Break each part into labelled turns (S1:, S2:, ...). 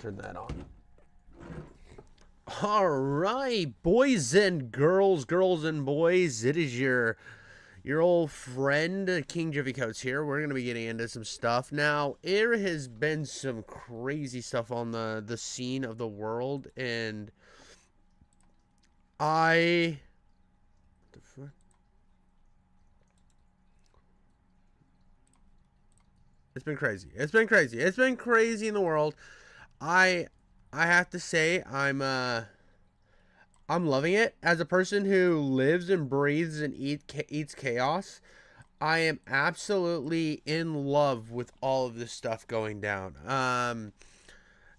S1: Turn that on. All right, boys and girls, girls and boys, it is your old friend King Jiffy Coats here. We're gonna be getting into some stuff now. There has been some crazy stuff on the scene of the world, and what the fuck? It's been crazy. It's been crazy. It's been crazy in the world. I have to say I'm loving it. As a person who lives and breathes and eats chaos, I am absolutely in love with all of this stuff going down.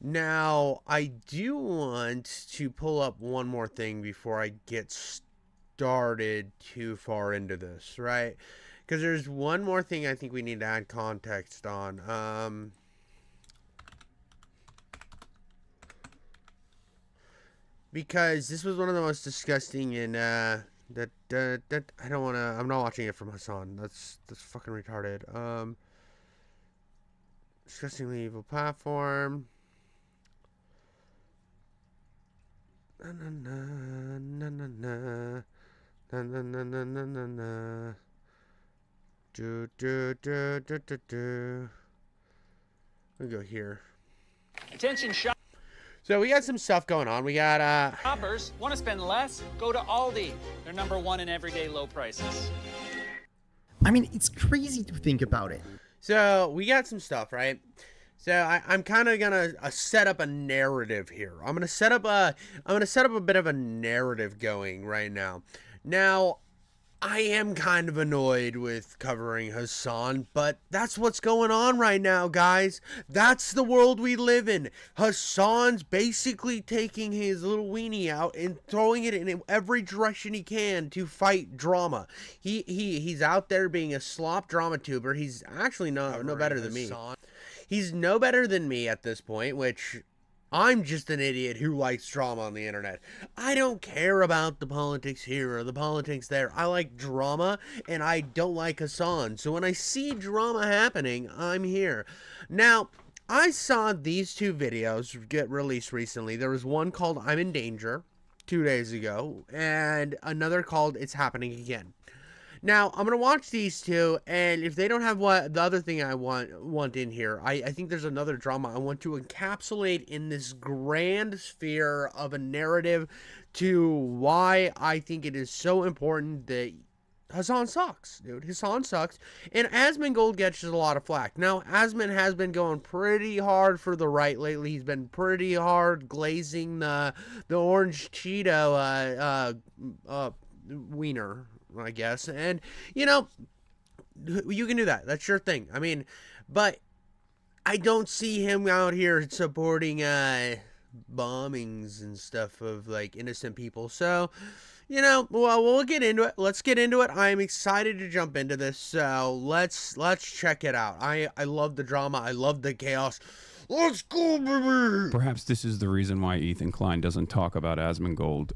S1: Now I do want to pull up one more thing before I get started too far into this, right? Because there's one more thing I think we need to add context on. Because this was one of the most disgusting and that I don't want to. I'm not watching it from Hassan. That's fucking retarded. Disgustingly evil platform. Na na na na na na na na na na na na na. Do do do do do do. Let me go here.
S2: Attention shop.
S1: So we got some stuff going on. We got
S2: Shoppers want to spend less? Go to Aldi. They're #1 in everyday low prices.
S3: I mean, it's crazy to think about it.
S1: So we got some stuff, right? So I'm kind of gonna set up a narrative here. I'm gonna set up a bit of a narrative going right now. Now, I am kind of annoyed with covering Hassan, but that's what's going on right now, guys. That's the world we live in. Hassan's basically taking his little weenie out and throwing it in every direction he can to fight drama. He's out there being a slop drama tuber. He's actually no better than me. He's no better than me at this point, which I'm just an idiot who likes drama on the internet. I don't care about the politics here or the politics there. I like drama, and I don't like Hassan. So when I see drama happening, I'm here. Now, I saw these two videos get released recently. There was one called I'm in Danger 2 days ago, and another called It's Happening Again. Now, I'm going to watch these two, and if they don't have what the other thing I want in here, I think there's another drama I want to encapsulate in this grand sphere of a narrative to why I think it is so important that Hassan sucks, dude. Hassan sucks. And asmongold gets a lot of flack. Now, Asmon has been going pretty hard for the right lately. He's been pretty hard glazing the orange Cheeto wiener, I guess. And, you know, you can do that. That's your thing. I mean, but I don't see him out here supporting bombings and stuff of, like, innocent people. So, you know, well, we'll get into it. Let's get into it. I'm excited to jump into this. So let's check it out. I love the drama. I love the chaos. Let's go, baby!
S4: Perhaps this is the reason why Ethan Klein doesn't talk about asmongold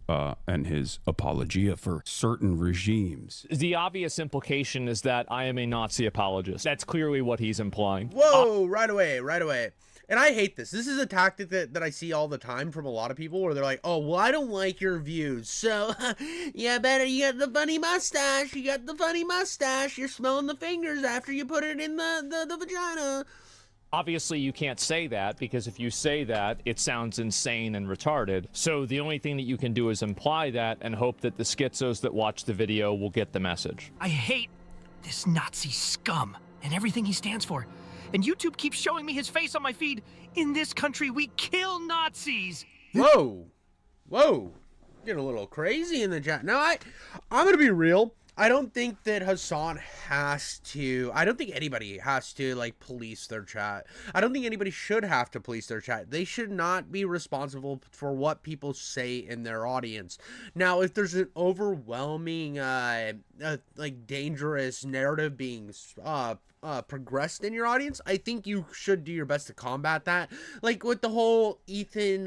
S4: and his apologia for certain regimes.
S5: The obvious implication is that I am a Nazi apologist. That's clearly what he's implying.
S1: Whoa, right away. And I hate this. This is a tactic that I see all the time from a lot of people where they're like, oh, well, I don't like your views. So, yeah, better you got the funny mustache. You got the funny mustache. You're smelling the fingers after you put it in the vagina.
S5: Obviously, you can't say that, because if you say that, it sounds insane and retarded. So the only thing that you can do is imply that and hope that the schizos that watch the video will get the message.
S6: I hate this Nazi scum and everything he stands for. And YouTube keeps showing me his face on my feed. In this country, we kill Nazis!
S1: Whoa. Getting a little crazy in the chat. Now, I'm going to be real. I don't think that Hassan has to, I don't think anybody has to, like, police their chat. I don't think anybody should have to police their chat. They should not be responsible for what people say in their audience. Now, if there's an overwhelming, like, dangerous narrative being progressed in your audience, I think you should do your best to combat that. Like with the whole Ethan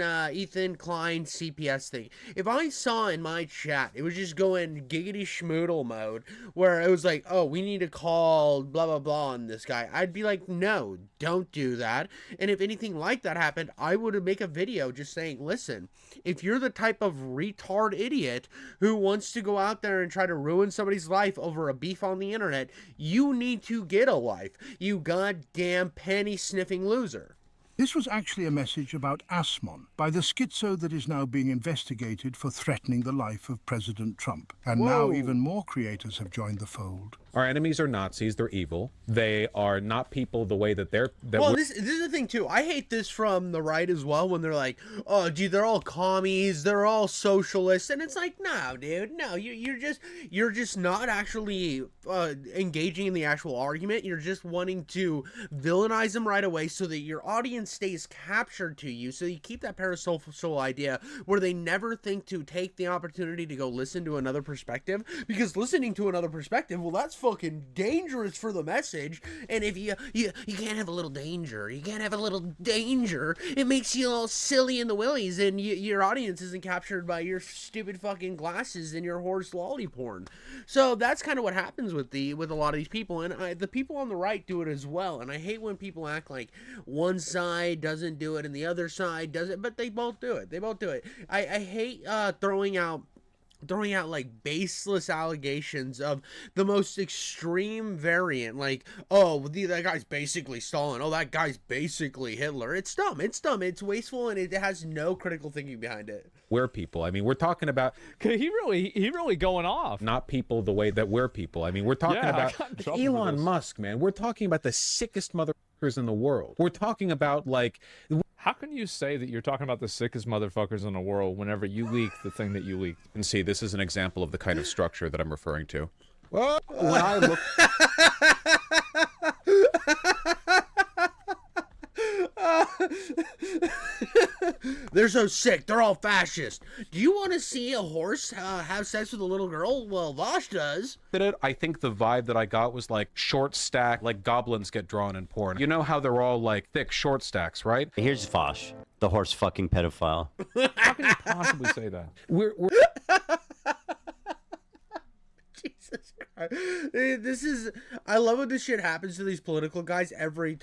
S1: Klein CPS thing. If I saw in my chat, it was just going giggity schmoodle mode, where it was like, oh, we need to call blah blah blah on this guy, I'd be like, no, don't do that. And if anything like that happened, I would make a video just saying, listen, if you're the type of retard idiot who wants to go out there and try to ruin somebody's life over a beef on the internet, you need to get a life, you goddamn penny sniffing loser.
S7: This was actually a message about Asmon by the schizo that is now being investigated for threatening the life of President Trump. And
S1: Whoa.
S7: now even more creators have joined the fold.
S8: Our enemies are Nazis. They're evil. They are not people the way that they're...
S1: Well, this is the thing, too. I hate this from the right as well, when they're like, oh, dude, they're all commies, they're all socialists. And it's like, no, dude, no, you're just not actually engaging in the actual argument. You're just wanting to villainize them right away so that your audience stays captured to you, so you keep that parasocial idea where they never think to take the opportunity to go listen to another perspective, because listening to another perspective, well, that's fucking dangerous for the message. And if you can't have a little danger, it makes you all silly in the willies, and your audience isn't captured by your stupid fucking glasses and your horse lolly porn. So that's kind of what happens with a lot of these people, and the people on the right do it as well. And I hate when people act like one side doesn't do it and the other side does it, but they both do it. I hate throwing out like baseless allegations of the most extreme variant, like, oh, that guy's basically Stalin, oh, that guy's basically Hitler. It's dumb, it's wasteful, and it has no critical thinking behind it.
S8: We're people. I mean, we're talking about...
S5: He really going off.
S8: Not people the way that we're people. I mean, we're talking about Elon Musk, man. We're talking about the sickest motherfuckers in the world. We're talking about, like...
S5: How can you say that you're talking about the sickest motherfuckers in the world whenever you leak the thing that you leaked?
S8: And see, this is an example of the kind of structure that I'm referring to. Well, when I look...
S1: They're so sick. They're all fascist. Do you want to see a horse have sex with a little girl? Well, Vosh does.
S8: I think the vibe that I got was like short stack, like goblins get drawn in porn. You know how they're all like thick short stacks, right?
S9: Here's Vosh, the horse fucking pedophile.
S5: How can you possibly say that?
S8: We're
S1: Jesus Christ. I love when this shit happens to these political guys every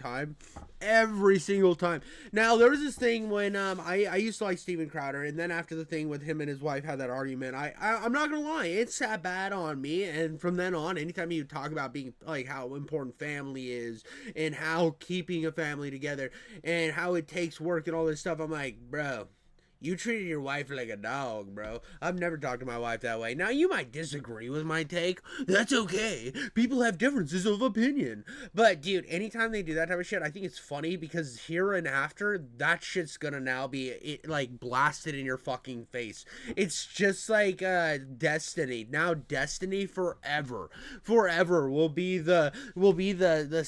S1: single time. Now, there was this thing when I used to like Steven Crowder, and then after the thing with him and his wife had that argument, I'm not gonna lie, it sat bad on me. And from then on, anytime you talk about being like how important family is and how keeping a family together and how it takes work and all this stuff, I'm like, bro, you treated your wife like a dog, bro. I've never talked to my wife that way. Now, you might disagree with my take. That's okay. People have differences of opinion. But, dude, anytime they do that type of shit, I think it's funny, because here and after, that shit's gonna now be, like, blasted in your fucking face. It's just like Destiny. Now, Destiny forever will be the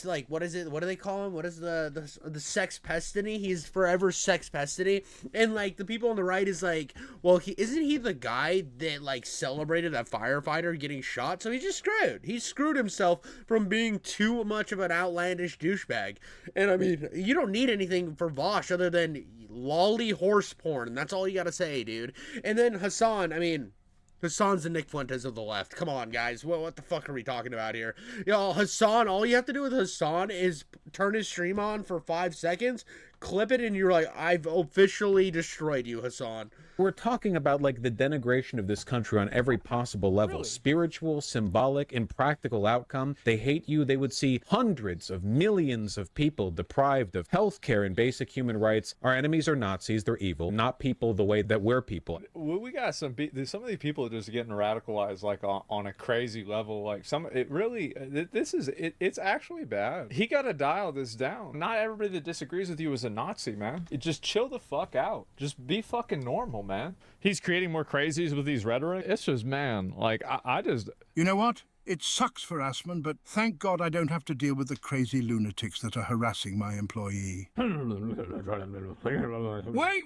S1: like, what is it? What do they call him? What is the sex pestiny? He's forever sex pestiny. And, like, the people on the right is like, well, isn't he the guy that like celebrated a firefighter getting shot? So he's just screwed. He screwed himself from being too much of an outlandish douchebag. And I mean, you don't need anything for Vosh other than lolly horse porn, and that's all you gotta say, dude. And then Hassan, I mean, Hassan's the Nick Fuentes of the left. Come on, guys. What the fuck are we talking about here? Yo, Hassan, all you have to do with Hassan is turn his stream on for 5 seconds, clip it, and you're like, I've officially destroyed you, Hassan.
S8: We're talking about like the denigration of this country on every possible level. Really? Spiritual, symbolic, and practical outcome. They hate you. They would see hundreds of millions of people deprived of health care and basic human rights. Our enemies are Nazis. They're evil. Not people the way that we're people.
S5: We got some of these people are just getting radicalized like on a crazy level. Like it's actually bad. He got to dial this down. Not everybody that disagrees with you is a Nazi, man. Just chill the fuck out. Just be fucking normal, man. He's creating more crazies with these rhetoric. It's just, man, like, I just...
S7: You know what? It sucks for Asmon, but thank God I don't have to deal with the crazy lunatics that are harassing my employee.
S6: Wait,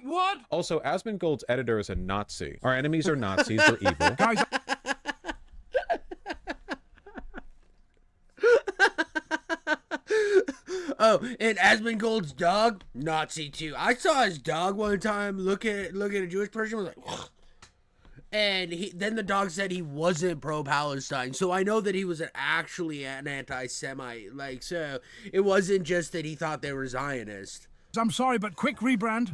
S6: what?
S8: Also, Asmongold's editor is a Nazi. Our enemies are Nazis. They're evil.
S7: Guys,
S1: Oh, and Asmongold's dog, Nazi too. I saw his dog one time look at a Jewish person, was like, and then the dog said he wasn't pro-Palestine. So I know that he was actually an anti-Semite. Like, so it wasn't just that he thought they were Zionist.
S7: I'm sorry, but quick rebrand.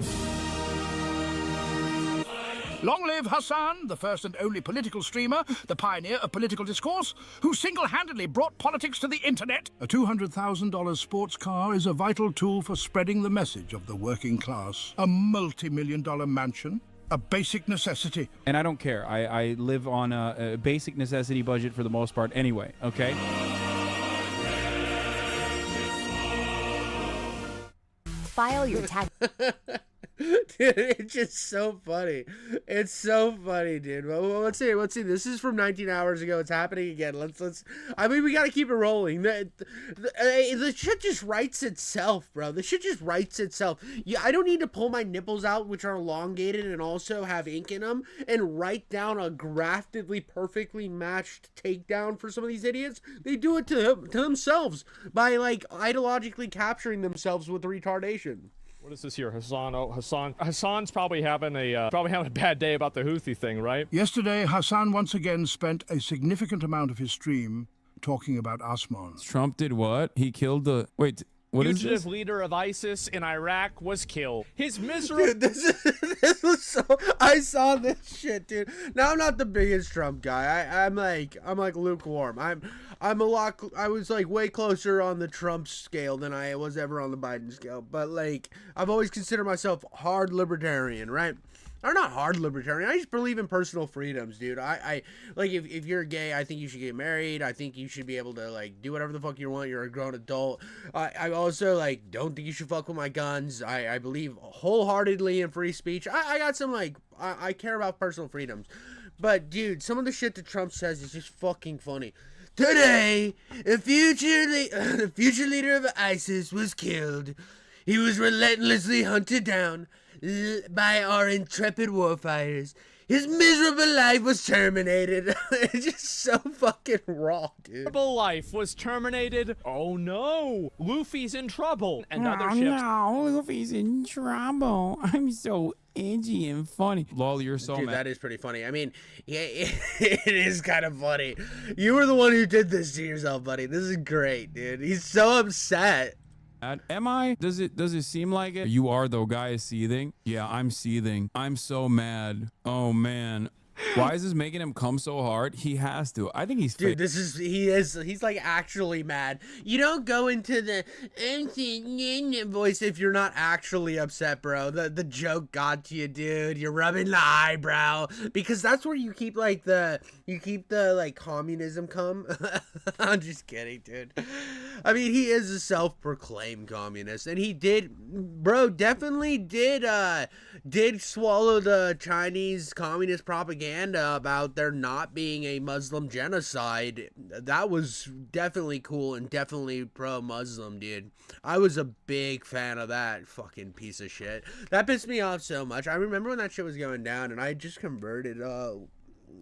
S7: Long live Hassan, the first and only political streamer, the pioneer of political discourse, who single-handedly brought politics to the internet. A $200,000 sports car is a vital tool for spreading the message of the working class. A multi-million-dollar mansion, a basic necessity.
S4: And I don't care. I live on a basic necessity budget for the most part anyway, okay?
S10: File your tax.
S1: Dude, it's just so funny. It's so funny, dude. Well, let's see. This is from 19 hours ago. It's happening again. Let's. I mean, we got to keep it rolling. The shit just writes itself, bro. The shit just writes itself. Yeah, I don't need to pull my nipples out, which are elongated and also have ink in them, and write down a graftedly, perfectly matched takedown for some of these idiots. They do it to themselves by like ideologically capturing themselves with retardation.
S5: What is this here, Hassan? Oh, Hassan's probably having a bad day about the Houthi thing, right?
S7: Yesterday, Hassan once again spent a significant amount of his stream talking about Asmon.
S4: Trump did what? He killed the... Wait, what is this?
S5: Fugitive leader of ISIS in Iraq was killed. His miserable...
S1: Dude, this was so... I saw this shit, dude. Now, I'm not the biggest Trump guy. I'm like lukewarm. I was like way closer on the Trump scale than I was ever on the Biden scale. But like, I've always considered myself hard libertarian, right? Or not hard libertarian. I just believe in personal freedoms, dude. I like if you're gay, I think you should get married. I think you should be able to like do whatever the fuck you want. You're a grown adult. I also like don't think you should fuck with my guns. I believe wholeheartedly in free speech. I got some like I care about personal freedoms. But dude, some of the shit that Trump says is just fucking funny. Today, the future leader of ISIS was killed. He was relentlessly hunted down by our intrepid warfighters. His miserable life was terminated. It's just so fucking raw, dude.
S5: Miserable life was terminated. Oh no, Luffy's in trouble. And other ships.
S4: No, Luffy's in trouble. I'm so edgy and funny. Lol, you're so
S1: Dude,
S4: mad.
S1: that is pretty funny. I mean, yeah, it is kind of funny. You were the one who did this to yourself, buddy. This is great, dude. He's so upset.
S4: Am I? Does it seem like it? You are, though. Guy is seething. Yeah, I'm seething. I'm so mad. Oh man. Why is this making him come so hard? He has to. I think he's
S1: dude. He's like actually mad. You don't go into the voice if you're not actually upset, bro. The joke got to you, dude. You're rubbing the eyebrow because that's where you keep the communism come. I'm just kidding, dude. I mean, he is a self-proclaimed communist, and he definitely did swallow the Chinese communist propaganda about there not being a Muslim genocide. That was definitely cool and definitely pro-Muslim, dude. I was a big fan of that fucking piece of shit. That pissed me off so much. I remember when that shit was going down, and I just converted a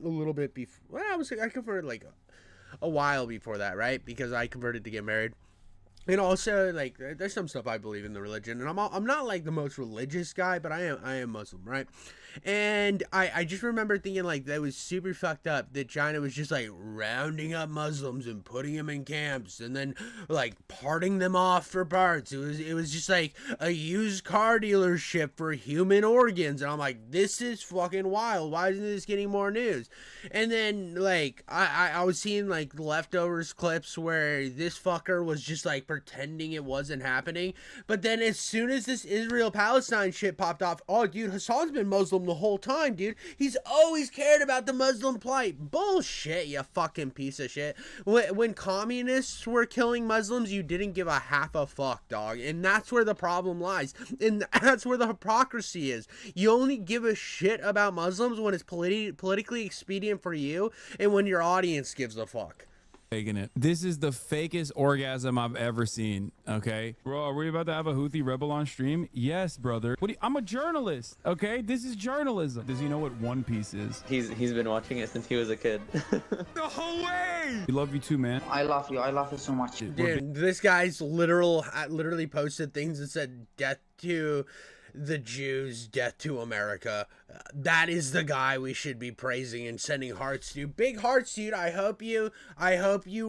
S1: little bit before. Well, I converted like a while before that, right? Because I converted to get married. And also, like, there's some stuff I believe in the religion, and I'm not like the most religious guy, but I am Muslim, right? And I just remember thinking like that was super fucked up that China was just like rounding up Muslims and putting them in camps and then like parting them off for parts. It was just like a used car dealership for human organs, and I'm like, this is fucking wild. Why isn't this getting more news? And then like I was seeing like leftovers clips where this fucker was just like pretending it wasn't happening, but then as soon as this Israel-Palestine shit popped off, oh dude, Hassan's been Muslim the whole time, dude. He's always cared about the Muslim plight. Bullshit, you fucking piece of shit. When communists were killing Muslims, you didn't give a half a fuck, dog. And that's where the problem lies. And that's where the hypocrisy is. You only give a shit about Muslims when it's politically expedient for you and when your audience gives a fuck.
S4: Taking it. This is the fakest orgasm I've ever seen. Okay, bro, are we about to have a Houthi rebel on stream? Yes, brother. I'm a journalist. Okay, this is journalism. Does he know what One Piece is?
S11: He's been watching it since he was a kid.
S4: No way. We love you too, man.
S11: I love you. I love you so much.
S1: Dude, this guy's literally posted things that said "death to the Jews, death to America." That is the guy we should be praising and sending hearts to. Big hearts, dude. I hope you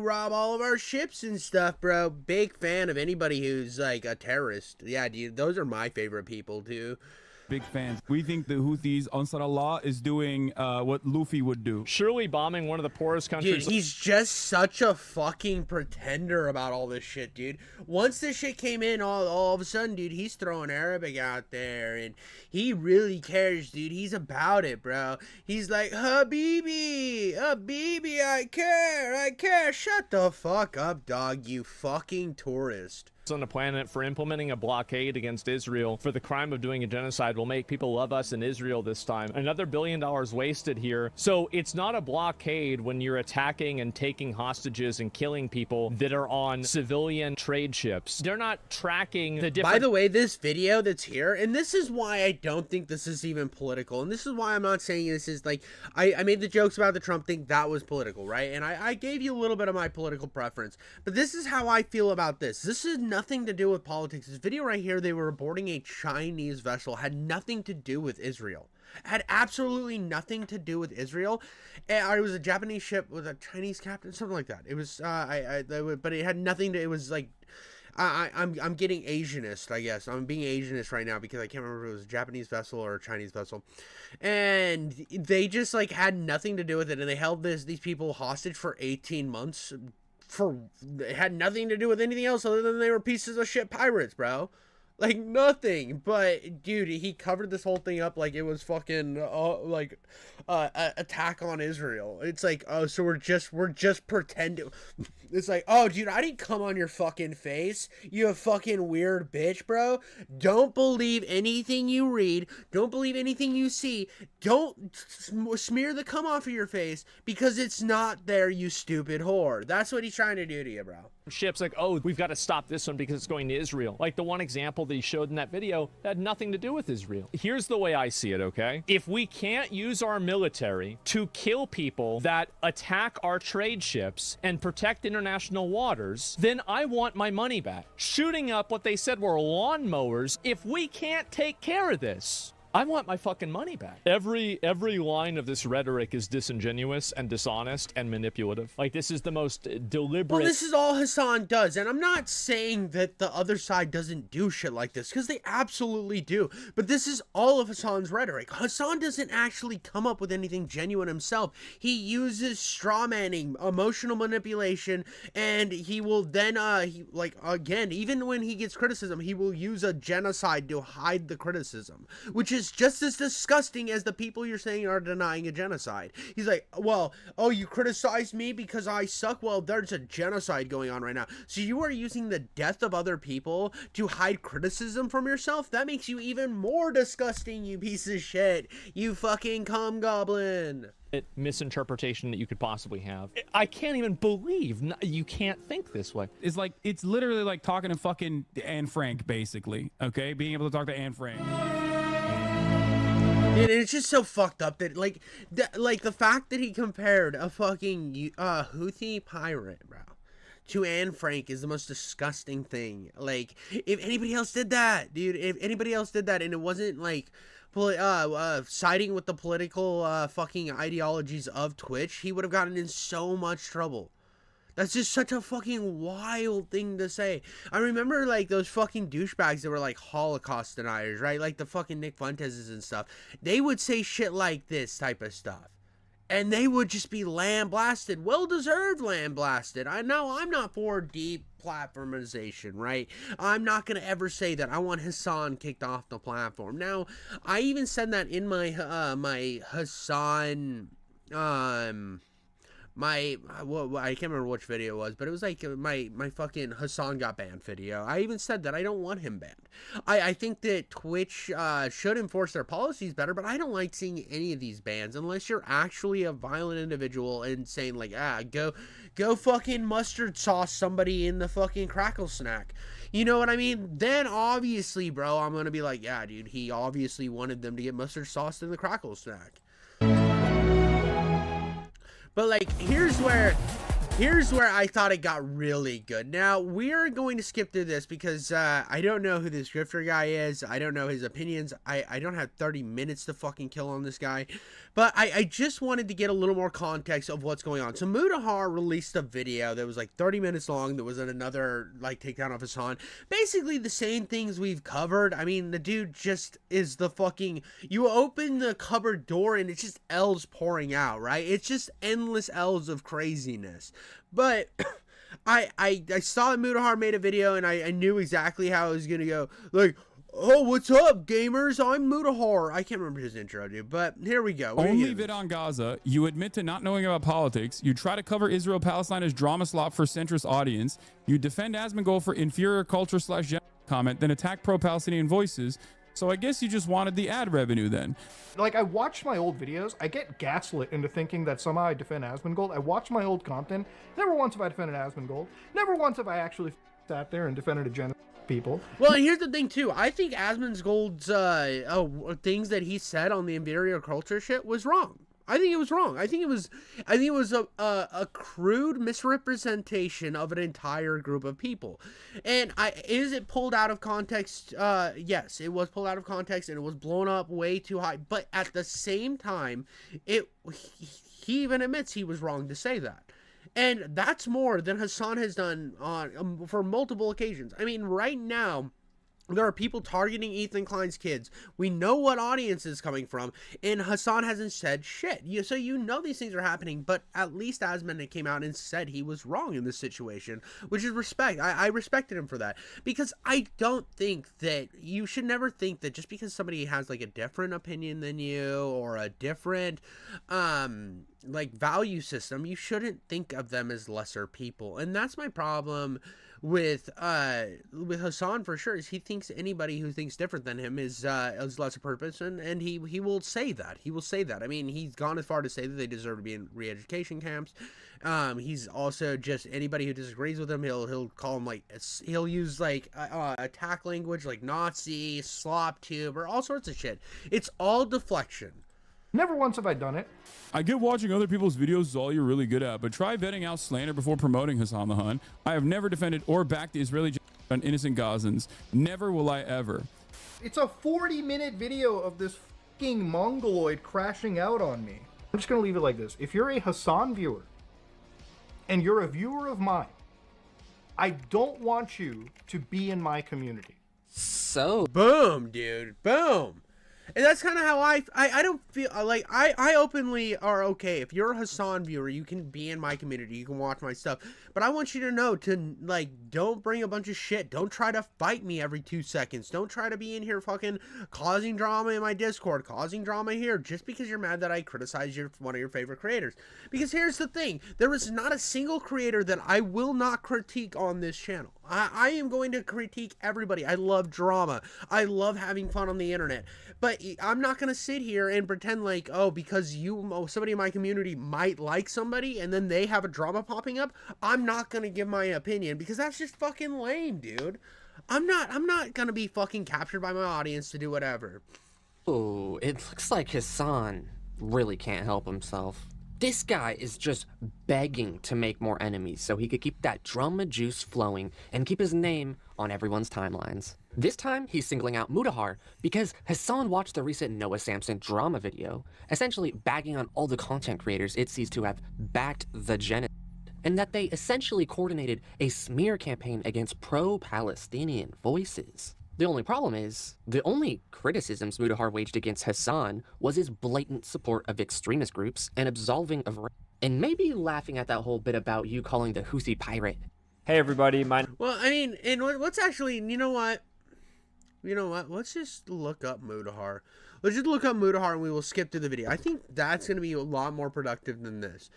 S1: rob all of our ships and stuff, bro. Big fan of anybody who's like a terrorist. Yeah, dude, those are my favorite people too.
S4: Big fans. We think the Houthis, Ansar Allah, is doing what Luffy would do.
S5: Surely bombing one of the poorest countries.
S1: Dude, he's just such a fucking pretender about all this shit, dude. Once this shit came in, all of a sudden, dude, he's throwing Arabic out there, and he really cares, dude. He's about it, bro. He's like, Habibi, I care. Shut the fuck up, dog, you fucking tourist.
S5: On the planet for implementing a blockade against Israel for the crime of doing a genocide will make people love us in Israel this time. Another $1 billion wasted here. So it's not a blockade when you're attacking and taking hostages and killing people that are on civilian trade ships. They're not tracking the different...
S1: By the way, this video that's here, and this is why I don't think this is even political, and this is why I'm not saying this is like, I made the jokes about the Trump thing, that was political, right? And I gave you a little bit of my political preference, but this is how I feel about this. This is nothing to do with politics. This video right here, they were boarding a Chinese vessel, had nothing to do with Israel. Had absolutely nothing to do with Israel. And it was a Japanese ship with a Chinese captain, something like that. It was, but it had nothing to, it was like, I'm getting Asianist, I guess. I'm being Asianist right now because I can't remember if it was a Japanese vessel or a Chinese vessel. And they just like had nothing to do with it. And they held these people hostage for 18 months. It had nothing to do with anything else other than they were pieces of shit pirates, bro. Like nothing. But dude, he covered this whole thing up like it was fucking attack on Israel. It's like, oh, so we're just pretending. It's like, oh, dude, I didn't come on your fucking face. You a fucking weird bitch, bro. Don't believe anything you read. Don't believe anything you see. Don't smear the cum off of your face because it's not there, you stupid whore. That's what he's trying to do to you, bro.
S5: Ships like, oh, we've got to stop this one because it's going to Israel. Like the one example that he showed in that video had nothing to do with Israel. Here's the way I see it, okay? If we can't use our military to kill people that attack our trade ships and protect international waters, then I want my money back. Shooting up what they said were lawnmowers, if we can't take care of this, I want my fucking money back. Every line of this rhetoric is disingenuous and dishonest and manipulative. Like, this is the most deliberate...
S1: Well, this is all Hassan does, and I'm not saying that the other side doesn't do shit like this, because they absolutely do. But this is all of Hassan's rhetoric. Hassan doesn't actually come up with anything genuine himself. He uses straw manning, emotional manipulation, and he will then, again, even when he gets criticism, he will use a genocide to hide the criticism, which is just as disgusting as the people you're saying are denying a genocide. He's like, well, oh, you criticized me because I suck? Well, there's a genocide going on right now. So you are using the death of other people to hide criticism from yourself? That makes you even more disgusting, you piece of shit. You fucking cum goblin.
S5: Misinterpretation that you could possibly have. I can't even believe you can't think this way.
S4: It's like, it's literally like talking to fucking Anne Frank, basically. Okay? Being able to talk to Anne Frank.
S1: Dude, it's just so fucked up that, like the fact that he compared a fucking Houthi pirate, bro, to Anne Frank is the most disgusting thing. Like, if anybody else did that, dude, if anybody else did that and it wasn't, like, siding with the political fucking ideologies of Twitch, he would have gotten in so much trouble. That's just such a fucking wild thing to say. I remember, like, those fucking douchebags that were, like, Holocaust deniers, right? Like, the fucking Nick Funteses and stuff. They would say shit like this type of stuff. And they would just be lambasted. Well-deserved lambasted. I'm not for deep platformization, right? I'm not going to ever say that I want Hassan kicked off the platform. Now, I even said that in my Hassan... well, I can't remember which video it was, but it was like my fucking Hassan got banned video. I even said that I don't want him banned. I think that Twitch should enforce their policies better, but I don't like seeing any of these bans unless you're actually a violent individual and saying like, go fucking mustard sauce somebody in the fucking crackle snack. You know what I mean? Then obviously, bro, I'm gonna be like, yeah, dude, he obviously wanted them to get mustard sauce in the crackle snack. But like, here's where I thought it got really good. Now, we're going to skip through this because I don't know who this grifter guy is. I don't know his opinions. I don't have 30 minutes to fucking kill on this guy. But I just wanted to get a little more context of what's going on. So Mudahar released a video that was like 30 minutes long. That was another like takedown of Hassan. Basically the same things we've covered. I mean, the dude just is the fucking... You open the cupboard door and it's just L's pouring out, right? It's just endless L's of craziness. But I saw that Mudahar made a video and I knew exactly how it was going to go. Like, oh, what's up, gamers? I'm Mudahar. I can't remember his intro, dude, but here we go.
S4: Only vid on Gaza. You admit to not knowing about politics. You try to cover Israel-Palestine as drama slop for centrist audience. You defend asmongold for inferior culture / comment, then attack pro-Palestinian voices. So I guess you just wanted the ad revenue then.
S12: Like, I watch my old videos. I get gaslit into thinking that somehow I defend asmongold. I watch my old content. Never once have I defended asmongold. Never once have I actually sat there and defended a genocide people.
S1: Well, and here's the thing too. I think Asmongold's things that he said on the inferior culture shit was wrong. I think it was wrong. I think it was a crude misrepresentation of an entire group of people. And is it pulled out of context? Yes, it was pulled out of context and it was blown up way too high. But at the same time, he even admits he was wrong to say that. And that's more than Hassan has done on for multiple occasions. I mean, right now, there are people targeting Ethan Klein's kids. We know what audience is coming from, and Hassan hasn't said shit. So you know these things are happening, but at least Asman came out and said he was wrong in this situation, which is respect. I respected him for that, because I don't think that you should never think that just because somebody has like a different opinion than you or a different like value system, you shouldn't think of them as lesser people. And that's my problem with Hassan for sure, is he thinks anybody who thinks different than him is lesser person, and he will say that. He will say that. I mean, he's gone as far to say that they deserve to be in re-education camps. He's also just anybody who disagrees with him, he'll call him like, he'll use like attack language like Nazi, slop tube, or all sorts of shit. It's all deflection.
S12: Never once have I done it.
S4: I get watching other people's videos is all you're really good at, but try vetting out slander before promoting Hassan the Hun. I have never defended or backed the Israeli on innocent Gazans. Never will I ever.
S12: It's a 40-minute video of this fucking mongoloid crashing out on me. I'm just gonna leave it like this. If you're a Hassan viewer, and you're a viewer of mine, I don't want you to be in my community.
S1: So boom, dude, boom. And that's kind of how I don't feel like I openly are okay. If you're a Hassan viewer, you can be in my community, you can watch my stuff, but I want you to know to like, don't bring a bunch of shit. Don't try to fight me every 2 seconds. Don't try to be in here fucking causing drama in my Discord, causing drama here just because you're mad that I criticize one of your favorite creators. Because here's the thing, there is not a single creator that I will not critique on this channel. I am going to critique everybody. I love drama. I love having fun on the internet. But I'm not going to sit here and pretend like, oh, because somebody in my community might like somebody and then they have a drama popping up, I'm not going to give my opinion, because that's just fucking lame, dude. I'm not going to be fucking captured by my audience to do whatever.
S13: Oh, it looks like Hassan really can't help himself. This guy is just begging to make more enemies so he could keep that drama juice flowing and keep his name on everyone's timelines. This time, he's singling out Mudahar because Hassan watched the recent Noah Samsen drama video, essentially bagging on all the content creators it sees to have backed the genocide, and that they essentially coordinated a smear campaign against pro-Palestinian voices. The only problem is, the only criticisms Mudahar waged against Hassan was his blatant support of extremist groups and absolving of rape, and maybe laughing at that whole bit about you calling the Houthi pirate.
S14: Hey everybody,
S1: Well, I mean, and what's actually, you know what? Let's just look up Mudahar. Let's just look up Mudahar and we will skip through the video. I think that's going to be a lot more productive than this.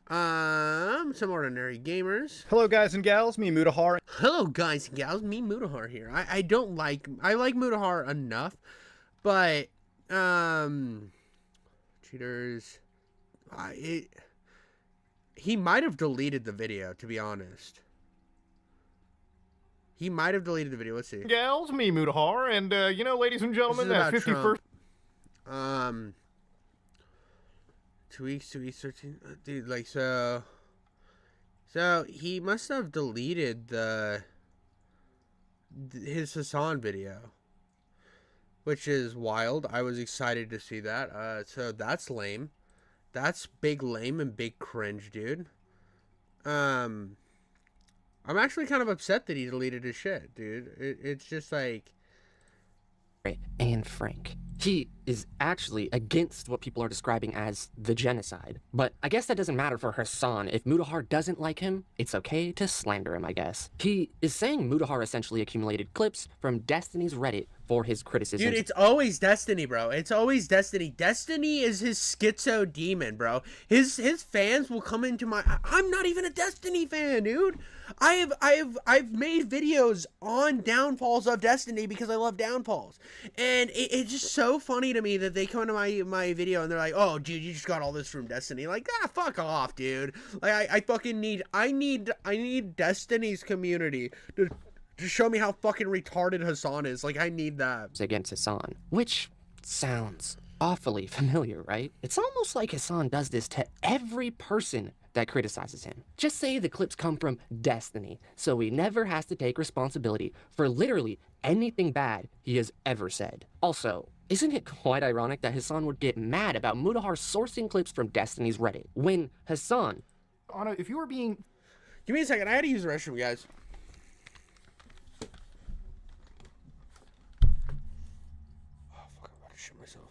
S1: Some ordinary gamers.
S14: Hello, guys and gals. Me, Mudahar.
S1: Hello, guys and gals. Me, Mudahar here. I like Mudahar enough, but cheaters. He might have deleted the video, to be honest. He might have deleted the video. Let's see.
S14: Gals, me, Mudahar, and you know, ladies and gentlemen, that 51st.
S1: 2 weeks, 13. Dude, like, so he must have deleted his Hassan video, which is wild. I was excited to see that. So that's lame. That's big lame and big cringe, dude. I'm actually kind of upset that he deleted his shit, dude. It's just like...
S13: And frank. He is actually against what people are describing as the genocide. But I guess that doesn't matter for Hassan. If Mudahar doesn't like him, it's okay to slander him, I guess. He is saying Mudahar essentially accumulated clips from Destiny's Reddit for his criticism.
S1: Dude, it's always Destiny, bro. It's always Destiny. Destiny is his schizo demon, bro. His fans will come into my... I'm not even a Destiny fan, dude. I've made videos on downfalls of Destiny because I love downfalls. And it's just so funny to me that they come into my video and they're like, oh, dude, you just got all this from Destiny. Like, fuck off, dude. Like, I fucking need Destiny's community to show me how fucking retarded Hassan is. Like, I need that.
S13: Against Hassan, which sounds awfully familiar, right? It's almost like Hassan does this to every person that criticizes him. Just say the clips come from Destiny, so he never has to take responsibility for literally anything bad he has ever said. Also, isn't it quite ironic that Hassan would get mad about Mudahar sourcing clips from Destiny's Reddit when Hassan...
S12: Anna, if you were being...
S1: Give me a second. I had to use the restroom, guys. Oh, fuck, I'm about to shit myself.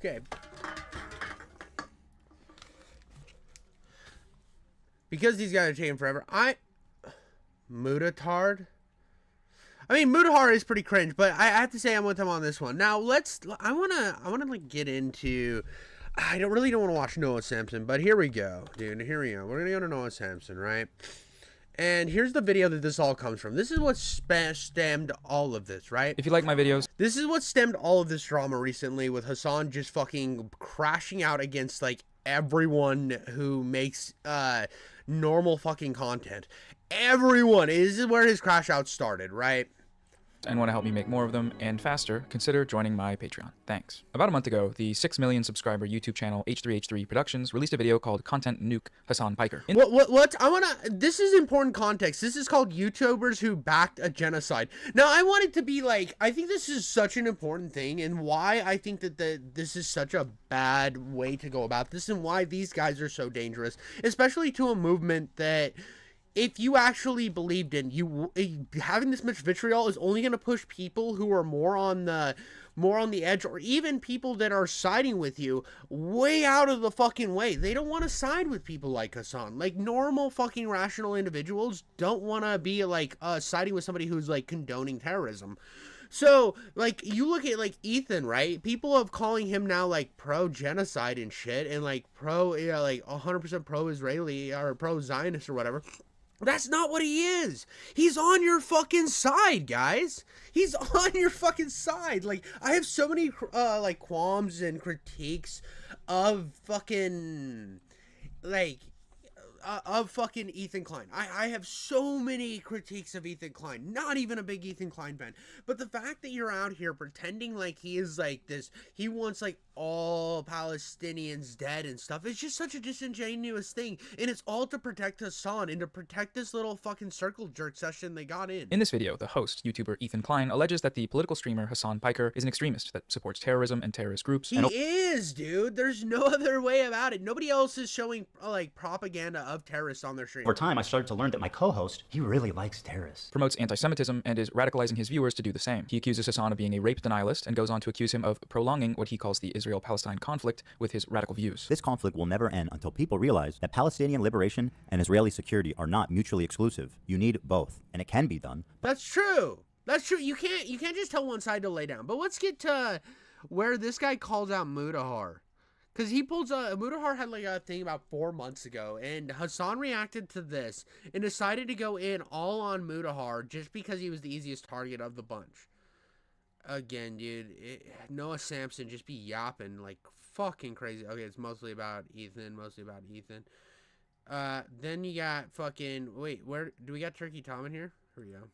S1: Okay. Because these guys are taking forever, Mudahar. I mean, Mudahar is pretty cringe, but I have to say I'm with him on this one. Now, I wanna like get into, I don't want to watch Noah Samsen, but here we go, dude, here we go. We're gonna go to Noah Samsen, right? And here's the video that this all comes from. This is what stemmed all of this, right?
S15: If you like my videos.
S1: This is what stemmed all of this drama recently with Hassan just fucking crashing out against, like, everyone who makes normal fucking content. Everyone. This is where his crash out started, right?
S15: And want to help me make more of them and faster, consider joining my Patreon. Thanks. About a month ago, the 6 million subscriber YouTube channel H3H3 Productions released a video called Content Nuke Hassan Piker.
S1: This is important context. This is called YouTubers who backed a genocide. Now, I want it to be like, I think this is such an important thing, and why I think that this is such a bad way to go about this, and why these guys are so dangerous, especially to a movement that, if you actually believed in, having this much vitriol is only going to push people who are more on the edge, or even people that are siding with you, way out of the fucking way. They don't want to side with people like Hassan. Like, normal fucking rational individuals don't want to be like siding with somebody who's like condoning terrorism. So, like, you look at, like, Ethan, right? People are calling him now, like, pro-genocide and shit, and, like, like, 100% pro-Israeli, or pro-Zionist or whatever. That's not what he is. He's on your fucking side, guys. He's on your fucking side. Like, I have so many, like, qualms and critiques of fucking, like, of fucking Ethan Klein. I have so many critiques of Ethan Klein. Not even a big Ethan Klein fan. But the fact that you're out here pretending like he is like this, he wants like all Palestinians dead and stuff, it's just such a disingenuous thing. And it's all to protect Hassan and to protect this little fucking circle jerk session they got in.
S15: In this video, the host, YouTuber Ethan Klein, alleges that the political streamer Hassan Piker is an extremist that supports terrorism and terrorist groups.
S1: He is, dude. There's no other way about it. Nobody else is showing like propaganda of terrorists on their stream.
S16: Over time, I started to learn that my co-host, he really likes terrorists.
S15: Promotes anti-Semitism and is radicalizing his viewers to do the same. He accuses Hassan of being a rape denialist and goes on to accuse him of prolonging what he calls the Israel-Palestine conflict with his radical views.
S17: This conflict will never end until people realize that Palestinian liberation and Israeli security are not mutually exclusive. You need both, and it can be done.
S1: That's true. That's true. You can't just tell one side to lay down. But let's get to where this guy calls out Mudahar. Because he pulls Mudahar had like a thing about 4 months ago, and Hassan reacted to this and decided to go in all on Mudahar just because he was the easiest target of the bunch. Again, dude, Noah Samsen just be yapping like fucking crazy. Okay, it's mostly about Ethan, then you got fucking, wait, where, do we got Turkey Tom in here? Here we go.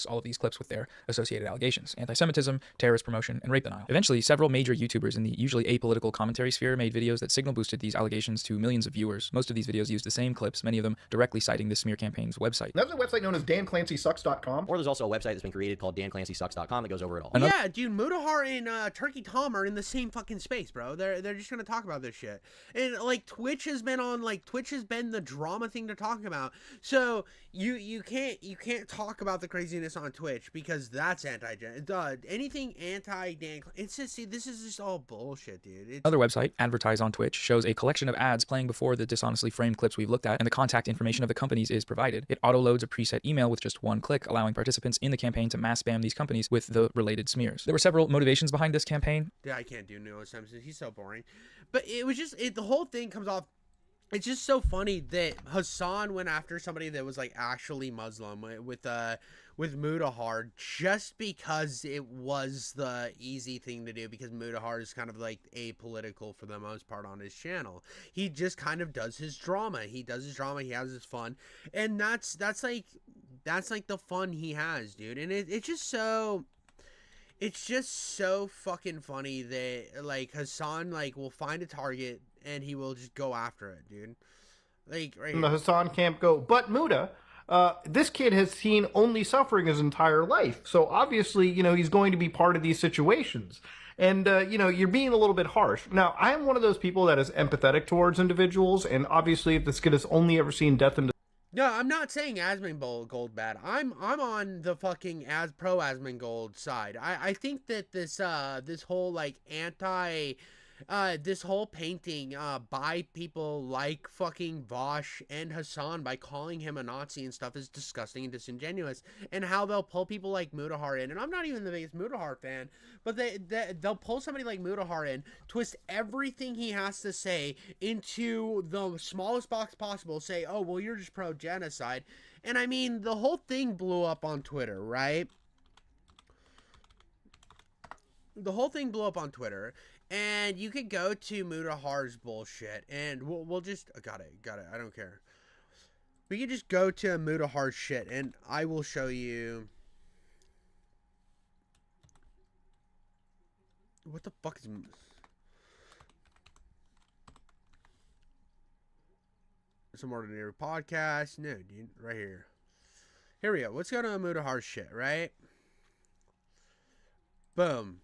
S15: All of these clips with their associated allegations: anti-Semitism, terrorist promotion, and rape denial. Eventually, several major YouTubers in the usually apolitical commentary sphere made videos that signal boosted these allegations to millions of viewers. Most of these videos used the same clips, many of them directly citing the smear campaign's website.
S12: There's a website known as DanClancySucks.com.
S16: Or there's also a website that's been created called DanClancySucks.com that goes over it all.
S1: Yeah, dude, Mudahar and Turkey Tom are in the same fucking space, bro. They're just gonna talk about this shit. And like Twitch has been the drama thing to talk about. So you can't talk about the craziness on Twitch because that's anything anti-Dan. It's just, see, this is just all bullshit, dude.
S15: Another website, Advertise on Twitch, shows a collection of ads playing before the dishonestly framed clips we've looked at, and the contact information of the companies is provided. It auto-loads a preset email with just one click, allowing participants in the campaign to mass spam these companies with the related smears. There were several motivations behind this campaign.
S1: Yeah, I can't do Noah Samsen. He's so boring. But it was just, the whole thing comes off. It's just so funny that Hassan went after somebody that was like actually Muslim with Mudahar just because it was the easy thing to do, because Mudahar is kind of like apolitical for the most part on his channel. He just kind of does his drama. He does his drama. He has his fun, and that's like the fun he has, dude. And it's just so fucking funny that like Hassan like will find a target and he will just go after it, dude. Like, right.
S12: The Hassan camp go, but Muda, this kid has seen only suffering his entire life. So obviously, he's going to be part of these situations. And, you're being a little bit harsh. Now, I am one of those people that is empathetic towards individuals. And obviously, if this kid has only ever seen death and
S1: No, I'm not saying asmongold bad. I'm on the fucking pro asmongold side. I think that this this whole like this whole painting by people like fucking Vosh and Hassan by calling him a Nazi and stuff is disgusting and disingenuous, and how they'll pull people like Mudahar in, and I'm not even the biggest Mudahar fan, but they'll pull somebody like Mudahar in, twist everything he has to say into the smallest box possible, say, oh, well, you're just pro-genocide, and I mean, the whole thing blew up on Twitter, right? The whole thing blew up on Twitter, and you could go to Mudahar's bullshit, and we'll just got it. I don't care. We can just go to Mudahar's shit, and I will show you. What the fuck is some ordinary podcast? No, dude, right here. Here we go. Let's go to Mudahar's shit, right? Boom.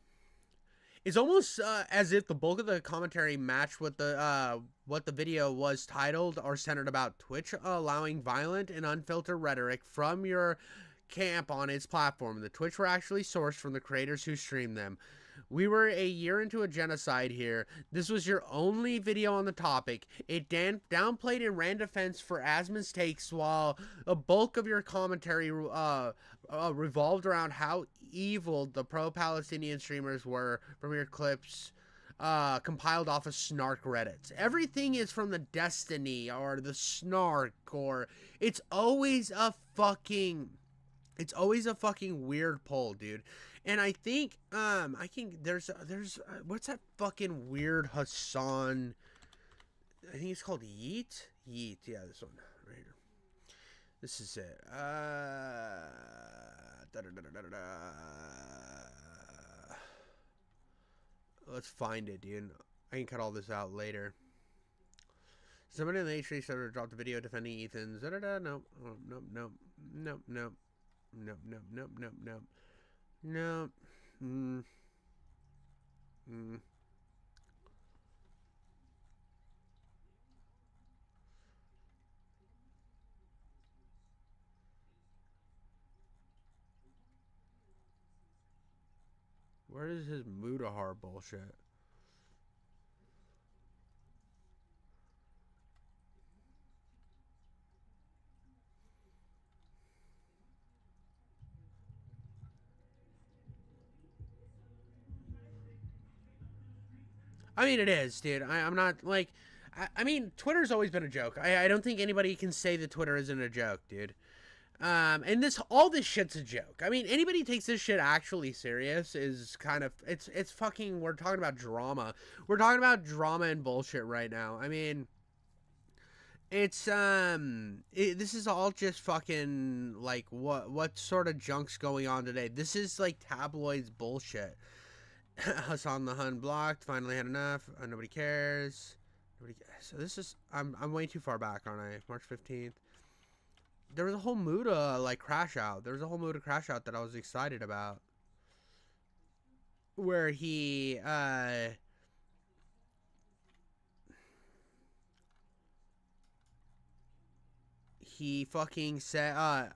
S1: It's almost as if the bulk of the commentary matched what the video was titled or centered about. Twitch allowing violent and unfiltered rhetoric from your camp on its platform. The Twitch were actually sourced from the creators who streamed them. We were a year into a genocide here. This was your only video on the topic. It downplayed and ran defense for Asmon's takes, while a bulk of your commentary revolved around how evil the pro-Palestinian streamers were from your clips compiled off of snark Reddits. Everything is from the Destiny or the snark, or it's always a fucking weird poll, dude. And I think there's what's that fucking weird Hassan, I think it's called Yeet, yeah, this one right here. This is it. Let's find it, dude. I can cut all this out later. Somebody in the H3 server dropped a video defending Ethan's. No. Where is his Mudahar bullshit? I mean, it is, dude. I'm not, like... I mean, Twitter's always been a joke. I don't think anybody can say that Twitter isn't a joke, dude. And all this shit's a joke. I mean, anybody who takes this shit actually serious is kind of... It's fucking... We're talking about drama. We're talking about drama and bullshit right now. I mean... It's, this is all just fucking, like, what sort of junk's going on today? This is, like, tabloids bullshit. Hassan the Hun blocked. Finally had enough. Nobody cares. So this is... I'm way too far back, aren't I? March 15th. There was a whole Muda, like, crash out. There was a whole Muda crash out that I was excited about. Where he, he fucking said,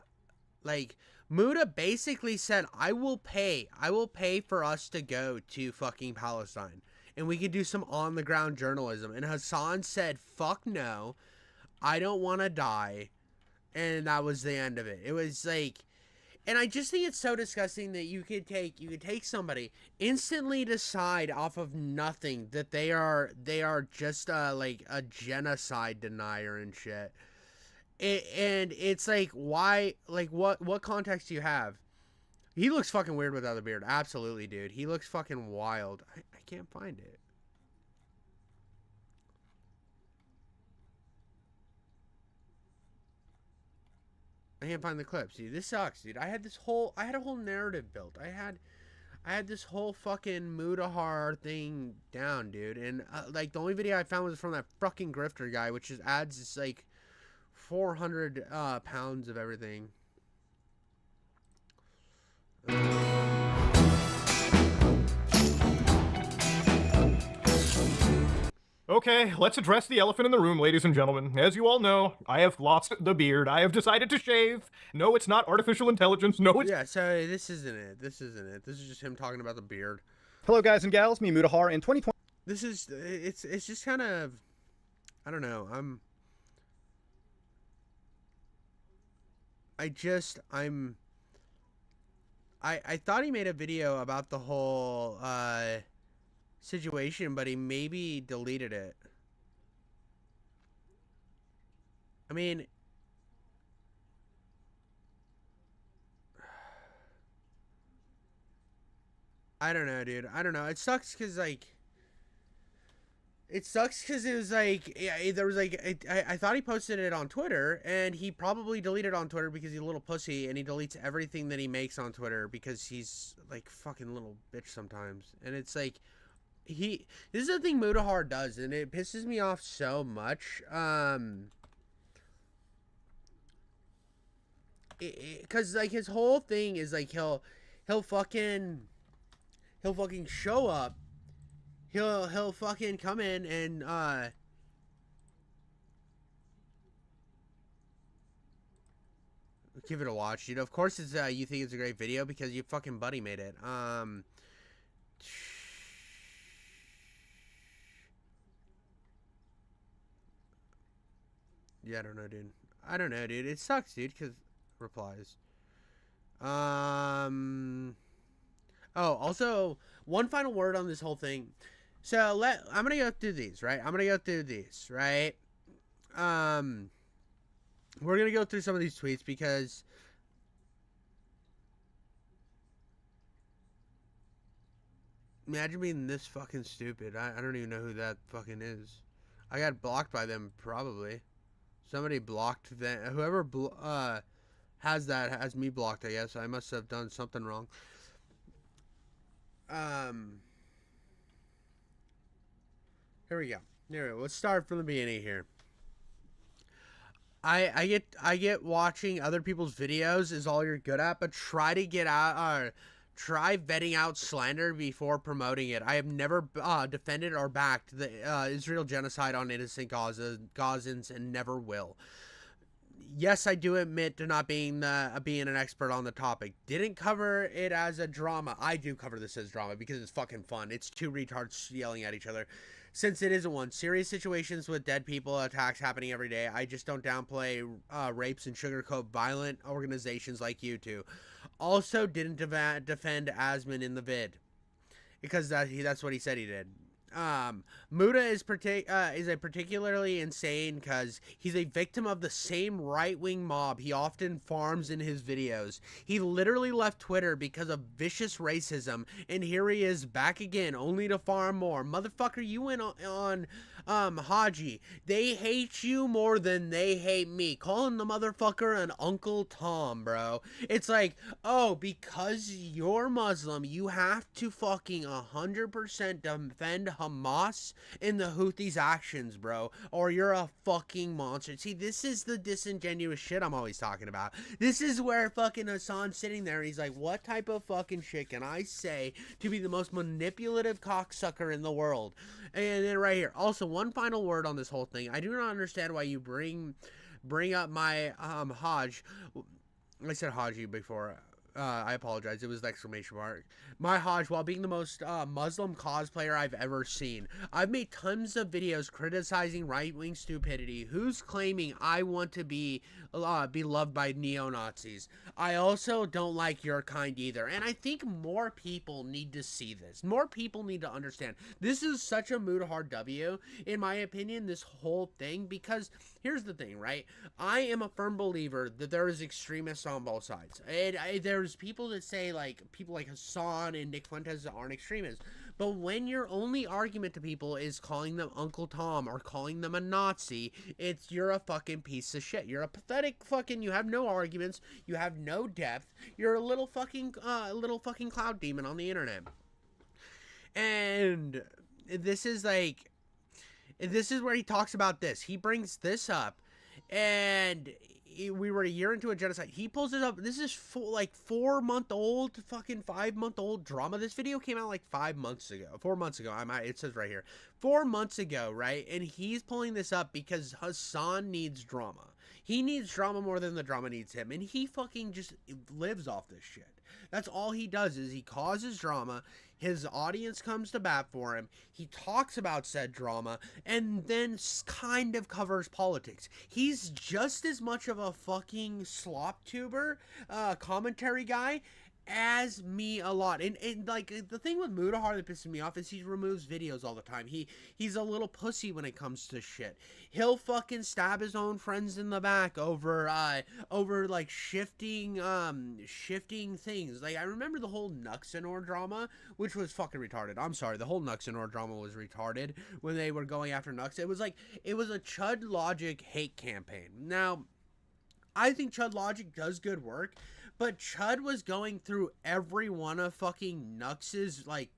S1: like... Muda basically said, I will pay for us to go to fucking Palestine, and we could do some on-the-ground journalism. And Hassan said, fuck no, I don't want to die, and that was the end of it. It was like, and I just think it's so disgusting that you could take somebody, instantly decide off of nothing that they are just like a genocide denier and shit. And it's like, why, like, what context do you have? He looks fucking weird without the beard. Absolutely, dude. He looks fucking wild. I can't find it. I can't find the clips, dude. This sucks, dude. I had a whole narrative built. I had this whole fucking Mudahar thing down, dude. And, like, the only video I found was from that fucking grifter guy, which just adds this, like, 400 pounds of everything.
S14: Oh, Okay, let's address the elephant in the room, ladies and gentlemen. As you all know, I have lost the beard. I have decided to shave. No, it's not artificial intelligence. No, it's...
S1: Yeah, so this isn't it. This isn't it. This is just him talking about the beard.
S18: Hello, guys and gals. Me, Mudahar. In 2020...
S1: This is... It's just kind of... I don't know. I thought he made a video about the whole situation, but he maybe deleted it. I mean, I don't know, dude. I don't know. It sucks because, like, it was like, yeah, there was like, I thought he posted it on Twitter, and he probably deleted it on Twitter because he's a little pussy, and he deletes everything that he makes on Twitter because he's like fucking little bitch sometimes. And it's like, this is the thing Mudahar does, and it pisses me off so much. Cause like his whole thing is like he'll fucking show up. He'll fucking come in and give it a watch, dude. Of course it's you think it's a great video because your fucking buddy made it. Yeah, I don't know, dude. It sucks, dude, because replies. Oh, also, one final word on this whole thing. So I'm gonna go through these, right? We're gonna go through some of these tweets because imagine being this fucking stupid. I don't even know who that fucking is. I got blocked by them, probably. Somebody blocked them. Whoever has that has me blocked, I guess. I must have done something wrong. Here we go. Let's start from the beginning here. I get watching other people's videos is all you're good at, but try vetting out slander before promoting it. I have never defended or backed the Israel genocide on innocent Gazans and never will. Yes, I do admit to not being an expert on the topic. Didn't cover it as a drama. I do cover this as drama because it's fucking fun. It's two retards yelling at each other. Since it isn't one. Serious situations with dead people, attacks happening every day. I just don't downplay rapes and sugarcoat violent organizations like you two. Also, didn't defend Asman in the vid because that's what he said he did. Muda is a particularly insane because he's a victim of the same right-wing mob he often farms in his videos. He literally left Twitter because of vicious racism, and here he is back again, only to farm more. Motherfucker, you went on Haji. They hate you more than they hate me. Calling the motherfucker an Uncle Tom, bro. It's like, oh, because you're Muslim, you have to fucking 100% defend Hamas and the Houthis' actions, bro, or you're a fucking monster. See, this is the disingenuous shit I'm always talking about. This is where fucking Hassan's sitting there and he's like, what type of fucking shit can I say to be the most manipulative cocksucker in the world? And then right here, also one final word on this whole thing. I do not understand why you bring up my Hajj. I said Haji before. I apologize. It was the exclamation mark. My Hajj, while being the most Muslim cosplayer I've ever seen. I've made tons of videos criticizing right-wing stupidity. Who's claiming I want to be loved by neo-Nazis? I also don't like your kind either. And I think more people need to see this. More people need to understand. This is such a Mudahar W, in my opinion, this whole thing. Because here's the thing, right? I am a firm believer that there is extremists on both sides. There's people that say, like, people like Hassan and Nick Fuentes aren't extremists. But when your only argument to people is calling them Uncle Tom or calling them a Nazi, you're a fucking piece of shit. You're a pathetic fucking, you have no arguments, you have no depth, you're a little fucking cloud demon on the internet. And this is where he talks about this. He brings this up, and we were a year into a genocide. He pulls it up. This is 4-month-old, fucking 5-month-old drama. This video came out like 5 months ago, 4 months ago. It says right here, 4 months ago, right? And he's pulling this up because Hassan needs drama. He needs drama more than the drama needs him, and he fucking just lives off this shit. That's all he does, is he causes drama. His audience comes to bat for him. He talks about said drama and then kind of covers politics. He's just as much of a fucking slop tuber, commentary guy as me a lot. And like, the thing with Mudahar that pisses me off is he removes videos all the time. He's a little pussy when it comes to shit. He'll fucking stab his own friends in the back over like shifting things. Like, I remember the whole Nux drama, which was fucking retarded. I'm sorry, the whole Nux drama was retarded when they were going after Nux. It was a Chud Logic hate campaign. Now, I think Chud Logic does good work, but Chud was going through every one of fucking Nux's like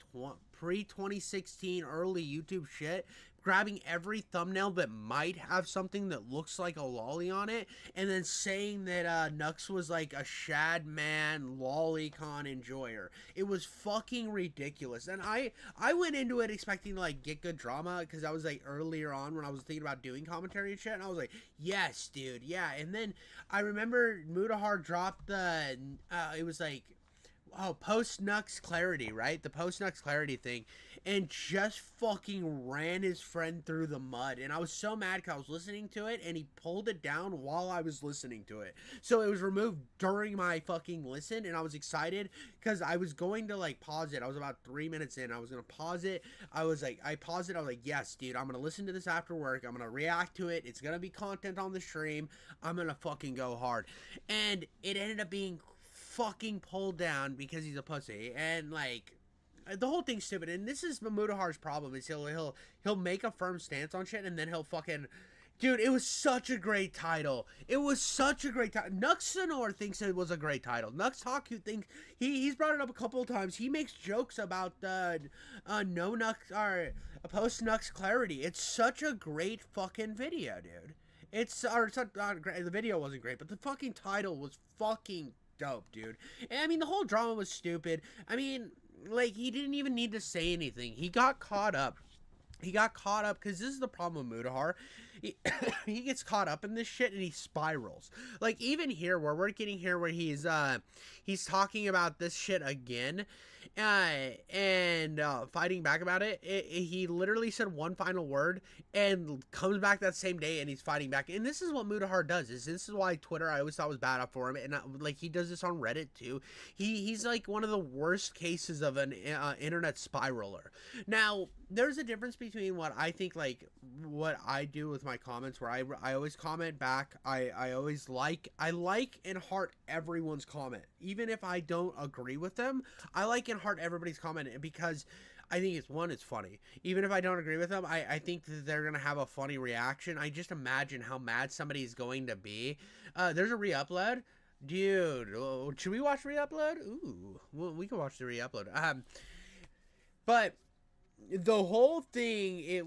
S1: pre-2016 early YouTube shit, grabbing every thumbnail that might have something that looks like a lolly on it, and then saying that Nux was like a shad man lolicon enjoyer. It was fucking ridiculous. And I went into it expecting to like get good drama, because I was like earlier on when I was thinking about doing commentary and shit, and I was like, yes dude, yeah. And then I remember Mudahar dropped the it was like, oh, post-Nux Clarity, right? The post-Nux Clarity thing. And just fucking ran his friend through the mud. And I was so mad because I was listening to it, and he pulled it down while I was listening to it. So it was removed during my fucking listen, and I was excited because I was going to, like, pause it. I was about 3 minutes in. I was going to pause it. I paused it. I was like, yes, dude, I'm going to listen to this after work. I'm going to react to it. It's going to be content on the stream. I'm going to fucking go hard. And it ended up being fucking pulled down because he's a pussy, and like the whole thing's stupid. And this is Mudahar's problem, is he'll make a firm stance on shit, and then he'll fucking, dude, it was such a great title. It was such a great title. Nux thinks it was a great title. Nux Taku thinks he's brought it up a couple of times. He makes jokes about no Nux or post Nux Clarity. It's such a great fucking video, dude. It's not great. The video wasn't great, but the fucking title was fucking dope, dude. And I mean, the whole drama was stupid. I mean, like, he didn't even need to say anything. He got caught up. Because this is the problem with Mudahar. He gets caught up in this shit and he spirals. Like, even here, where we're getting here, where he's talking about this shit again, and fighting back about it. He literally said one final word and comes back that same day and he's fighting back. And this is what Mudahar does. This is why Twitter, I always thought, was bad for him. And like, he does this on Reddit too. He's like one of the worst cases of an internet spiraler. Now, there's a difference between what I think, like what I do with my comments, where I always comment back. I always like and heart everyone's comment, even if I don't agree with them. I like and heart everybody's comment because I think it's funny. Even if I don't agree with them, I think that they're gonna have a funny reaction. I just imagine how mad somebody's going to be. There's a re-upload. Dude, should we watch re-upload? Ooh, well, we can watch the re-upload. But the whole thing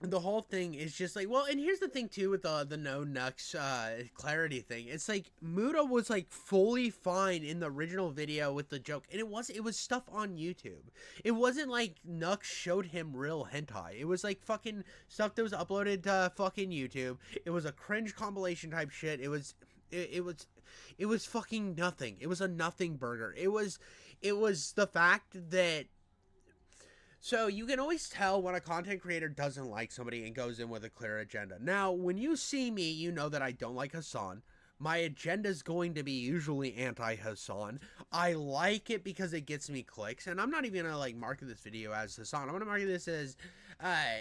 S1: the whole thing is just like, well, and here's the thing too with the no Nux Clarity thing. It's like Muda was like fully fine in the original video with the joke, and it was stuff on YouTube. It wasn't like Nux showed him real hentai. It was like fucking stuff that was uploaded to fucking YouTube. It was a cringe compilation type shit. It was fucking nothing. It was a nothing burger. It was the fact that, so you can always tell when a content creator doesn't like somebody and goes in with a clear agenda. Now, when you see me, you know that I don't like Hassan. My agenda is going to be usually anti-Hassan. I like it because it gets me clicks, and I'm not even gonna like market this video as Hassan. I'm gonna market this as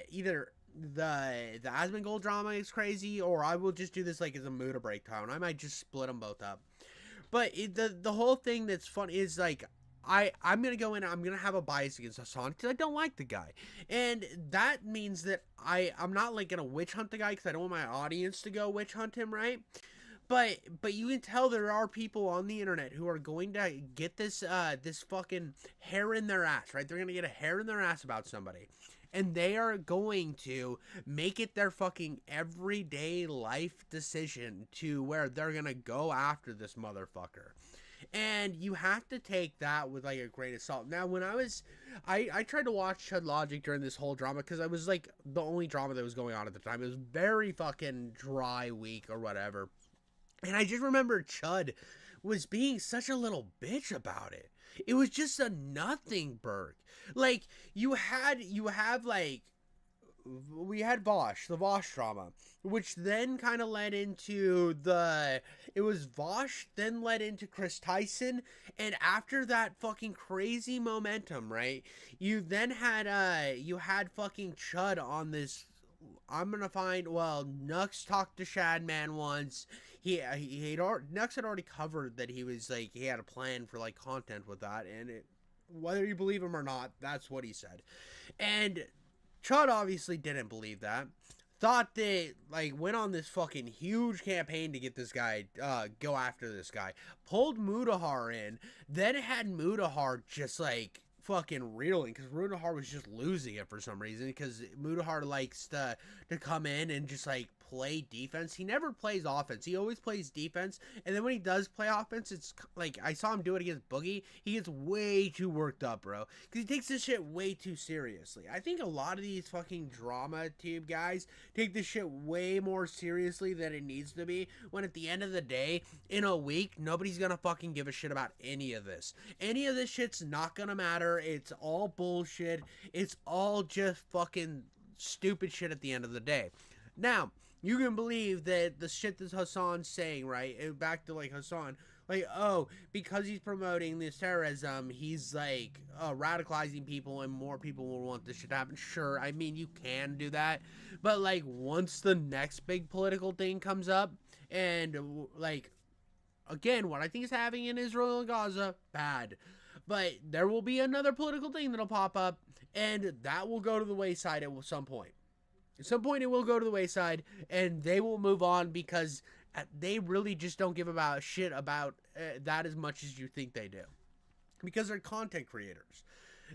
S1: either the asmongold drama is crazy, or I will just do this like as a Muda breakdown. I might just split them both up. But the whole thing that's fun is like, I'm going to go in and I'm going to have a bias against Hassan because I don't like the guy. And that means that I'm not like going to witch hunt the guy because I don't want my audience to go witch hunt him, right? But you can tell there are people on the internet who are going to get this fucking hair in their ass, right? They're going to get a hair in their ass about somebody. And they are going to make it their fucking everyday life decision to where they're going to go after this motherfucker. And you have to take that with like a grain of salt. Now, when I tried to watch Chud Logic during this whole drama because I was like the only drama that was going on at the time. It was very fucking dry week or whatever. And I just remember Chud was being such a little bitch about it. It was just a nothing Berg. Like we had Vosh, the Vosh drama, which then kind of led into it was Vosh, then led into Chris Tyson, and after that fucking crazy momentum, right, you then had, you had fucking Chud on this, Nux talked to Shadman once, Nux had already covered that he was, like, he had a plan for, like, content with that, and whether you believe him or not, that's what he said, and Chud obviously didn't believe that. Thought that, like, went on this fucking huge campaign to get this guy, go after this guy. Pulled Mudahar in, then had Mudahar just, like, fucking reeling, because Mudahar was just losing it for some reason, because Mudahar likes to come in and just, like, play defense. He never plays offense. He always plays defense, and then when he does play offense, it's like, I saw him do it against Boogie, he gets way too worked up, bro, because he takes this shit way too seriously. I think a lot of these fucking drama tube guys take this shit way more seriously than it needs to be, when at the end of the day, in a week, nobody's gonna fucking give a shit about any of this. Any of this shit's not gonna matter. It's all bullshit. It's all just fucking stupid shit at the end of the day. Now, you can believe that the shit that Hassan's saying, right? And back to, like, Hassan, like, oh, because he's promoting this terrorism, he's, like, radicalizing people and more people will want this shit to happen. Sure, I mean, you can do that. But, like, once the next big political thing comes up, and, like, again, what I think is happening in Israel and Gaza, bad. But there will be another political thing that'll pop up, and that will go to the wayside at some point. At some point, it will go to the wayside, and they will move on because they really just don't give a shit about that as much as you think they do. Because they're content creators.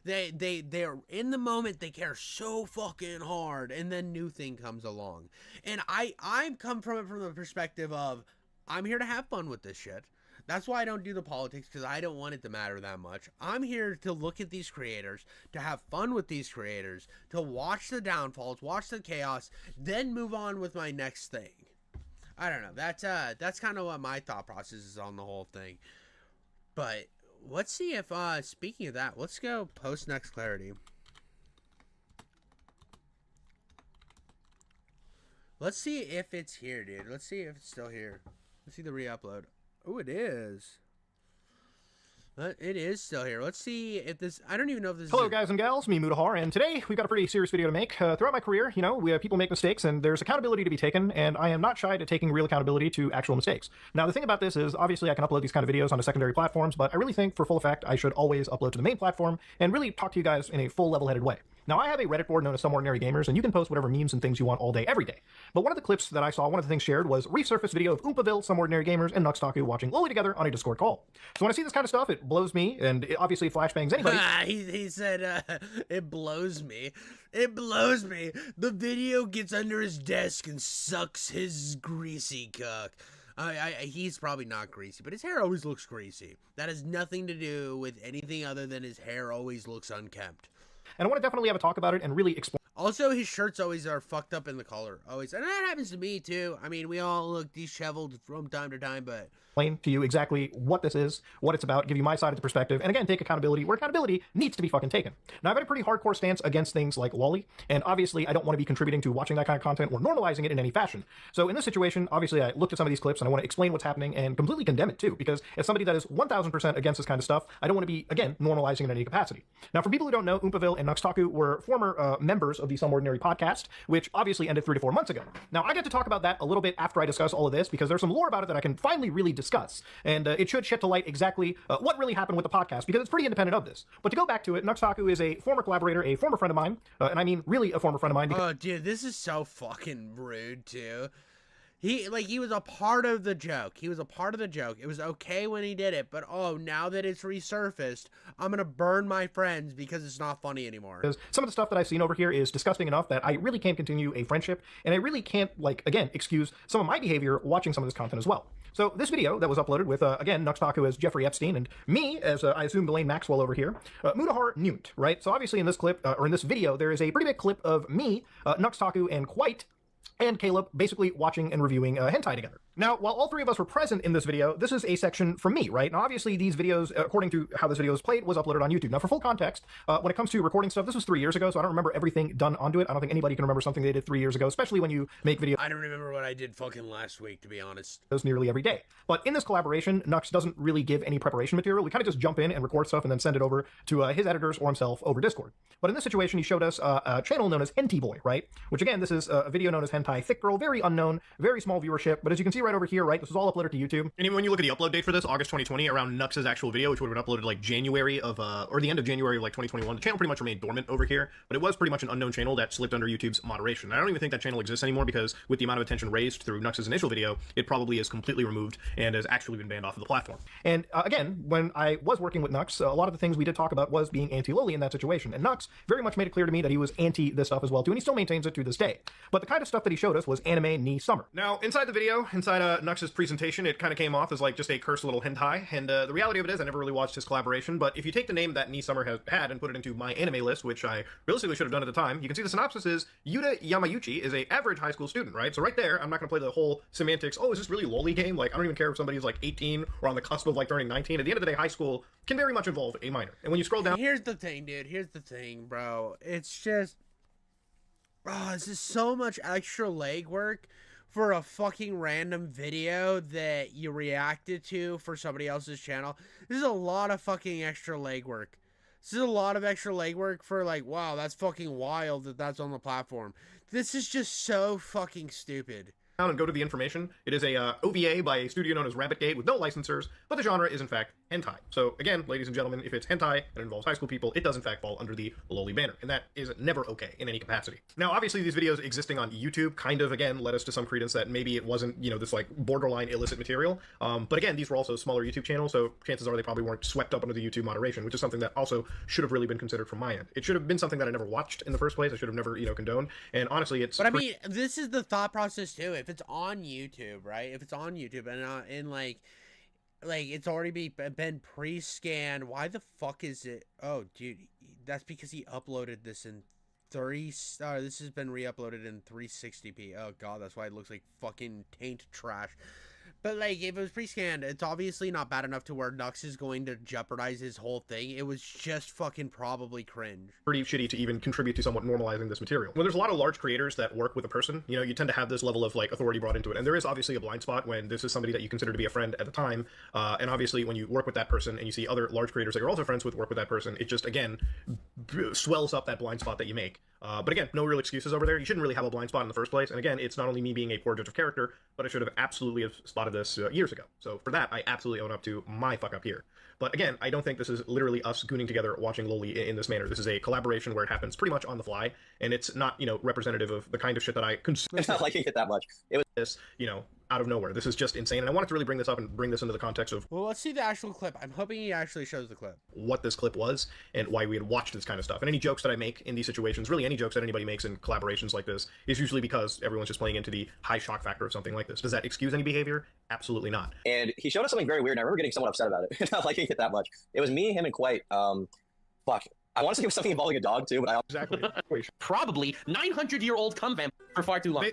S1: They're in the moment, they care so fucking hard, and then new thing comes along. And I'm come from it from the perspective of, I'm here to have fun with this shit. That's why I don't do the politics, because I don't want it to matter that much. I'm here to look at these creators, to have fun with these creators, to watch the downfalls, watch the chaos, then move on with my next thing. I don't know. That's kind of what my thought process is on the whole thing. But let's see if, speaking of that, let's go post next clarity. Let's see if it's here, dude. Let's see if it's still here. Let's see the re-upload. Oh, it is. It is still here. Let's see if this... I don't even know if this
S14: Hello, guys and gals. Me, Mudahar, and today we've got a pretty serious video to make. Throughout my career, people make mistakes, and there's accountability to be taken, and I am not shy to taking real accountability to actual mistakes. Now, the thing about this is, obviously, I can upload these kind of videos onto secondary platforms, but I really think, for full effect, I should always upload to the main platform and really talk to you guys in a full level-headed way. Now, I have a Reddit board known as Some Ordinary Gamers, and you can post whatever memes and things you want all day, every day. But one of the clips that I saw, one of the things shared, was resurfaced video of Oompaville, Some Ordinary Gamers, and Nux Taku watching Loli together on a Discord call. So when I see this kind of stuff, it blows me, and it obviously flashbangs anybody.
S1: He said, it blows me. It blows me. The video gets under his desk and sucks his greasy cock. He's probably not greasy, but his hair always looks greasy. That has nothing to do with anything other than his hair always looks unkempt.
S14: And I want to definitely have a talk about it and really explain.
S1: Also, his shirts always are fucked up in the color. Always. And that happens to me, too. I mean, we all look disheveled from time to time, but...
S14: Explain to you exactly what this is, what it's about, give you my side of the perspective, and again, take accountability where accountability needs to be fucking taken. Now, I've had a pretty hardcore stance against things like lolly, and obviously, I don't want to be contributing to watching that kind of content or normalizing it in any fashion. So in this situation, obviously, I looked at some of these clips, and I want to explain what's happening and completely condemn it, too, because as somebody that is 1000% against this kind of stuff, I don't want to be, again, normalizing it in any capacity. Now, for people who don't know, Oompaville and Nux Taku were former members of the Some Ordinary podcast, which obviously ended 3 to 4 months ago. Now, I get to talk about that a little bit after I discuss all of this, because there's some lore about it that I can finally really discuss, and it should shed to light exactly what really happened with the podcast, because it's pretty independent of this. But to go back to it, Nux Taku is a former collaborator, a former friend of mine, and I mean really a former friend of mine.
S1: Oh, dude, this is so fucking rude, too. He was a part of the joke. He was a part of the joke. It was okay when he did it, but oh, now that it's resurfaced, I'm gonna burn my friends because it's not funny anymore.
S14: Some of the stuff that I've seen over here is disgusting enough that I really can't continue a friendship, and I really can't, like, again, excuse some of my behavior watching some of this content as well. So this video that was uploaded with, again, Nux Taku as Jeffrey Epstein, and me as, I assume, Delane Maxwell over here, Mudahar Nunt, right? So obviously in this clip, or in this video, there is a pretty big clip of me, Nux Taku, and Quite, and Caleb basically watching and reviewing hentai together. Now, while all three of us were present in this video, this is a section from me, right? Now, obviously, these videos, according to how this video was played, was uploaded on YouTube. Now, for full context, when it comes to recording stuff, this was 3 years ago, so I don't remember everything done onto it. I don't think anybody can remember something they did 3 years ago, especially when you make videos.
S1: I don't remember what I did fucking last week, to be honest.
S14: Nearly every day. But in this collaboration, Nux doesn't really give any preparation material. We kind of just jump in and record stuff and then send it over to his editors or himself over Discord. But in this situation, he showed us a channel known as Henty Boy, right? Which, again, this is a video known as Hentai Thick Girl, very unknown, very small viewership. But as you can see right over here, right, this is all uploaded to YouTube.
S12: And even when you look at the upload date for this, August 2020, around Nux's actual video, which would have been uploaded like January of, or the end of January of like 2021, the channel pretty much remained dormant over here, but it was pretty much an unknown channel that slipped under YouTube's moderation. And I don't even think that channel exists anymore because with the amount of attention raised through Nux's initial video, it probably is completely removed and has actually been banned off of the platform.
S14: And again, when I was working with Nux, a lot of the things we did talk about was being anti-Loli in that situation. And Nux very much made it clear to me that he was anti this stuff as well too, and he still maintains it to this day. But the kind of stuff that he showed us was anime knee summer.
S12: Now, inside the video, inside Nux's presentation, it kind of came off as like just a cursed little hentai, and the reality of it is I never really watched his collaboration, but if you take the name that knee summer has had and put it into my anime list, which I realistically should have done at the time, you can see the synopsis is Yuta Yamayuchi is a average high school student, right? So right there, I'm not going to play the whole semantics, oh, is this really loli game? Like, I don't even care if somebody's like 18 or on the cusp of like turning 19. At the end of the day, high school can very much involve a minor. And when you scroll down...
S1: Here's the thing, dude. Here's the thing, bro. It's just... Oh, this is so much extra legwork for a fucking random video that you reacted to for somebody else's channel. This is a lot of fucking extra legwork. This is a lot of extra legwork for like, wow, that's fucking wild that that's on the platform. This is just so fucking stupid.
S12: And go to the information. It is a OVA by a studio known as Rabbit Gate with no licensors, but the genre is in fact hentai. So again, ladies and gentlemen, if it's hentai and it involves high school people, it does in fact fall under the loli banner, and that is never okay in any capacity. Now, obviously, these videos existing on YouTube kind of, again, led us to some credence that maybe it wasn't, you know, this like borderline illicit material. But again, these were also smaller YouTube channels, so chances are they probably weren't swept up under the YouTube moderation, which is something that also should have really been considered from my end. It should have been something that I never watched in the first place. I should have never, you know, condoned. And honestly, it's...
S1: But I mean, this is the thought process too. If it's on YouTube, right? If it's on YouTube and like it's already been pre-scanned, why the fuck is it? Oh, dude, that's because he uploaded this in this has been re-uploaded in 360p. Oh god, that's why it looks like fucking taint trash. But like, if it was pre-scanned, it's obviously not bad enough to where Nux is going to jeopardize his whole thing. It was just fucking probably cringe.
S12: Pretty shitty to even contribute to somewhat normalizing this material. When there's a lot of large creators that work with a person, you know, you tend to have this level of like authority brought into it. And there is obviously a blind spot when this is somebody that you consider to be a friend at the time. And obviously when you work with that person and you see other large creators that you're also friends with work with that person, it just, again, swells up that blind spot that you make. But again, no real excuses over there. You shouldn't really have a blind spot in the first place. And again, it's not only me being a poor judge of character, but I should have absolutely have spotted this years ago. So for that, I absolutely own up to my fuck up here. But again, I don't think this is literally us gooning together watching loli in this manner. This is a collaboration where it happens pretty much on the fly, and it's not, you know, representative of the kind of shit that I consume.
S16: It's not liking it that much. It was
S12: this, you know, out of nowhere. This is just insane, and I wanted to really bring this up and bring this into the context of...
S1: Well, let's see the actual clip. I'm hoping he actually shows the clip.
S12: What this clip was, and why we had watched this kind of stuff. And any jokes that I make in these situations, really any jokes that anybody makes in collaborations like this, is usually because everyone's just playing into the high shock factor of something like this. Does that excuse any behavior? Absolutely not.
S16: And he showed us something very weird, and I remember getting somewhat upset about it. Not liking it that much. It was me, him, and Quite. Fuck. I want to say it was something involving a dog too, but I
S12: exactly
S6: probably 900-year-old cum vamp for far too long.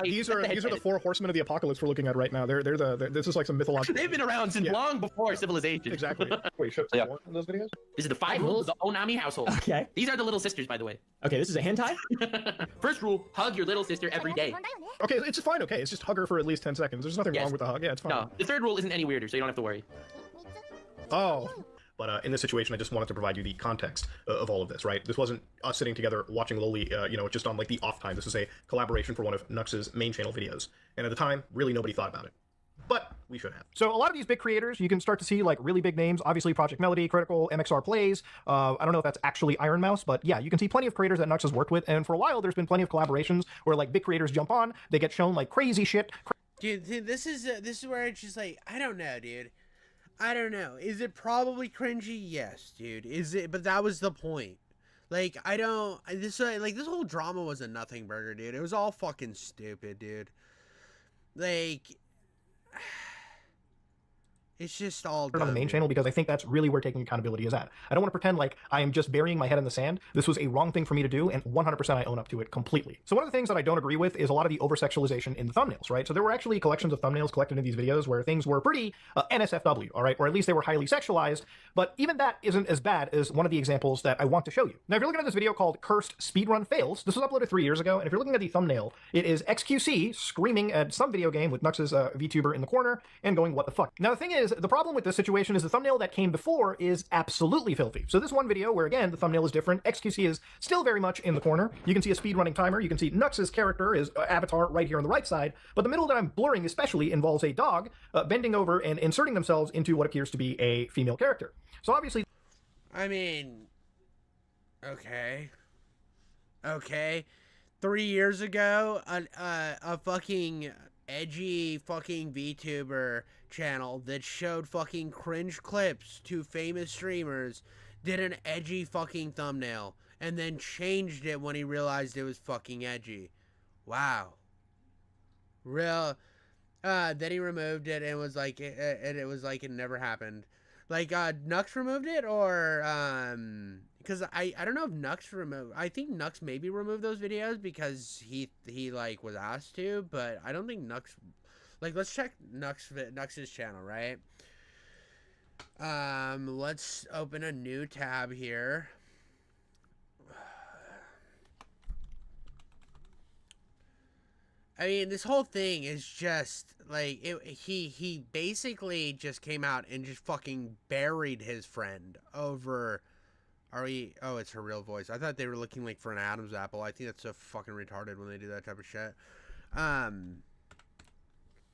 S12: These are the four horsemen of the apocalypse we're looking at right now. This is like some mythological.
S6: They've been around since long before civilization.
S12: Exactly. Wait, show some more in those videos.
S6: This is the 5 rules of the Onami household.
S19: Okay.
S6: These are the little sisters, by the way.
S19: Okay, this is a hentai.
S6: First rule: hug your little sister every day.
S12: Okay, it's fine. Okay, it's just hug her for at least 10 seconds. There's nothing wrong with the hug. Yeah, it's fine.
S6: No, the third rule isn't any weirder, so you don't have to worry.
S12: Oh. But in this situation, I just wanted to provide you the context of all of this, right? This wasn't us sitting together watching loli, you know, just on like the off time. This is a collaboration for one of Nux's main channel videos. And at the time, really nobody thought about it. But we should have.
S14: So a lot of these big creators, you can start to see like really big names. Obviously, Project Melody, Critical, MXR Plays. I don't know if that's actually Iron Mouse, but yeah, you can see plenty of creators that Nux has worked with. And for a while, there's been plenty of collaborations where like big creators jump on, they get shown like crazy shit.
S1: Dude, this is where it's just like, I don't know, dude. I don't know. Is it probably cringy? Yes, dude. Is it? But that was the point. Like, I don't. This whole drama was a nothing burger, dude. It was all fucking stupid, dude. Like, it's just all dumb,
S14: on the main channel because I think that's really where taking accountability is at. I don't want to pretend like I am just burying my head in the sand. This was a wrong thing for me to do, and 100% I own up to it completely. So one of the things that I don't agree with is a lot of the over-sexualization in the thumbnails, right? So there were actually collections of thumbnails collected in these videos where things were pretty NSFW, all right? Or at least they were highly sexualized, but even that isn't as bad as one of the examples that I want to show you. Now, if you're looking at this video called Cursed Speedrun Fails, this was uploaded 3 years ago, and if you're looking at the thumbnail, it is XQC screaming at some video game with Nux's VTuber in the corner and going, what the fuck? Now, the thing is, the problem with this situation is the thumbnail that came before is absolutely filthy. So this one video where, again, the thumbnail is different, XQC is still very much in the corner. You can see a speedrunning timer. You can see Nux's character, his avatar, right here on the right side. But the middle that I'm blurring especially involves a dog bending over and inserting themselves into what appears to be a female character. So obviously...
S1: I mean... Okay. 3 years ago, a fucking edgy fucking VTuber channel that showed fucking cringe clips to famous streamers did an edgy fucking thumbnail and then changed it when he realized it was fucking edgy. Wow. Then he removed it and was like, it was like it never happened. Like, Nux removed it, or, because I don't know if Nux removed, I think Nux maybe removed those videos because he like, was asked to, but I don't think Nux, like, let's check Nux's channel, right? Let's open a new tab here. I mean, this whole thing is just, like, he basically just came out and just fucking buried his friend over, oh, it's her real voice. I thought they were looking, like, for an Adam's apple. I think that's so fucking retarded when they do that type of shit.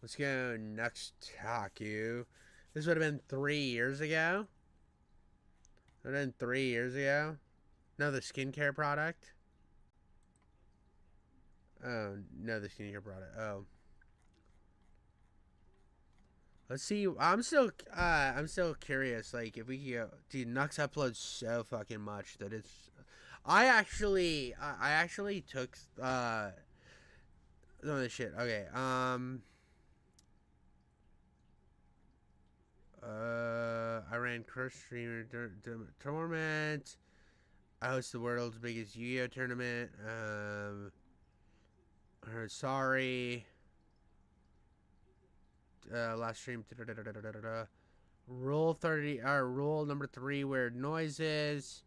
S1: Let's go Nux Taku. This would have been 3 years ago. It would have been 3 years ago. No, the skincare product. Oh, no, the skincare product. Oh. Let's see. I'm still curious. Like, if we could go, dude, Nux uploads so fucking much that it's. I actually took no, this shit. Okay. I ran Curse Streamer Tournament. I host the world's biggest Yu-Gi-Oh tournament. Sorry. Last stream. Rule 30. Rule number 3. Weird noises.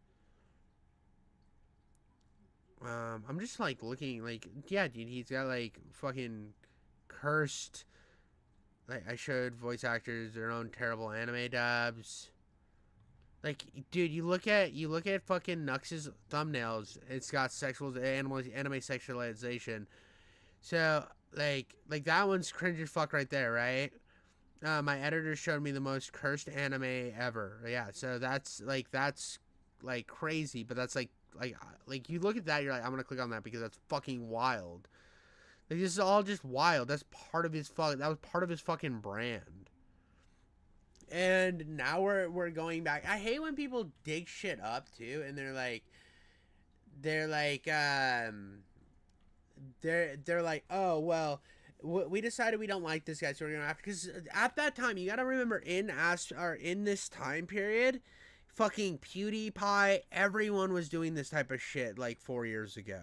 S1: I'm just like looking like, yeah, dude. He's got like fucking cursed. Like, I showed voice actors their own terrible anime dubs. Like, dude, you look at fucking Nux's thumbnails. It's got anime sexualization. So, like that one's cringe as fuck right there, right? My editor showed me the most cursed anime ever. Yeah, so that's crazy, but that's like you look at that, you're like, I'm gonna click on that because that's fucking wild. Like, this is all just wild. That was part of his fucking brand. And now we're going back. I hate when people dig shit up too, and they're like, oh well, we decided we don't like this guy, so we're gonna have to. Because at that time, you gotta remember, in this time period, fucking PewDiePie, everyone was doing this type of shit like 4 years ago.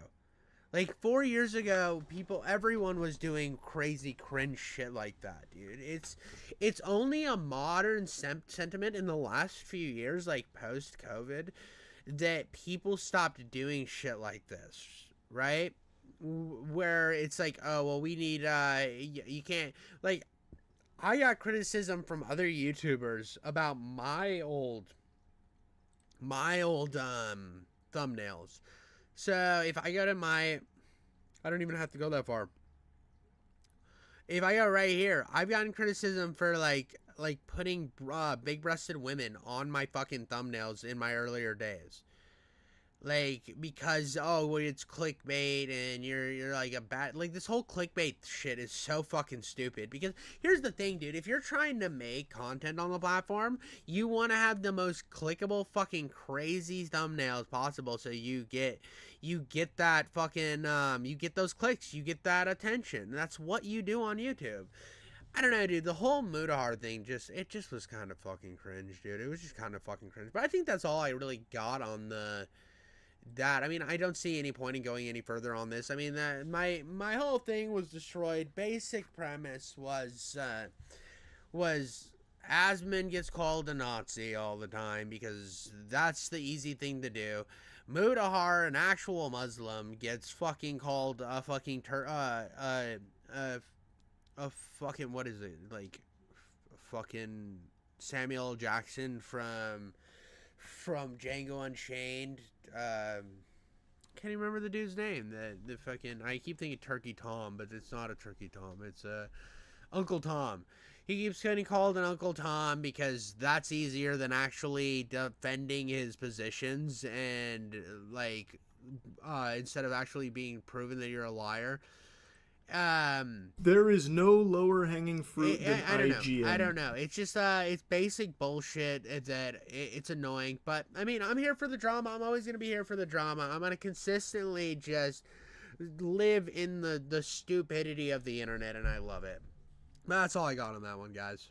S1: Like 4 years ago, everyone was doing crazy cringe shit like that, dude. It's only a modern sentiment in the last few years, like post-COVID, that people stopped doing shit like this, right? Where it's like, oh, well, we need, you can't, like, I got criticism from other YouTubers about my old thumbnails. So if I go to I don't even have to go that far. If I go right here, I've gotten criticism for like big-breasted women on my fucking thumbnails in my earlier days. Like, because, oh, well, it's clickbait and you're like a bad, like, this whole clickbait shit is so fucking stupid. Because here's the thing, dude, if you're trying to make content on the platform, you want to have the most clickable fucking crazy thumbnails possible, so you get that fucking, you get those clicks, you get that attention. That's what you do on YouTube. I don't know, dude, the whole Mudahar thing it just was kind of fucking cringe, dude. It was just kind of fucking cringe. But I think that's all I really got on that. I mean, I don't see any point in going any further on this. I mean, my whole thing was destroyed. Basic premise was Asmon gets called a Nazi all the time because that's the easy thing to do. Mudahar, an actual Muslim, gets fucking called a fucking fucking, what is it, like fucking Samuel Jackson from Django Unchained. Can't even remember the dude's name. The fucking, I keep thinking Turkey Tom, but it's not a Turkey Tom. It's Uncle Tom. He keeps getting called an Uncle Tom because that's easier than actually defending his positions and like instead of actually being proven that you're a liar.
S12: There is no lower hanging fruit than IGN.
S1: I don't know. It's just it's basic bullshit. It's annoying, but I mean, I'm here for the drama. I'm always gonna be here for the drama. I'm gonna consistently just live in the stupidity of the internet, and I love it. That's all I got on that one, guys.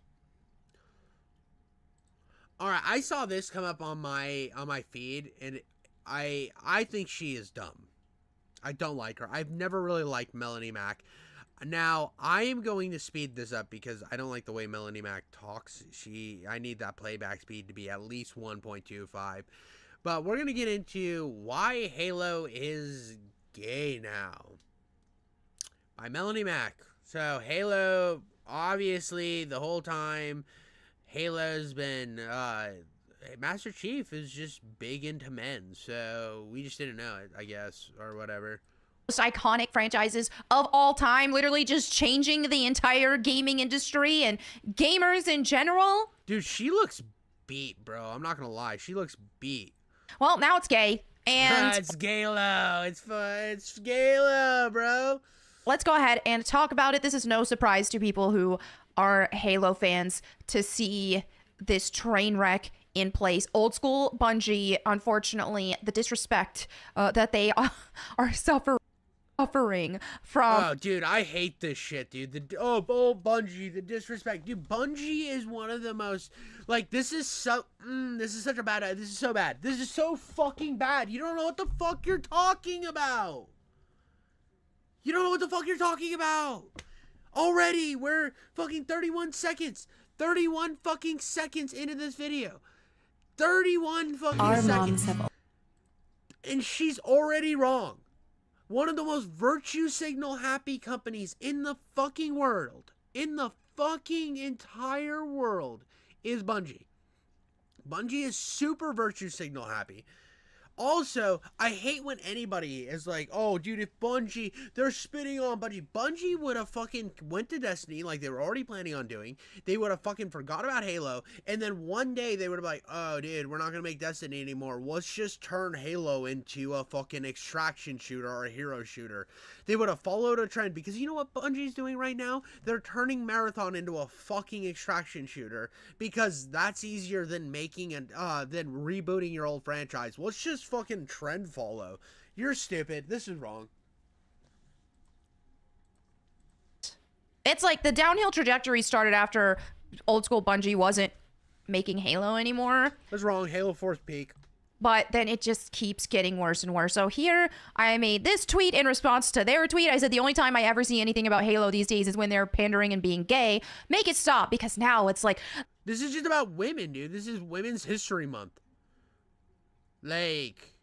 S1: All right, I saw this come up on my feed, and I think she is dumb. I don't like her. I've never really liked Melanie Mac. Now, I am going to speed this up because I don't like the way Melanie Mac talks. I need that playback speed to be at least 1.25. But we're going to get into why Halo is gay now by Melanie Mac. So, Halo, obviously, the whole time, Halo's been... Master Chief is just big into men, so we just didn't know it, I guess, or whatever.
S19: Most iconic franchises of all time, literally just changing the entire gaming industry and gamers in general.
S1: Dude, she looks beat, bro. I'm not gonna lie. She looks beat.
S19: Well, now it's gay, and...
S1: it's Galo. It's fun. It's Galo, bro.
S19: Let's go ahead and talk about it. This is no surprise to people who are Halo fans to see this train wreck in place. Old school Bungie, unfortunately, the disrespect that they are suffering from.
S1: Oh, dude, I hate this shit, dude. Old Bungie, the disrespect. Dude, Bungie is one of the most, like, this is so bad. This is so bad. This is so fucking bad. You don't know what the fuck you're talking about. You don't know what the fuck you're talking about. Already, we're fucking 31 seconds. 31 fucking seconds into this video. 31 fucking seconds. And she's already wrong. One of the most virtue signal happy companies in the fucking world, in the fucking entire world, is Bungie. Bungie is super virtue signal happy. Also, I hate when anybody is like, oh, dude, if Bungie, they're spitting on Bungie. Bungie would have fucking went to Destiny like they were already planning on doing. They would have fucking forgot about Halo. And then one day they would have like, oh, dude, we're not going to make Destiny anymore. Let's just turn Halo into a fucking extraction shooter or a hero shooter. They would have followed a trend because you know what Bungie's doing right now? They're turning Marathon into a fucking extraction shooter because that's easier than making than rebooting your old franchise. Let's just fucking trend follow. You're stupid. This is wrong.
S19: It's like the downhill trajectory started after old school Bungie wasn't making Halo anymore.
S1: That's wrong. Halo 4's peak.
S19: But then it just keeps getting worse and worse. So here I made this tweet in response to their tweet. I said the only time I ever see anything about Halo these days is when they're pandering and being gay. Make it stop, because now it's like...
S1: This is just about women, dude. This is Women's History Month. Like...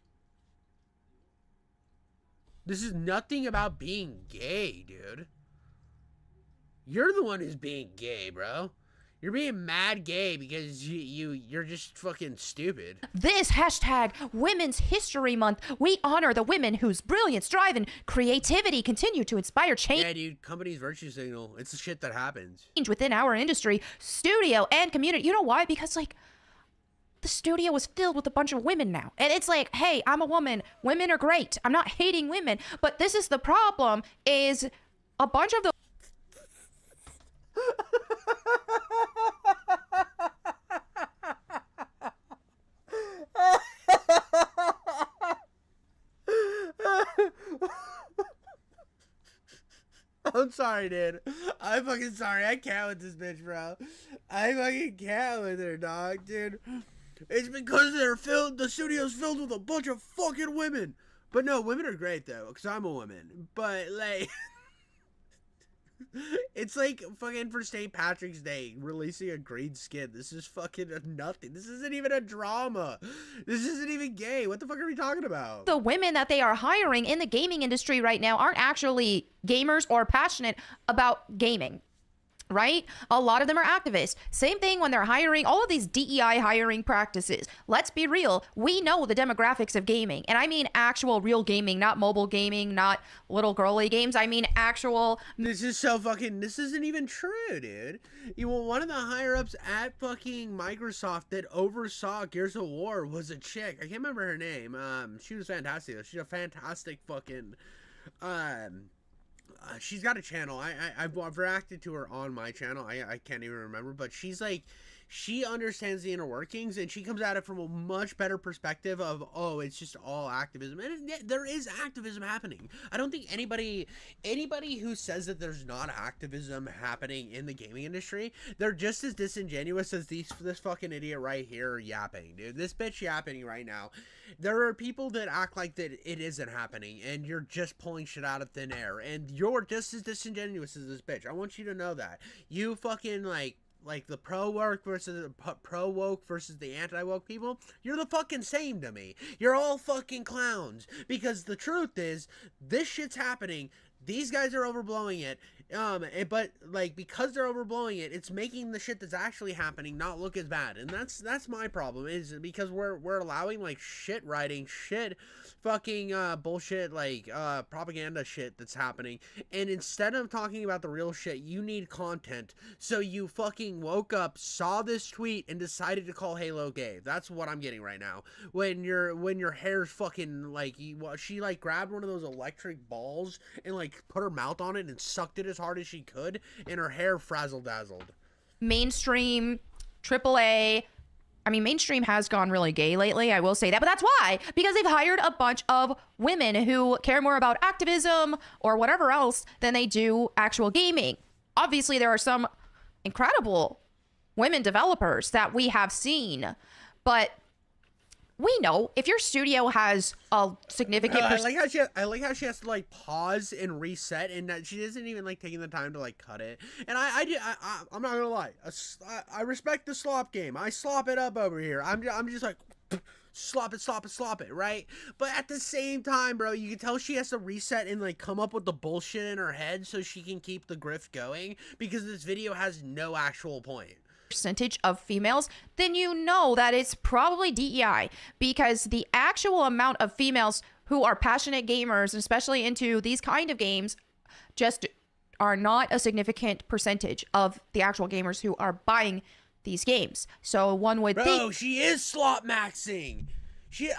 S1: This is nothing about being gay, dude. You're the one who's being gay, bro. You're being mad gay because you're just fucking stupid.
S19: This hashtag Women's History Month, we honor the women whose brilliance, drive, and creativity continue to inspire change.
S1: Yeah, dude, company's virtue signal. It's the shit that happens.
S19: Within our industry, studio, and community. You know why? Because, like, the studio is filled with a bunch of women now. And it's like, hey, I'm a woman. Women are great. I'm not hating women. But this is the problem, is a bunch of the...
S1: I'm sorry, dude. I'm fucking sorry. I can't with this bitch, bro. I fucking can't with her, dog, dude. It's because the studio's filled with a bunch of fucking women. But no, women are great, though, because I'm a woman. But, like... It's like fucking for St. Patrick's Day releasing a green skin. This is fucking nothing. This isn't even a drama. This isn't even gay. What the fuck are we talking about?
S19: The women that they are hiring in the gaming industry right now aren't actually gamers or passionate about gaming, right? A lot of them are activists. Same thing when they're hiring all of these DEI hiring practices. Let's be real. We know the demographics of gaming. And I mean actual real gaming, not mobile gaming, not little girly games. I mean actual...
S1: This is so fucking... This isn't even true, dude. You know, one of the higher-ups at fucking Microsoft that oversaw Gears of War was a chick. I can't remember her name. She was fantastic, though. She's a fantastic fucking... she's got a channel. I've reacted to her on my channel. I can't even remember, but she's like, she understands the inner workings, and she comes at it from a much better perspective of, oh, it's just all activism. And there is activism happening. I don't think anybody who says that there's not activism happening in the gaming industry, they're just as disingenuous as this fucking idiot right here yapping, dude. This bitch yapping right now. There are people that act like that it isn't happening, and you're just pulling shit out of thin air, and you're just as disingenuous as this bitch. I want you to know that. You fucking, like the pro-woke versus the anti-woke people, you're the fucking same to me. You're all fucking clowns. Because the truth is, this shit's happening. These guys are overblowing it. But like, because they're overblowing it, it's making the shit that's actually happening not look as bad. And that's my problem, is because we're allowing like shit writing, shit fucking bullshit, like propaganda shit that's happening. And instead of talking about the real shit, you need content. So you fucking woke up, saw this tweet, and decided to call Halo gay. That's what I'm getting right now. When your hair's fucking like, she like grabbed one of those electric balls and like put her mouth on it and sucked it as hard as she could, and her hair frazzle-dazzled.
S19: Mainstream, AAA. I mean, mainstream has gone really gay lately, I will say that, but that's why, because they've hired a bunch of women who care more about activism or whatever else than they do actual gaming. Obviously, there are some incredible women developers that we have seen, but we know if your studio has a significant
S1: I like how she has to like pause and reset, and that she isn't even like taking the time to like cut it. And I'm not gonna lie, I respect the slop game. I slop it up over here. I'm just like slop it, right? But at the same time, bro, you can tell she has to reset and like come up with the bullshit in her head so she can keep the grift going, because this video has no actual point.
S19: Percentage of females, then you know that it's probably DEI, because the actual amount of females who are passionate gamers, especially into these kind of games, just are not a significant percentage of the actual gamers who are buying these games. So one would think...
S1: Bro, she is slot maxing.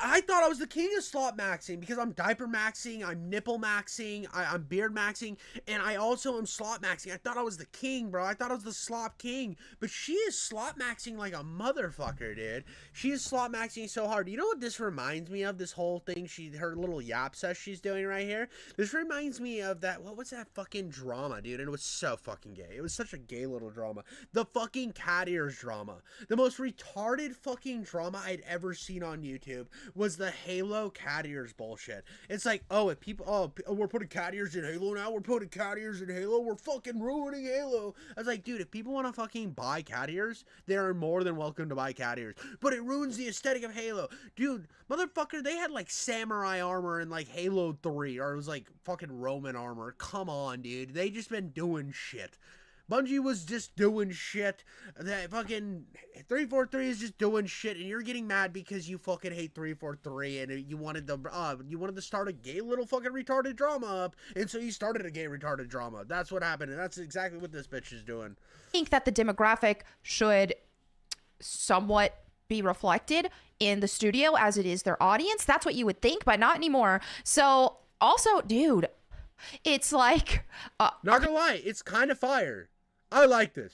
S1: I thought I was the king of slot maxing, because I'm diaper maxing, I'm nipple maxing, I'm beard maxing, and I also am slot maxing. I thought I was the king, bro. I thought I was the slop king. But she is slot maxing like a motherfucker, dude. She is slot maxing so hard. You know what this reminds me of, this whole thing, her little yap session she's doing right here? This reminds me of that, what was that fucking drama, dude? And it was so fucking gay. It was such a gay little drama. The fucking cat ears drama. The most retarded fucking drama I'd ever seen on YouTube was the Halo cat ears bullshit. It's like, oh, if people, we're putting cat ears in Halo now, we're putting cat ears in Halo, we're fucking ruining Halo. I was like, dude, if people want to fucking buy cat ears, they are more than welcome to buy cat ears. But it ruins the aesthetic of Halo. Dude, motherfucker, they had like samurai armor in like Halo 3, or it was like fucking Roman armor. Come on, dude. They just been doing shit. Bungie was just doing shit. That fucking 343 is just doing shit, and you're getting mad because you fucking hate 343, and you wanted to start a gay little fucking retarded drama up, and so you started a gay retarded drama. That's what happened, and that's exactly what this bitch is doing.
S19: I think that the demographic should somewhat be reflected in the studio as it is their audience. That's what you would think, but not anymore. So also, dude, it's like
S1: not gonna lie, it's kind of fire. I like this.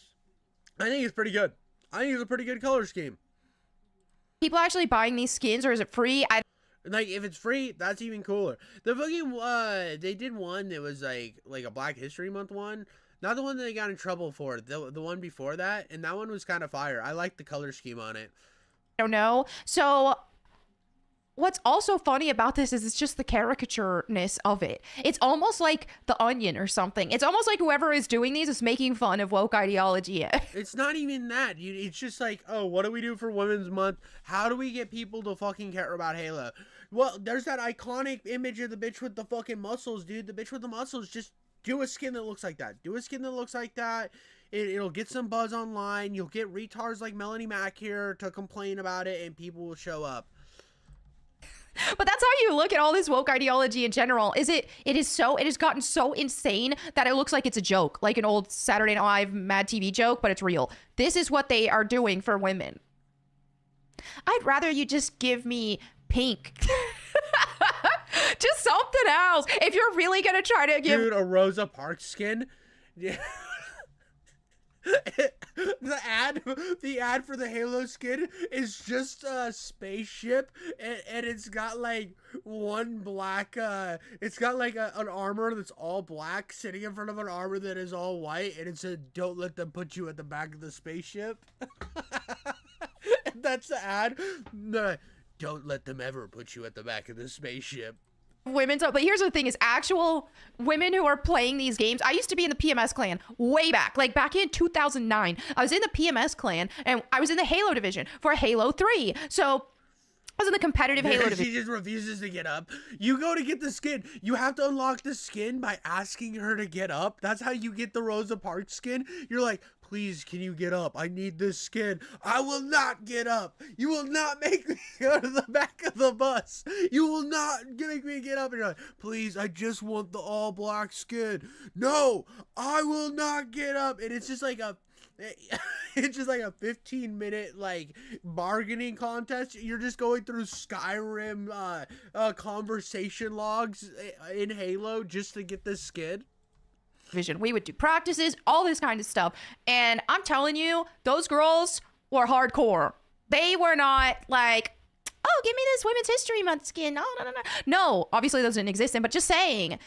S1: I think it's pretty good. I think it's a pretty good color scheme.
S19: People actually buying these skins, or is it free?
S1: Like, if it's free, that's even cooler. The fucking they did one that was like a Black History Month one. Not the one that they got in trouble for. The one before that, and that one was kind of fire. I like the color scheme on it.
S19: I don't know. So what's also funny about this is it's just the caricature-ness of it. It's almost like The Onion or something. It's almost like whoever is doing these is making fun of woke ideology.
S1: It's not even that. It's just like, oh, what do we do for Women's Month? How do we get people to fucking care about Halo? Well, there's that iconic image of the bitch with the fucking muscles, dude. The bitch with the muscles. Just do a skin that looks like that. Do a skin that looks like that. It'll get some buzz online. You'll get retards like Melanie Mack here to complain about it, and people will show up.
S19: But that's how you look at all this woke ideology in general. It has gotten so insane that it looks like it's a joke, like an old Saturday Night Live Mad TV joke, but it's real. This is what they are doing for women. I'd rather you just give me pink. Just something else. If you're really gonna try to give
S1: a Rosa Parks skin. Yeah. the ad for the Halo skin is just a spaceship, and it's got like one black it's got like an armor that's all black sitting in front of an armor that is all white, and it said, "Don't let them put you at the back of the spaceship." And that's the ad. No, don't let them ever put you at the back of the spaceship.
S19: Women's, but here's the thing: is actual women who are playing these games. I used to be in the PMS clan way back, like back in 2009. I was in the PMS clan, and I was in the Halo division for Halo 3. So I was in the competitive Halo division.
S1: She just refuses to get up. You go to get the skin. You have to unlock the skin by asking her to get up. That's how you get the Rosa Parks skin. You're like, please, can you get up? I need this skin. I will not get up. You will not make me go to the back of the bus. You will not make me get up. And you're like, please, I just want the all black skin. No, I will not get up. And it's just like a 15-minute like bargaining contest. You're just going through Skyrim conversation logs in Halo just to get this skin.
S19: Vision. We would do practices, all this kind of stuff. And I'm telling you, those girls were hardcore. They were not like, oh, give me this Women's History Month skin. No. No, obviously those didn't exist, but just saying,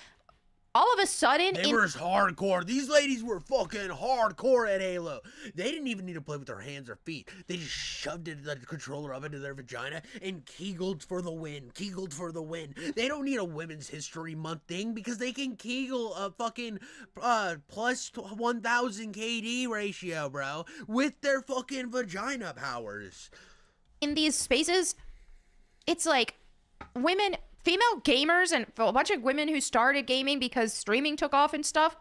S19: all of a sudden...
S1: They were hardcore. These ladies were fucking hardcore at Halo. They didn't even need to play with their hands or feet. They just shoved the controller up into their vagina and kegeled for the win. They don't need a Women's History Month thing because they can kegel a fucking plus 1,000 KD ratio, bro, with their fucking vagina powers.
S19: In these spaces, it's like women... Female gamers and a bunch of women who started gaming because streaming took off and stuff.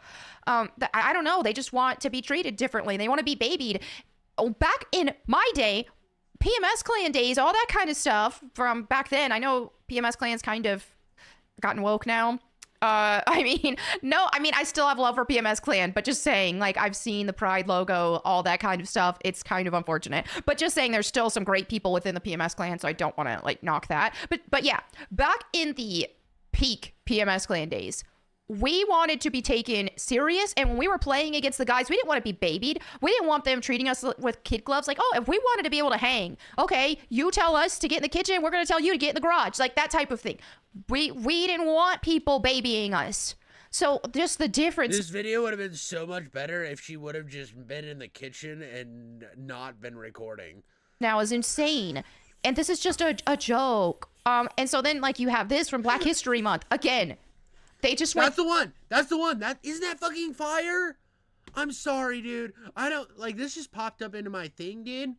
S19: I don't know. They just want to be treated differently. They want to be babied. Back in my day, PMS clan days, all that kind of stuff from back then. I know PMS clan's kind of gotten woke now. I still have love for PMS clan, but just saying, like, I've seen the Pride logo, all that kind of stuff. It's kind of unfortunate, but just saying there's still some great people within the PMS clan, so I don't want to like knock that. But yeah, back in the peak PMS clan days, we wanted to be taken serious, and when we were playing against the guys, we didn't want to be babied. We didn't want them treating us with kid gloves. Like, oh, if we wanted to be able to hang, okay, you tell us to get in the kitchen, we're going to tell you to get in the garage, like that type of thing. We didn't want people babying us. So just the difference.
S1: This video would have been so much better if she would have just been in the kitchen and not been recording.
S19: Now is insane. And this is just a joke. And so then like you have this from Black History Month. Again, they just went.
S1: That's the one. Isn't that fucking fire? I'm sorry, dude. I don't like this just popped up into my thing, dude.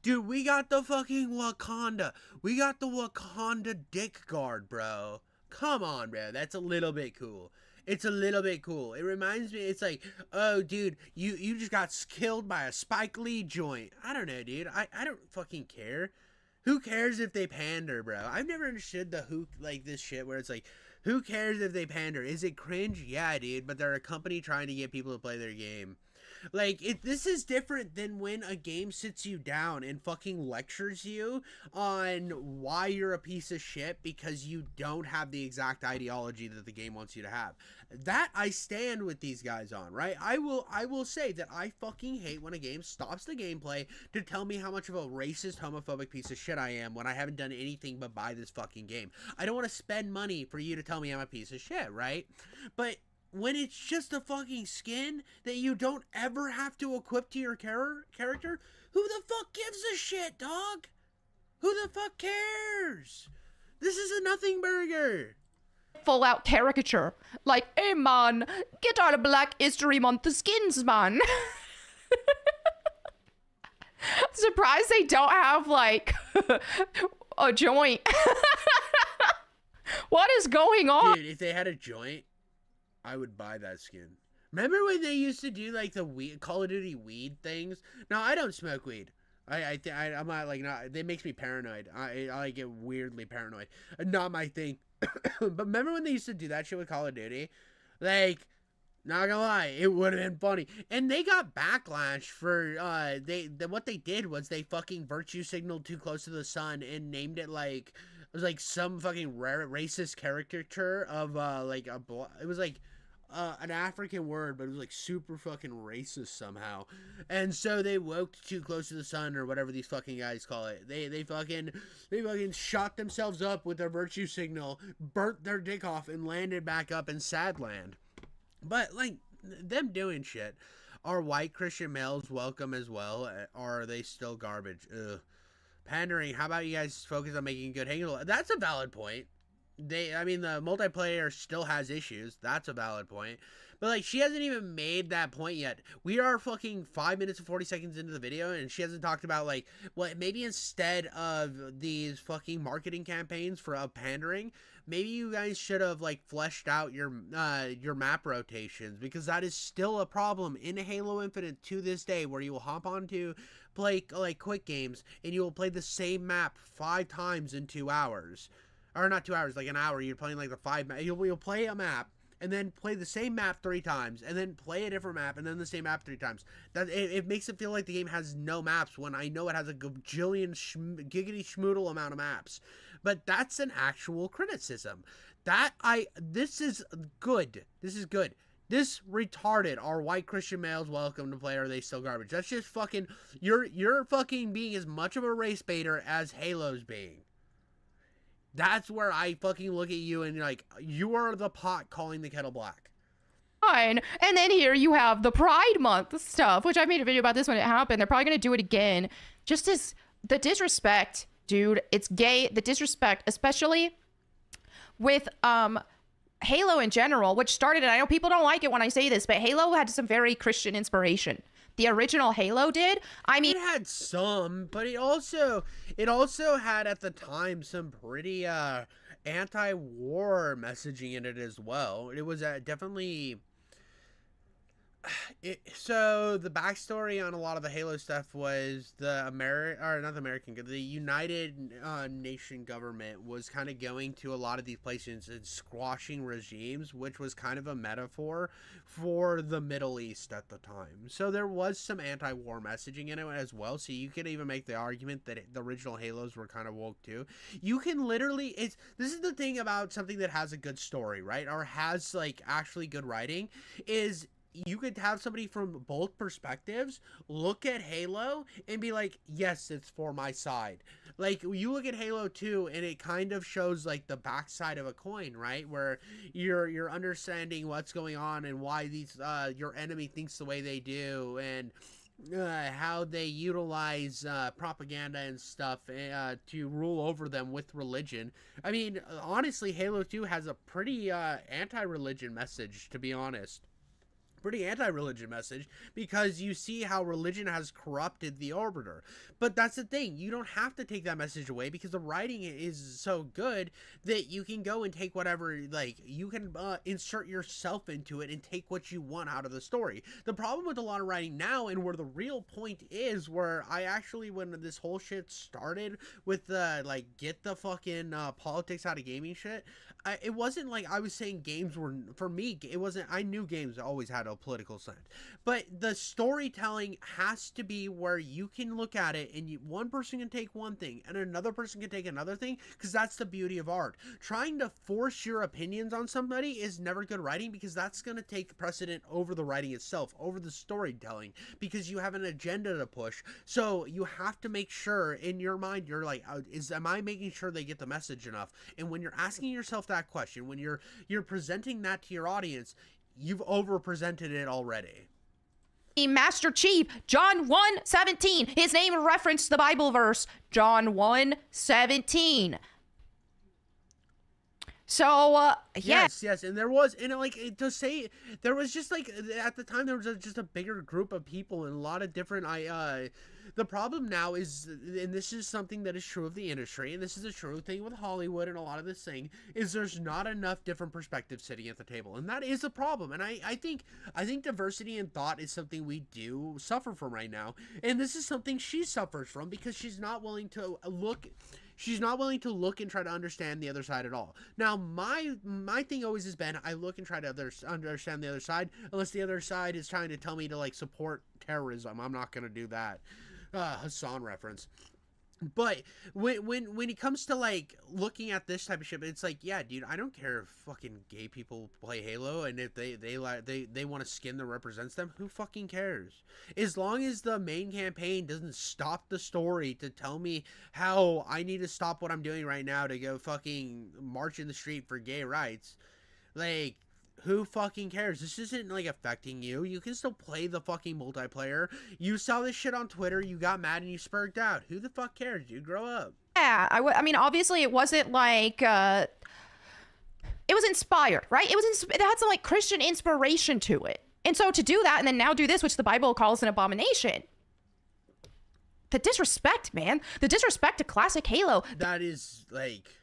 S1: Dude, we got the fucking Wakanda. We got the Wakanda dick guard, bro. Come on, bro. That's a little bit cool. It's a little bit cool. It reminds me, it's like, oh, dude, you just got killed by a Spike Lee joint. I don't know, dude. I don't fucking care. Who cares if they pander, bro? I've never understood this shit where it's like, who cares if they pander? Is it cringe? Yeah, dude, but they're a company trying to get people to play their game. Like, this is different than when a game sits you down and fucking lectures you on why you're a piece of shit because you don't have the exact ideology that the game wants you to have. That I stand with these guys on, right? I will say that I fucking hate when a game stops the gameplay to tell me how much of a racist, homophobic piece of shit I am when I haven't done anything but buy this fucking game. I don't want to spend money for you to tell me I'm a piece of shit, right? But when it's just a fucking skin that you don't ever have to equip to your character, who the fuck gives a shit, dog? Who the fuck cares? This is a nothing burger.
S19: Full out caricature. Like, hey man, get out of Black History Month skins, man. Surprised they don't have, like, a joint. What is going on?
S1: Dude, if they had a joint, I would buy that skin. Remember when they used to do like the weed, Call of Duty weed things? Now I don't smoke weed. I'm not like not. It makes me paranoid. I get weirdly paranoid. Not my thing. But remember when they used to do that shit with Call of Duty? Like, not gonna lie, it would have been funny. And they got backlash for what they did was they fucking virtue signaled too close to the sun and named it like it was like some fucking racist caricature of like it was like an African word, but it was like super fucking racist somehow. And so they woke too close to the sun or whatever these fucking guys call it. They fucking shot themselves up with their virtue signal, burnt their dick off, and landed back up in Sadland. But like them doing shit. Are white Christian males welcome as well? Or are they still garbage? Ugh. Pandering. How about you guys focus on making good Halo? That's a valid point. I mean, the multiplayer still has issues. That's a valid point. But, like, she hasn't even made that point yet. We are fucking 5 minutes and 40 seconds into the video, and she hasn't talked about, like, well, maybe instead of these fucking marketing campaigns for pandering, maybe you guys should have, like, fleshed out your map rotations, because that is still a problem in Halo Infinite to this day, where you will hop on to play, like, quick games, and you will play the same map 5 times in 2 hours. Or not 2 hours, like an hour. You're playing like the 5 map. You'll play a map and then play the same map 3 times and then play a different map and then the same map 3 times. That it makes it feel like the game has no maps when I know it has a gajillion giggity schmoodle amount of maps. But that's an actual criticism. This is good. This is good. This retarded. Are white Christian males welcome to play? Or are they still garbage? That's just fucking. You're fucking being as much of a race baiter as Halo's being. That's where I fucking look at you and you're like, you are the pot calling the kettle black.
S19: Fine. And then here you have the Pride Month stuff, which I made a video about this when it happened. They're probably going to do it again. Just as the disrespect, dude, it's gay. The disrespect, especially with Halo in general, which started, and I know people don't like it when I say this, but Halo had some very Christian inspiration. The original Halo did. I mean,
S1: it had some, but it also had at the time some pretty anti-war messaging in it as well. It was definitely. So the backstory on a lot of the Halo stuff was the United Nation government was kind of going to a lot of these places and squashing regimes, which was kind of a metaphor for the Middle East at the time. So there was some anti-war messaging in it as well. So you could even make the argument that the original Halos were kind of woke too. You can literally, this is the thing about something that has a good story, right? Or has like actually good writing is you could have somebody from both perspectives look at Halo and be like, yes, it's for my side. Like, you look at Halo 2 and it kind of shows like the backside of a coin, right? Where you're understanding what's going on and why these your enemy thinks the way they do, and how they utilize propaganda and stuff to rule over them with religion. I mean, honestly, Halo 2 has a pretty anti-religion message, to be honest. Pretty anti-religion message, because you see how religion has corrupted the Arbiter. But that's the thing, you don't have to take that message away, because the writing is so good that you can go and take whatever, like, you can insert yourself into it and take what you want out of the story. The problem with a lot of writing now, and where the real point is, where I actually, when this whole shit started with the, like, get the fucking politics out of gaming shit, it wasn't like I was saying games were, for me, it wasn't, I knew games always had a political slant. But the storytelling has to be where you can look at it and one person can take one thing and another person can take another thing, because that's the beauty of art. Trying to force your opinions on somebody is never good writing, because that's going to take precedent over the writing itself, over the storytelling, because you have an agenda to push. So you have to make sure in your mind, you're like, am I making sure they get the message enough? And when you're asking yourself that question, when you're presenting that to your audience, you've over-presented it already.
S19: Master Chief, John 1:17. His name referenced the Bible verse, John 1:17. So, yeah.
S1: Yes, and there was, and like, to say, there was just like, at the time, there was just a bigger group of people and a lot of different, the problem now is, and this is something that is true of the industry, and this is a true thing with Hollywood and a lot of this thing, is there's not enough different perspectives sitting at the table, and that is a problem. And I think diversity in thought is something we do suffer from right now, and this is something she suffers from, because she's not willing to look and try to understand the other side at all. Now, my thing always has been, I look and try to understand the other side, unless the other side is trying to tell me to, like, support terrorism. I'm not going to do that. Hassan reference. But when it comes to, like, looking at this type of shit, it's like, yeah, dude, I don't care if fucking gay people play Halo, and if they want a skin that represents them, who fucking cares? As long as the main campaign doesn't stop the story to tell me how I need to stop what I'm doing right now to go fucking march in the street for gay rights, like, who fucking cares? This isn't, like, affecting you. You can still play the fucking multiplayer. You saw this shit on Twitter, you got mad, and you spurged out. Who the fuck cares, dude? Grow up.
S19: Yeah, I mean, obviously, it wasn't like, it was inspired, right? It had some, like, Christian inspiration to it. And so to do that, and then now do this, which the Bible calls an abomination. The disrespect, man. The disrespect to classic Halo.
S1: That is, like,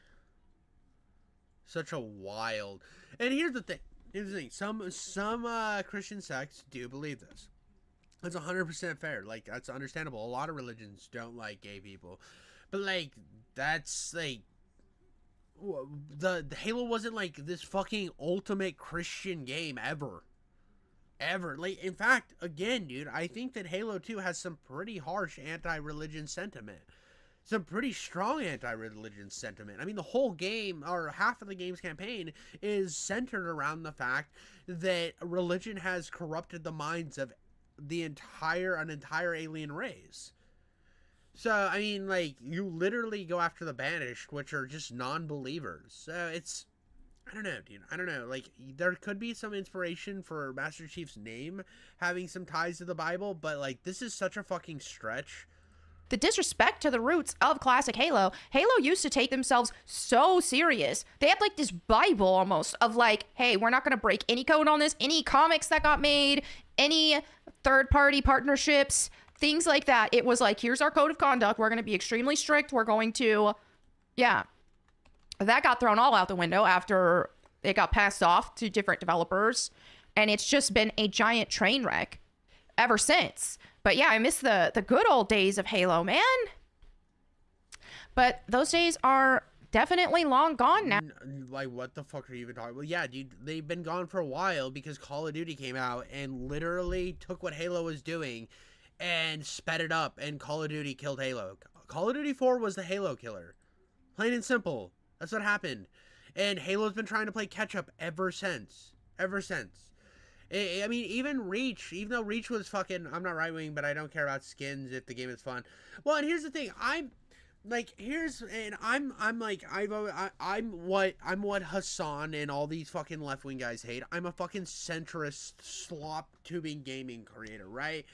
S1: such a wild... And here's the thing. Some Christian sects do believe this. That's 100% fair. Like, that's understandable. A lot of religions don't like gay people. But, like, that's, like... The Halo wasn't, like, this fucking ultimate Christian game ever. Ever. Like, in fact, again, dude, I think that Halo 2 has some pretty harsh anti-religion sentiment. Some pretty strong anti-religion sentiment. I mean, the whole game, or half of the game's campaign, is centered around the fact that religion has corrupted the minds of an entire alien race. So, I mean, like, you literally go after the banished, which are just non-believers. So, it's... I don't know, dude. I don't know. Like, there could be some inspiration for Master Chief's name having some ties to the Bible, but, like, this is such a fucking stretch.
S19: The disrespect to the roots of classic Halo. Halo used to take themselves so serious. They had like this Bible almost of like, hey, we're not going to break any code on this, any comics that got made, any third-party partnerships, things like that. It was like, here's our code of conduct. We're going to be extremely strict. We're going to, yeah. That got thrown all out the window after it got passed off to different developers. And it's just been a giant train wreck ever since. But yeah, I miss the good old days of Halo, man. But those days are definitely long gone now.
S1: Like, what the fuck are you even talking about? Well, yeah, dude, they've been gone for a while because Call of Duty came out and literally took what Halo was doing and sped it up, and Call of Duty killed Halo. Call of Duty 4 was the Halo killer. Plain and simple. That's what happened. And Halo's been trying to play catch-up ever since. Ever since. I mean, even though Reach was fucking, I'm not right-wing, but I don't care about skins if the game is fun. Well, and here's the thing, I'm what Hassan and all these fucking left-wing guys hate. I'm a fucking centrist, slop-tubing gaming creator, right?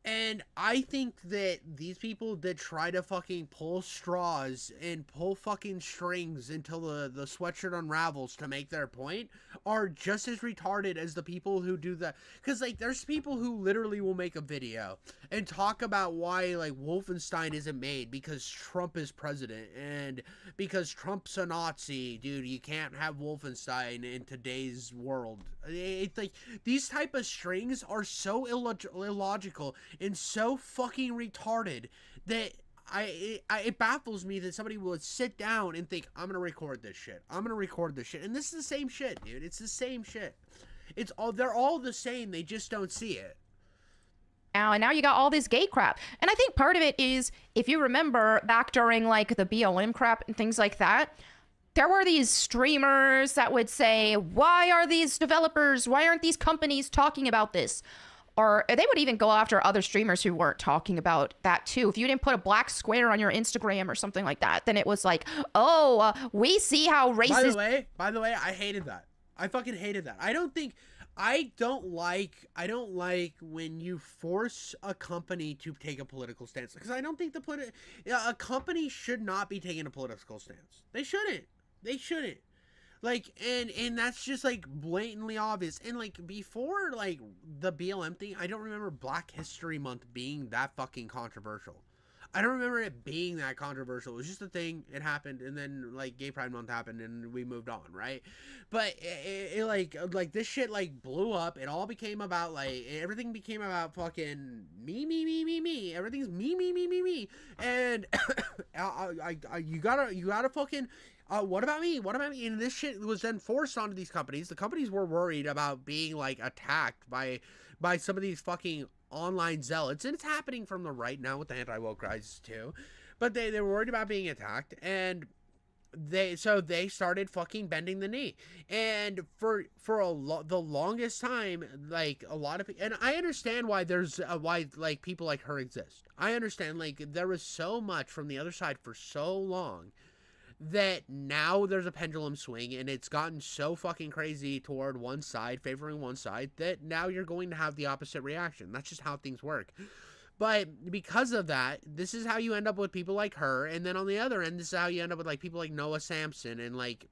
S1: And I think that these people that try to fucking pull straws and pull fucking strings until the sweatshirt unravels to make their point are just as retarded as the people who do that. Because, like, there's people who literally will make a video and talk about why, like, Wolfenstein isn't made because Trump is president and because Trump's a Nazi. Dude, you can't have Wolfenstein in today's world. It's like, these type of strings are so illogical and so fucking retarded that it baffles me that somebody would sit down and think, I'm gonna record this shit. I'm gonna record this shit. And this is the same shit, dude. It's the same shit. they're all the same. They just don't see it.
S19: And now you got all this gay crap. And I think part of it is, if you remember back during like the BLM crap and things like that, there were these streamers that would say, why are these developers, why aren't these companies talking about this? Or they would even go after other streamers who weren't talking about that too. If you didn't put a black square on your Instagram or something like that, then it was like, oh, we see how racist.
S1: By the way, I hated that. I fucking hated that. I don't like when you force a company to take a political stance, because I don't think a company should not be taking a political stance. They shouldn't. Like, and that's just like blatantly obvious. And like before like the BLM thing, I don't remember Black History Month being that fucking controversial. I don't remember it being that controversial. It was just a thing. It happened, and then like Gay Pride Month happened, and we moved on, right? But it like this shit like blew up. It all became about like everything became about fucking me. Everything's me. And you gotta fucking. What about me? And this shit was then forced onto these companies. The companies were worried about being like attacked by some of these fucking online zealots, and it's happening from the right now with the anti-woke crisis too. But they were worried about being attacked, and they started fucking bending the knee. And for the longest time, like a lot of, and I understand why there's why like people like her exist. I understand, like there was so much from the other side for so long that now there's a pendulum swing, and it's gotten so fucking crazy toward one side, favoring one side, that now you're going to have the opposite reaction. That's just how things work. But because of that, this is how you end up with people like her, and then on the other end, this is how you end up with like people like Noah Samsen and like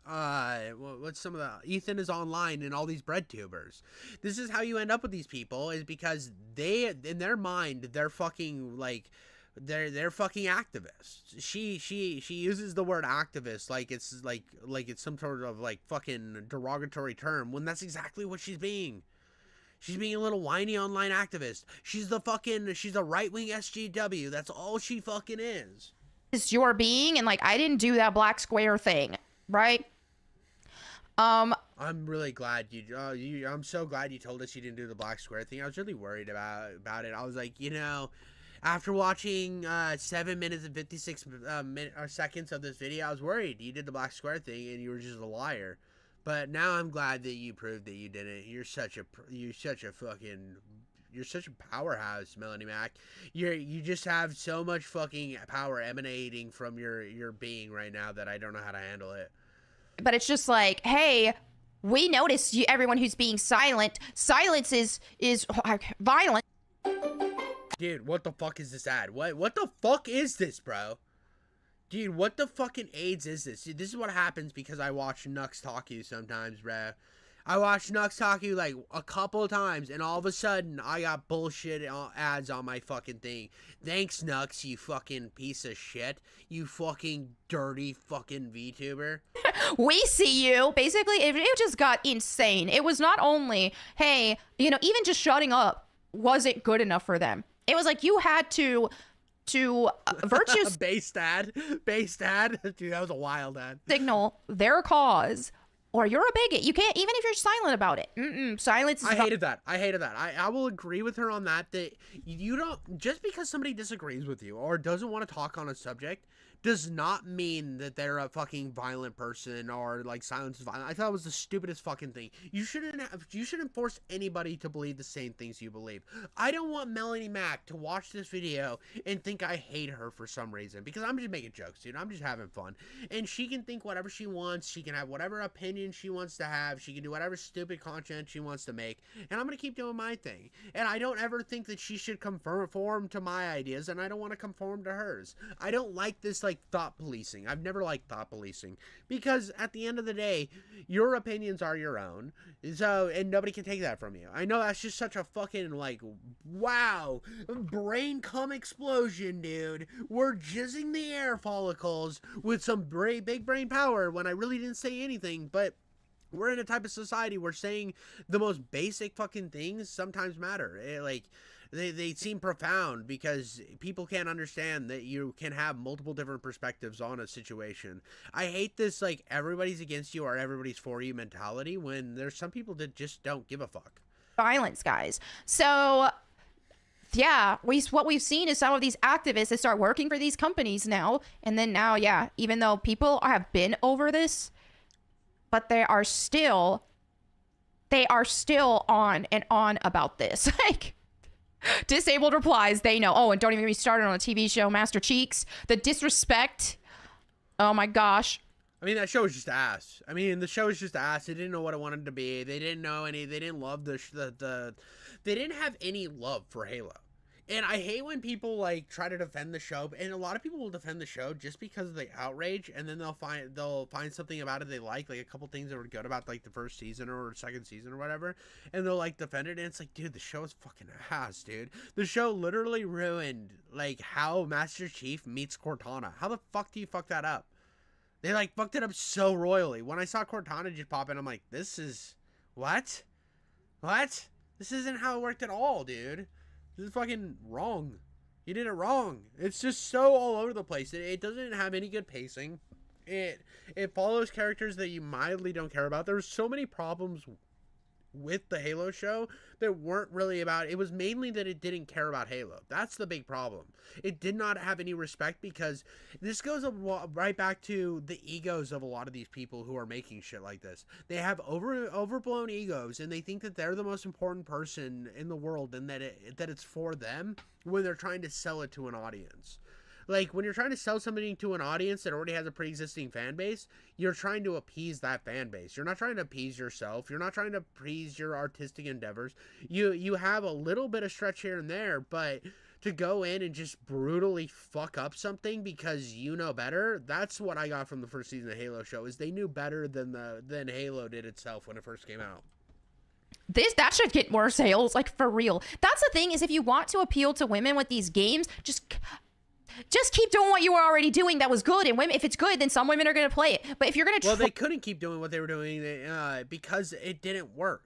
S1: what's some of the Ethan is online and all these bread tubers. This is how you end up with these people, is because they, in their mind, they're fucking like they're fucking activists. She uses the word activist like it's some sort of like fucking derogatory term, when that's exactly what she's being. She's being a little whiny online activist. She's a right-wing SJW. That's all she fucking is.
S19: It's your being, and like I didn't do that black square thing, right?
S1: I'm really glad I'm so glad you told us you didn't do the black square thing. I was really worried about it. I was like, after watching 7 minutes and 56 seconds of this video, I was worried you did the black square thing and you were just a liar. But now I'm glad that you proved that you didn't. You're such a powerhouse, Melanie Mac. You just have so much fucking power emanating from your being right now that I don't know how to handle it.
S19: But it's just like, hey, we notice everyone who's being silent. Silence is violent.
S1: Dude, what the fuck is this ad? What the fuck is this, bro? Dude, what the fucking AIDS is this? Dude, this is what happens because I watch Nux Taku sometimes, bro. I watched Nux Taku like a couple of times, and all of a sudden, I got bullshit ads on my fucking thing. Thanks, Nux, you fucking piece of shit. You fucking dirty fucking VTuber.
S19: We see you. Basically, it just got insane. It was not only, hey, even just shutting up wasn't good enough for them. It was like you had to virtue
S1: based ad. Dude, that was a wild ad.
S19: Signal their cause, or you're a bigot. You can't, even if you're silent about it. Silence is
S1: I hated that. I will agree with her on that you don't, just because somebody disagrees with you or doesn't want to talk on a subject does not mean that they're a fucking violent person or like silence is violent. I thought it was the stupidest fucking thing. You shouldn't force anybody to believe the same things you believe. I don't want Melanie Mac to watch this video and think I hate her for some reason, because I'm just making jokes, dude. I'm just having fun. And she can think whatever she wants. She can have whatever opinion she wants to have. She can do whatever stupid content she wants to make. And I'm going to keep doing my thing. And I don't ever think that she should conform to my ideas, and I don't want to conform to hers. I don't like this like thought policing. I've never liked thought policing, because at the end of the day, your opinions are your own, and nobody can take that from you. I know that's just such a fucking like, wow, brain cum explosion, dude. We're jizzing the air follicles with some big brain power when I really didn't say anything. But we're in a type of society where saying the most basic fucking things sometimes matter. They seem profound because people can't understand that you can have multiple different perspectives on a situation. I hate this, like, everybody's against you or everybody's for you mentality when there's some people that just don't give a fuck.
S19: Violence, guys. So, yeah, what we've seen is some of these activists that start working for these companies now. And then now, yeah, even though people have been over this, but they are still on and on about this. Like, disabled replies, they know. Oh, and don't even get me started on the TV show Master Cheeks. The disrespect. Oh my gosh.
S1: I mean, that show was just ass. I mean, the show was just ass. They didn't know what it wanted to be. They didn't know any. They didn't love they didn't have any love for Halo. And I hate when people like try to defend the show, and a lot of people will defend the show just because of the outrage, and then they'll find something about it they like a couple things that were good about like the first season or second season or whatever, and they'll like defend it, and it's like, dude, the show is fucking ass, dude. The show literally ruined like how Master Chief meets Cortana. How the fuck do you fuck that up? They like fucked it up so royally. When I saw Cortana just pop in, I'm like, this is what? This isn't how it worked at all, dude. This is fucking wrong. You did it wrong. It's just so all over the place. It doesn't have any good pacing. It follows characters that you mildly don't care about. There's so many problems with the Halo show that weren't really about. It was mainly that it didn't care about Halo. That's the big problem. It did not have any respect, because this goes right back to the egos of a lot of these people who are making shit like this. They have overblown egos, and they think that they're the most important person in the world, and that it's for them when they're trying to sell it to an audience. Like, when you're trying to sell something to an audience that already has a pre-existing fan base, you're trying to appease that fan base. You're not trying to appease yourself. You're not trying to appease your artistic endeavors. You have a little bit of stretch here and there, but to go in and just brutally fuck up something because you know better, that's what I got from the first season of Halo show, is they knew better than Halo did itself when it first came out.
S19: That should get more sales, like, for real. That's the thing, is if you want to appeal to women with these games, just keep doing what you were already doing that was good, and women, if it's good, then some women are going to play it. But if you're going to
S1: well, they couldn't keep doing what they were doing because it didn't work.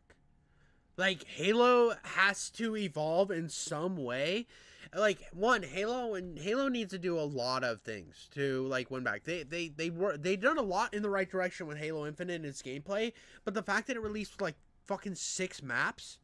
S1: Like, Halo has to evolve in some way. Like, Halo needs to do a lot of things to like win back. They done a lot in the right direction with Halo Infinite and its gameplay, but the fact that it released like fucking 6 maps.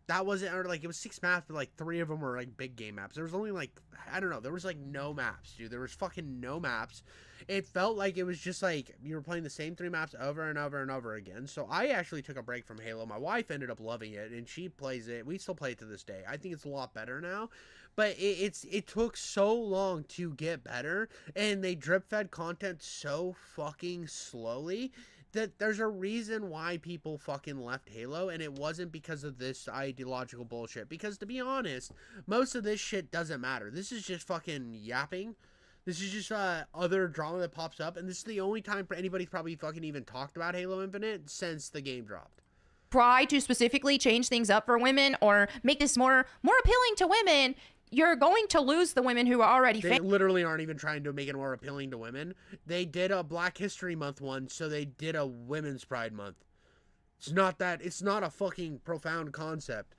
S1: That wasn't, or like, it was 6 maps, but like 3 of them were like big game maps. There was only like, I don't know, there was like no maps, dude. There was fucking no maps. It felt like it was just like you were playing the same 3 maps over and over and over again. So I actually took a break from Halo. My wife ended up loving it, and she plays it. We still play it to this day. I think it's a lot better now, but it took so long to get better, and they drip fed content so fucking slowly that there's a reason why people fucking left Halo, and it wasn't because of this ideological bullshit. Because, to be honest, most of this shit doesn't matter. This is just fucking yapping. This is just other drama that pops up, and this is the only time anybody's probably fucking even talked about Halo Infinite since the game dropped.
S19: Try to specifically change things up for women or make this more appealing to women, you're going to lose the women who are already
S1: They literally aren't even trying to make it more appealing to women. They did a Black History Month one, so they did a Women's Pride Month. It's not a fucking profound concept.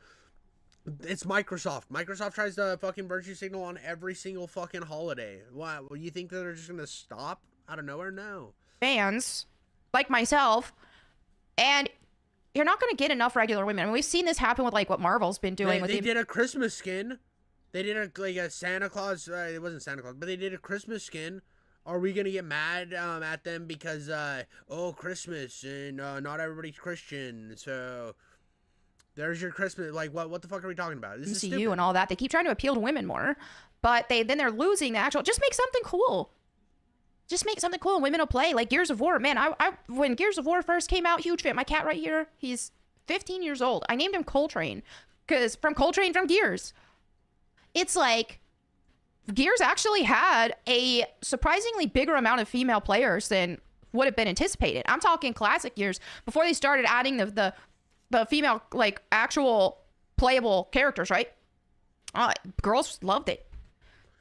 S1: It's Microsoft. Microsoft tries to fucking virtue signal on every single fucking holiday. Why? Well, you think that they're just gonna stop out of nowhere? No.
S19: Fans, like myself, and you're not gonna get enough regular women. I mean, we've seen this happen with like what Marvel's been doing.
S1: They did a Christmas skin. They did a Santa Claus. It wasn't Santa Claus, but they did a Christmas skin. Are we gonna get mad at them because Christmas and not everybody's Christian? So there's your Christmas. Like, what the fuck are we talking about? This is stupid.
S19: And all that. They keep trying to appeal to women more, but they're losing the actual. Just make something cool. Just make something cool and women will play. Like Gears of War. Man, I when Gears of War first came out, huge fan. My cat right here, he's 15 years old. I named him Coltrane from Gears. It's like Gears actually had a surprisingly bigger amount of female players than would have been anticipated. I'm talking classic Gears before they started adding the female, like, actual playable characters, right? Girls loved it.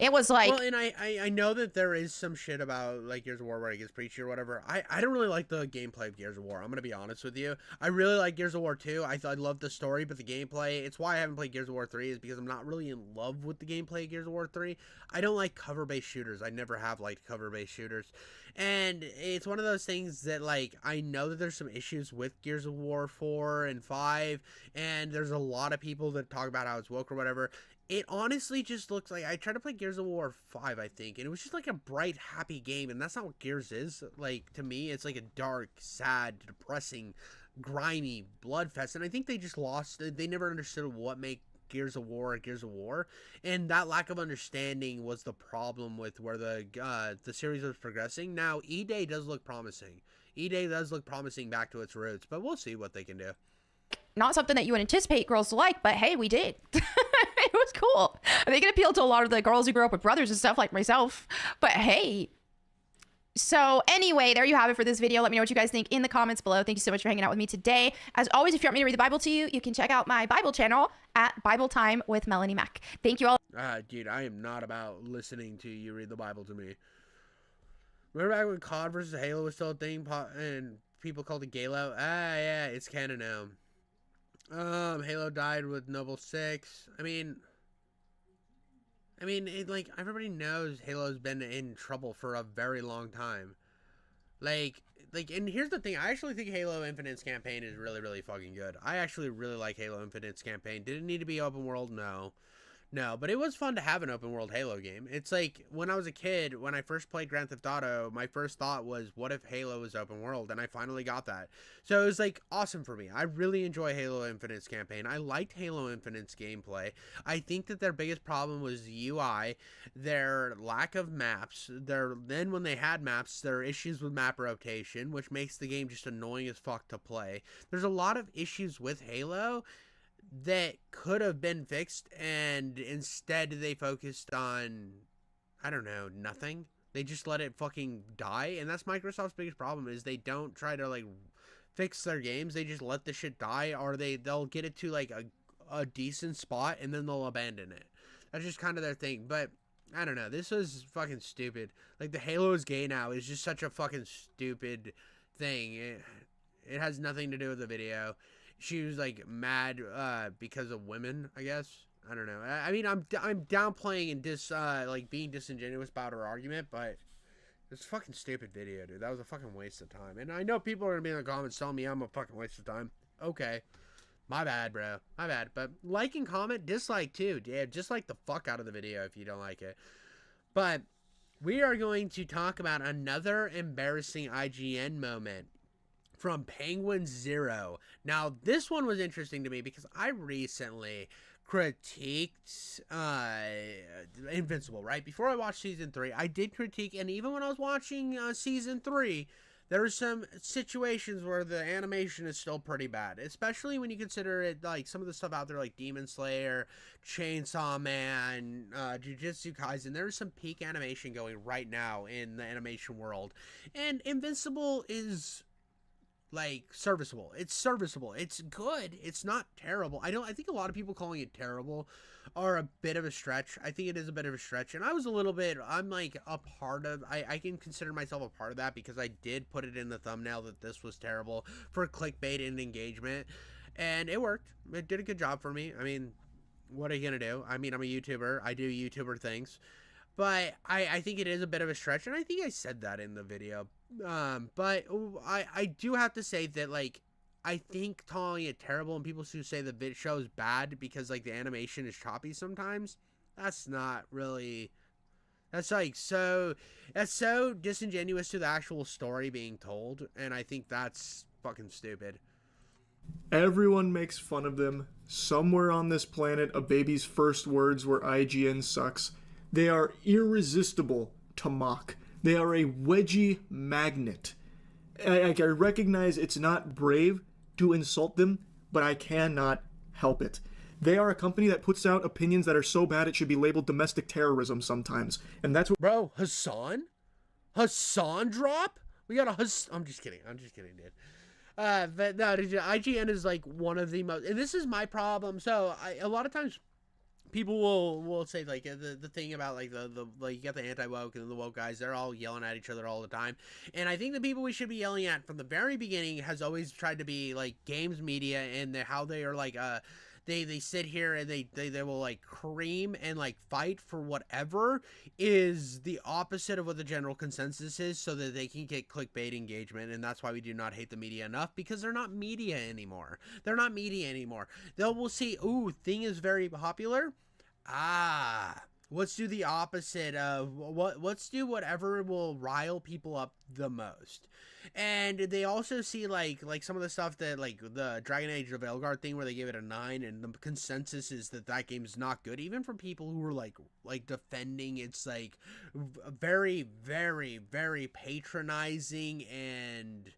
S19: It was like,
S1: well, and I know that there is some shit about like Gears of War where it gets preachy or whatever. I don't really like the gameplay of Gears of War. I'm gonna be honest with you. I really like Gears of War 2. I love the story, but the gameplay. It's why I haven't played Gears of War 3 is because I'm not really in love with the gameplay of Gears of War 3. I don't like cover-based shooters. I never have liked cover-based shooters, and it's one of those things that like I know that there's some issues with Gears of War 4 and 5, and there's a lot of people that talk about how it's woke or whatever. It honestly just looks like I tried to play Gears of War 5, I think, and it was just like a bright, happy game, and that's not what Gears is. Like, to me, it's like a dark, sad, depressing, grimy bloodfest, and I think they just lost. They never understood what made Gears of War, and that lack of understanding was the problem with where the series was progressing. Now, E-Day does look promising. E-Day does look promising back to its roots, but we'll see what they can do.
S19: not something that you would anticipate girls to like, but hey, we did. It was cool. I think it appealed to a lot of the girls who grew up with brothers and stuff like myself, but hey. So anyway, there you have it for this video. Let me know what you guys think in the comments below. Thank you so much for hanging out with me today. As always, if you want me to read the Bible to you, you can check out my Bible channel at Bible Time with Melanie Mack. Thank you all.
S1: Dude, I am not about listening to you read the Bible to me. Remember back when COD versus Halo was still a thing and people called it Galo? Yeah, it's canon now. Halo died with Noble 6. I mean, like, everybody knows Halo's been in trouble for a very long time. Like, and here's the thing. I actually think Halo Infinite's campaign is really, really fucking good. I actually really like Halo Infinite's campaign. Did it need to be open world? No, but it was fun to have an open world Halo game. It's like, when I was a kid, when I first played Grand Theft Auto, my first thought was, what if Halo was open world? And I finally got that. So it was like awesome for me. I really enjoy Halo Infinite's campaign. I liked Halo Infinite's gameplay. I think that their biggest problem was UI, their lack of maps, then when they had maps, there are issues with map rotation, which makes the game just annoying as fuck to play. There's a lot of issues with Halo that could have been fixed, and instead they focused on, I don't know, nothing. They just let it fucking die, and that's Microsoft's biggest problem, is they don't try to, like, fix their games. They just let the shit die, or they'll get it to, like, a decent spot, and then they'll abandon it. That's just kind of their thing, but I don't know. This was fucking stupid. Like, the Halo is gay now is just such a fucking stupid thing. It has nothing to do with the video. She was like mad because of women, I guess. I don't know. I mean, I'm downplaying and like being disingenuous about her argument, but it's a fucking stupid video, dude. That was a fucking waste of time. And I know people are gonna be in the comments telling me I'm a fucking waste of time. Okay, my bad, bro. My bad. But like and comment, dislike too, dude. Just like the fuck out of the video if you don't like it. But we are going to talk about another embarrassing IGN moment from Penguin Zero. Now, this one was interesting to me because I recently critiqued Invincible, right? Before I watched Season 3, I did critique, and even when I was watching Season 3, there were some situations where the animation is still pretty bad, especially when you consider it, like, some of the stuff out there, like Demon Slayer, Chainsaw Man, Jujutsu Kaisen. There's some peak animation going right now in the animation world, and Invincible is, like, serviceable. It's serviceable. It's good. It's not terrible. I think a lot of people calling it terrible are a bit of a stretch. I think it is a bit of a stretch. And I was a little bit, I'm like a part of, I can consider myself a part of that because I did put it in the thumbnail that this was terrible for clickbait and engagement. And it worked. It did a good job for me. I mean, what are you going to do? I mean, I'm a YouTuber. I do YouTuber things. But I think it is a bit of a stretch, and I think I said that in the video. But I do have to say that, like, I think calling it terrible and people who say the show is bad because, like, the animation is choppy sometimes, that's not really, that's so disingenuous to the actual story being told, and I think that's fucking stupid.
S20: Everyone makes fun of them. Somewhere on this planet, a baby's first words were IGN sucks. They are irresistible to mock. They are a wedgie magnet. I recognize it's not brave to insult them, but I cannot help it. They are a company that puts out opinions that are so bad it should be labeled domestic terrorism sometimes. And that's what—
S1: Bro, Hassan drop? We got a I'm just kidding, dude. But no, IGN is like one of the most, and this is my problem. So a lot of times people will say like the thing about like the like you got the anti-woke and the woke guys, they're all yelling at each other all the time. And I think the people we should be yelling at from the very beginning has always tried to be like games media, and how they are like they sit here and they will like cream and like fight for whatever is the opposite of what the general consensus is, so that they can get clickbait engagement. And that's why we do not hate the media enough, because they're not media anymore. They're not media anymore. We'll see, ooh, thing is very popular. Let's do the opposite of let's do whatever will rile people up the most. And they also see like some of the stuff that like the Dragon Age of Elgard thing, where they give it a 9, and the consensus is that game's not good, even from people who are like defending its like very, very, very patronizing and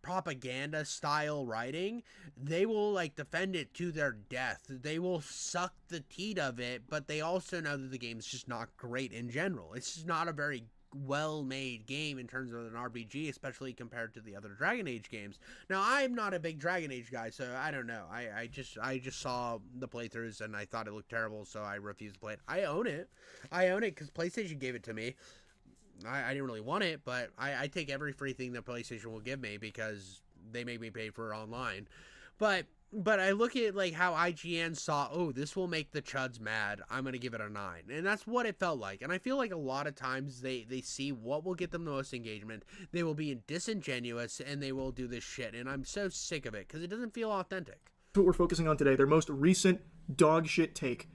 S1: propaganda style writing. They will like defend it to their death. They will suck the teat of it, but they also know that the game is just not great in general. It's just not a very well-made game in terms of an RPG, especially compared to the other Dragon Age games. Now, I'm not a big Dragon Age guy, so I don't know. I just saw the playthroughs and I thought it looked terrible, so I refused to play it. I own it because PlayStation gave it to me. I didn't really want it, but I take every free thing that PlayStation will give me because they make me pay for it online. But I look at like how IGN saw, oh, this will make the chuds mad, I'm going to give it a 9. And that's what it felt like. And I feel like a lot of times they see what will get them the most engagement. They will be disingenuous and they will do this shit. And I'm so sick of it because it doesn't feel authentic.
S20: What we're focusing on today, their most recent dog shit take,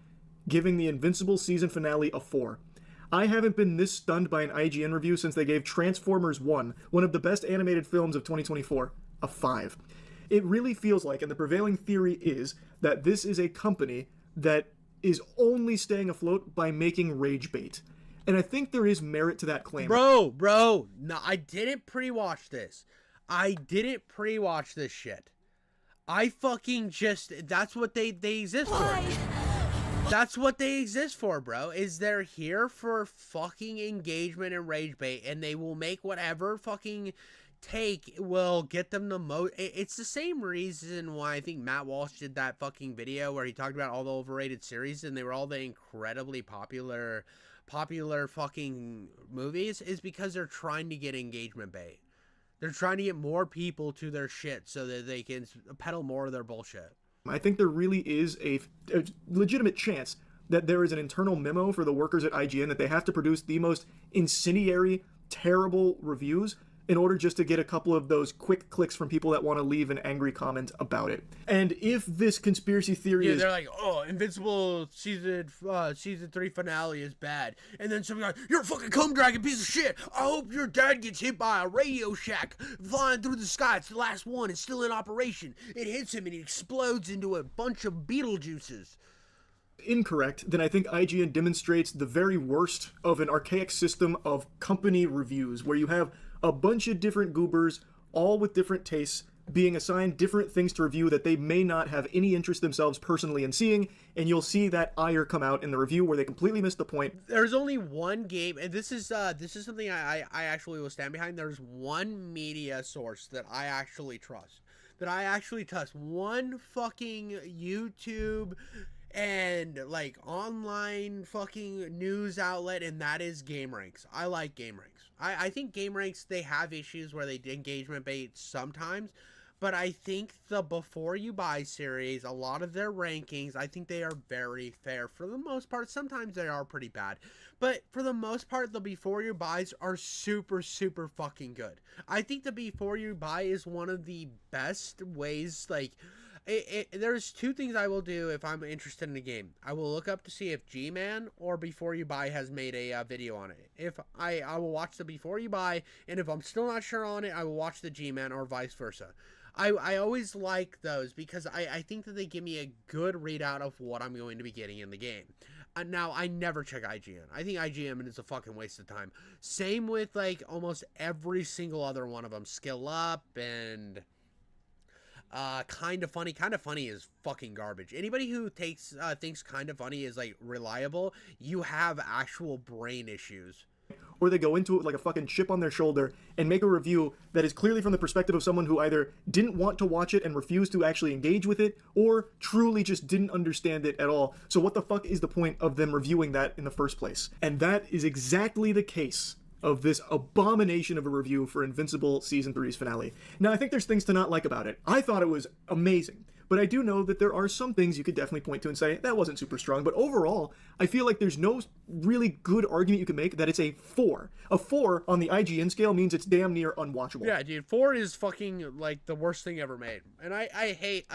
S20: giving the Invincible season finale a 4. I haven't been this stunned by an IGN review since they gave Transformers 1, one of the best animated films of 2024, a 5. It really feels like, and the prevailing theory is, that this is a company that is only staying afloat by making rage bait. And I think there is merit to that claim.
S1: Bro, no, I didn't pre-watch this. Shit. I fucking just, that's what they exist for. That's what they exist for, bro, is they're here for fucking engagement and rage bait, and they will make whatever fucking take will get them the most. It's the same reason why I think Matt Walsh did that fucking video where he talked about all the overrated series and they were all the incredibly popular fucking movies, is because they're trying to get engagement bait. They're trying to get more people to their shit so that they can peddle more of their bullshit.
S20: I think there really is a legitimate chance that there is an internal memo for the workers at IGN that they have to produce the most incendiary, terrible reviews in order just to get a couple of those quick clicks from people that want to leave an angry comment about it. And if this conspiracy theory is...
S1: they're like, oh, Invincible season 3 finale is bad. And then somebody's like, you're a fucking cum dragon piece of shit. I hope your dad gets hit by a Radio Shack flying through the sky. It's the last one. It's still in operation. It hits him and he explodes into a bunch of Beetlejuices.
S20: Incorrect, then I think IGN demonstrates the very worst of an archaic system of company reviews, where you have a bunch of different goobers, all with different tastes, being assigned different things to review that they may not have any interest themselves personally in seeing, and you'll see that ire come out in the review where they completely missed the point.
S1: There's only one game, and this is something I actually will stand behind. There's one media source that I actually trust. One fucking YouTube and like online fucking news outlet, and that is GameRanks. I like GameRanks. I think GameRanks, they have issues where they engagement bait sometimes, but I think the Before You Buy series, a lot of their rankings, I think they are very fair for the most part. Sometimes they are pretty bad, but for the most part, the Before You Buys are super, super fucking good. I think the Before You Buy is one of the best ways, like, there's two things I will do if I'm interested in a game. I will look up to see if G-Man or Before You Buy has made a video on it. If I will watch the Before You Buy, and if I'm still not sure on it, I will watch the G-Man or vice versa. I always like those because I think that they give me a good readout of what I'm going to be getting in the game. Now, I never check IGN. I think IGN is a fucking waste of time. Same with like almost every single other one of them. Skill Up and... Kind of Funny. Kind of Funny is fucking garbage. Anybody who thinks Kind of Funny is like reliable, you have actual brain issues.
S20: or they go into it like a fucking chip on their shoulder and make a review that is clearly from the perspective of someone who either didn't want to watch it and refused to actually engage with it, or truly just didn't understand it at all. So what the fuck is the point of them reviewing that in the first place? And that is exactly the case of this abomination of a review for Invincible Season 3's finale. Now, I think there's things to not like about it. I thought it was amazing. But I do know that there are some things you could definitely point to and say, that wasn't super strong. But overall, I feel like there's no really good argument you can make that it's a 4. A 4 on the IGN scale means it's damn near unwatchable.
S1: Yeah, dude, 4 is fucking, like, the worst thing ever made. And I hate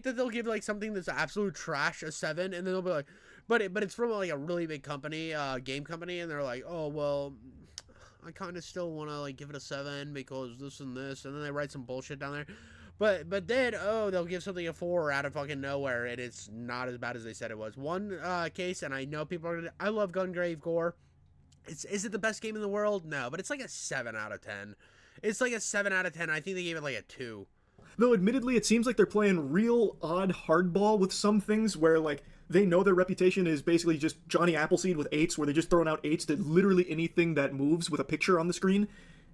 S1: that they'll give, like, something that's absolute trash a 7, and then they'll be like, but it's from, like, a really big company, game company, and they're like, oh, well, I kind of still want to, like, give it a 7 because this and this, and then they write some bullshit down there. But then, oh, they'll give something a 4 out of fucking nowhere, and it's not as bad as they said it was. One case, and I know people are gonna, I love Gungrave Gore. Is it the best game in the world? No, but it's like a 7 out of 10. It's like a 7 out of 10. I think they gave it like a 2.
S20: Though admittedly, it seems like they're playing real odd hardball with some things where, like, they know their reputation is basically just Johnny Appleseed with 8s, where they're just throwing out 8s to literally anything that moves with a picture on the screen.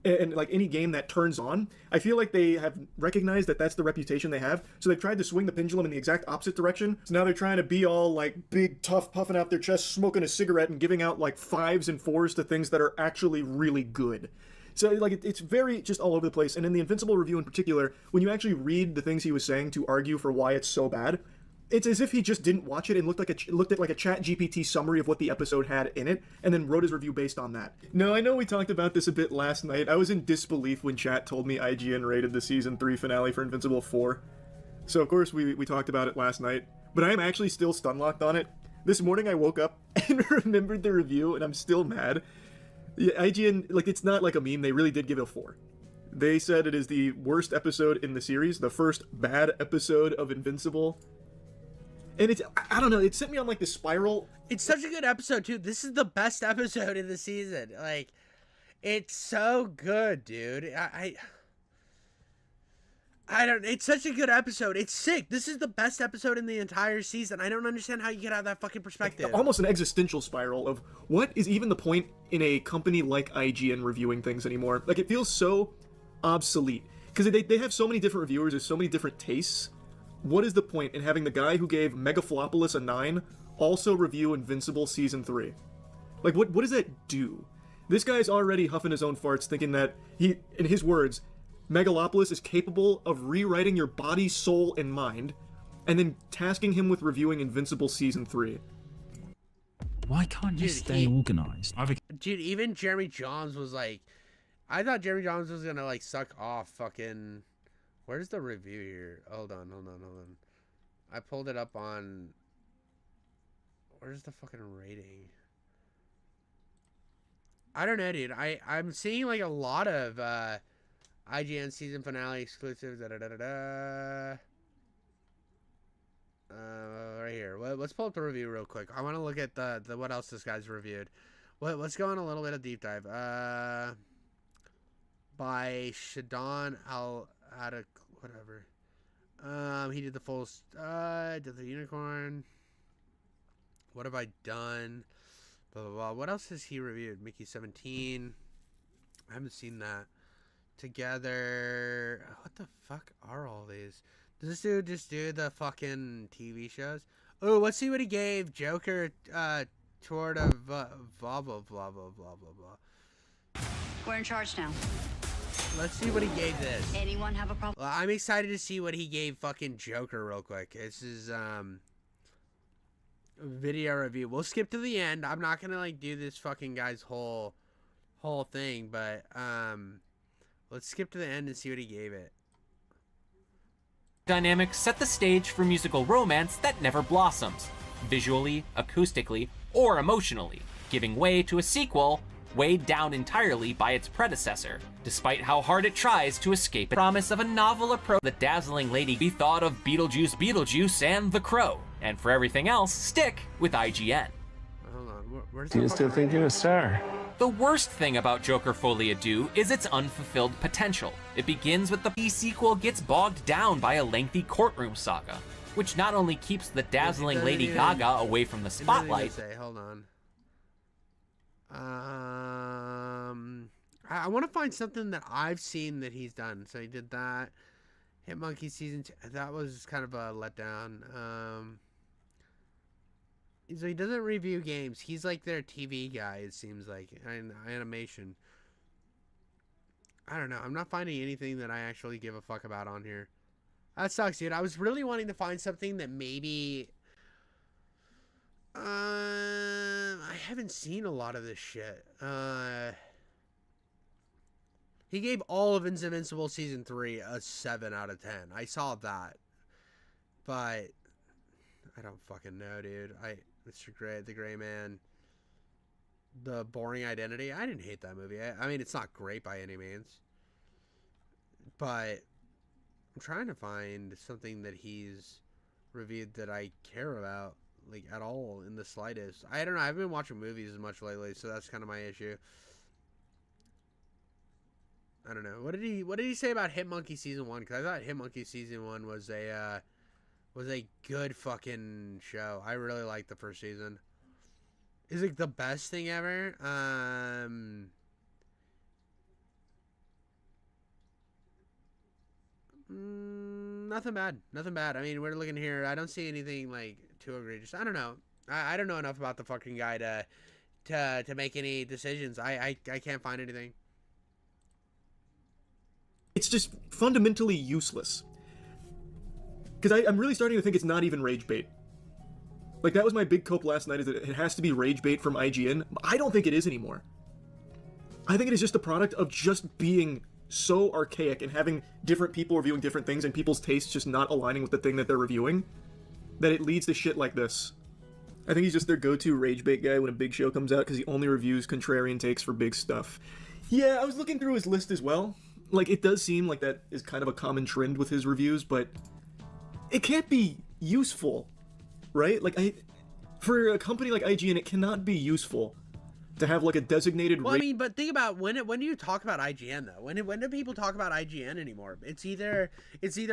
S20: And like any game that turns on, I feel like they have recognized that that's the reputation they have. So they've tried to swing the pendulum in the exact opposite direction. So now they're trying to be all like big, tough, puffing out their chest, smoking a cigarette, and giving out like 5s and 4s to things that are actually really good. So like it's very just all over the place. And in the Invincible review in particular, when you actually read the things he was saying to argue for why it's so bad, it's as if he just didn't watch it and looked at like a ChatGPT summary of what the episode had in it, and then wrote his review based on that. Now, I know we talked about this a bit last night. I was in disbelief when chat told me IGN rated the Season 3 finale for Invincible 4. So, of course, we talked about it last night, but I am actually still stun-locked on it. This morning I woke up and remembered the review, and I'm still mad. Yeah, IGN, like, it's not like a meme. They really did give it a 4. They said it is the worst episode in the series, the first bad episode of Invincible. And it's, I don't know, it sent me on like this spiral.
S1: It's such a good episode too. This is the best episode in the season. Like, it's so good, dude. I don't, it's such a good episode. It's sick. This is the best episode in the entire season. I don't understand how you get out of that fucking perspective.
S20: Almost an existential spiral of what is even the point in a company like IGN reviewing things anymore. Like, it feels so obsolete. Because they have so many different reviewers, there's so many different tastes. What is the point in having the guy who gave Megaflopolis a 9 also review Invincible Season 3? Like, what does that do? This guy's already huffing his own farts thinking that he, in his words, Megalopolis is capable of rewriting your body, soul, and mind, and then tasking him with reviewing Invincible Season 3.
S3: Why can't you stay organized?
S1: Dude, even Jeremy Johns was like, I thought Jeremy Johns was gonna like suck off fucking... Where's the review here? Hold on. I pulled it up on... Where's the fucking rating? I don't know, dude. I'm seeing like a lot of IGN season finale exclusives. Right here. Let's pull up the review real quick. I want to look at the what else this guy's reviewed. Let's go on a little bit of deep dive. By Shadon Al-Adak, whatever. He did the full, did the unicorn. What have I done? Blah, blah, blah. What else has he reviewed? Mickey 17. I haven't seen that. Together. What the fuck are all these? Does this dude just do the fucking TV shows? Oh, let's see what he gave Joker, toward a blah, blah, blah, blah, blah, blah, blah.
S21: We're in charge now.
S1: Let's see what he gave this.
S21: Anyone have a problem?
S1: Well, I'm excited to see what he gave fucking Joker real quick. This is, video review. We'll skip to the end. I'm not gonna, like, do this fucking guy's whole thing, but, let's skip to the end and see what he gave it.
S22: Dynamics set the stage for musical romance that never blossoms, visually, acoustically, or emotionally, giving way to a sequel weighed down entirely by its predecessor, despite how hard it tries to escape the promise of a novel approach. The dazzling lady be thought of Beetlejuice, and The Crow, and for everything else, stick with IGN.
S1: Hold on, where's
S22: You still think you're a star? The worst thing about Joker Folie à Deux is its unfulfilled potential. It begins with the sequel gets bogged down by a lengthy courtroom saga, which not only keeps the dazzling Lady Gaga away from the spotlight.
S1: Hold on. I want to find something that I've seen that he's done. So he did that. Hitmonkey season 2. That was kind of a letdown. So he doesn't review games. He's like their TV guy, it seems like, and animation. I don't know. I'm not finding anything that I actually give a fuck about on here. That sucks, dude. I was really wanting to find something that maybe... I haven't seen a lot of this shit. He gave all of Invincible Season 3 a 7 out of 10. I saw that. But I don't fucking know, dude. Mr. Gray, The Gray Man, The Boring Identity. I didn't hate that movie. I mean, it's not great by any means. But I'm trying to find something that he's reviewed that I care about, like, at all in the slightest. I don't know. I haven't been watching movies as much lately, so that's kind of my issue. I don't know. What did he say about Hitmonkey Season 1? Because I thought Hitmonkey Season 1 was a good fucking show. I really liked the first season. Is it the best thing ever? Nothing bad. Nothing bad. I mean, we're looking here. I don't see anything like too egregious. I don't know. I don't know enough about the fucking guy to make any decisions. I can't find anything.
S20: It's just fundamentally useless. Because I'm really starting to think it's not even rage bait. Like, that was my big cope last night, is that it has to be rage bait from IGN. I don't think it is anymore. I think it is just a product of just being so archaic and having different people reviewing different things and people's tastes just not aligning with the thing that they're reviewing, that it leads to shit like this. I think he's just their go-to rage bait guy when a big show comes out because he only reviews contrarian takes for big stuff. Yeah, I was looking through his list as well. Like, it does seem like that is kind of a common trend with his reviews, but it can't be useful, right? Like, for a company like IGN, it cannot be useful to have like a designated.
S1: Well, I mean, but think about when do you talk about IGN though? When do people talk about IGN anymore? It's either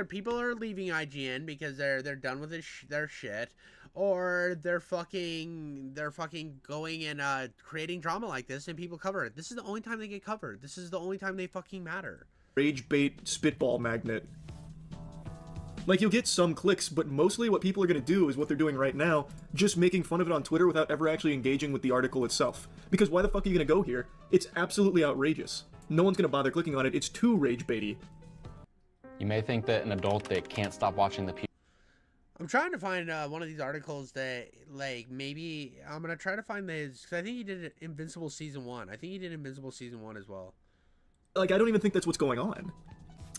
S1: people are leaving IGN because they're done with their shit, or they're fucking going and creating drama like this and people cover it. This is the only time they get covered. This is the only time they fucking matter.
S20: Rage bait spitball magnet. Like, you'll get some clicks, but mostly what people are going to do is what they're doing right now, just making fun of it on Twitter without ever actually engaging with the article itself. Because why the fuck are you going to go here? It's absolutely outrageous. No one's going to bother clicking on it. It's too rage baity.
S2: You may think that an adult that can't stop watching the
S1: I'm trying to find one of these articles that, like, maybe I'm going to try to find his, because I think he did Invincible Season 1. I think he did Invincible Season 1 as well.
S20: Like, I don't even think that's what's going on.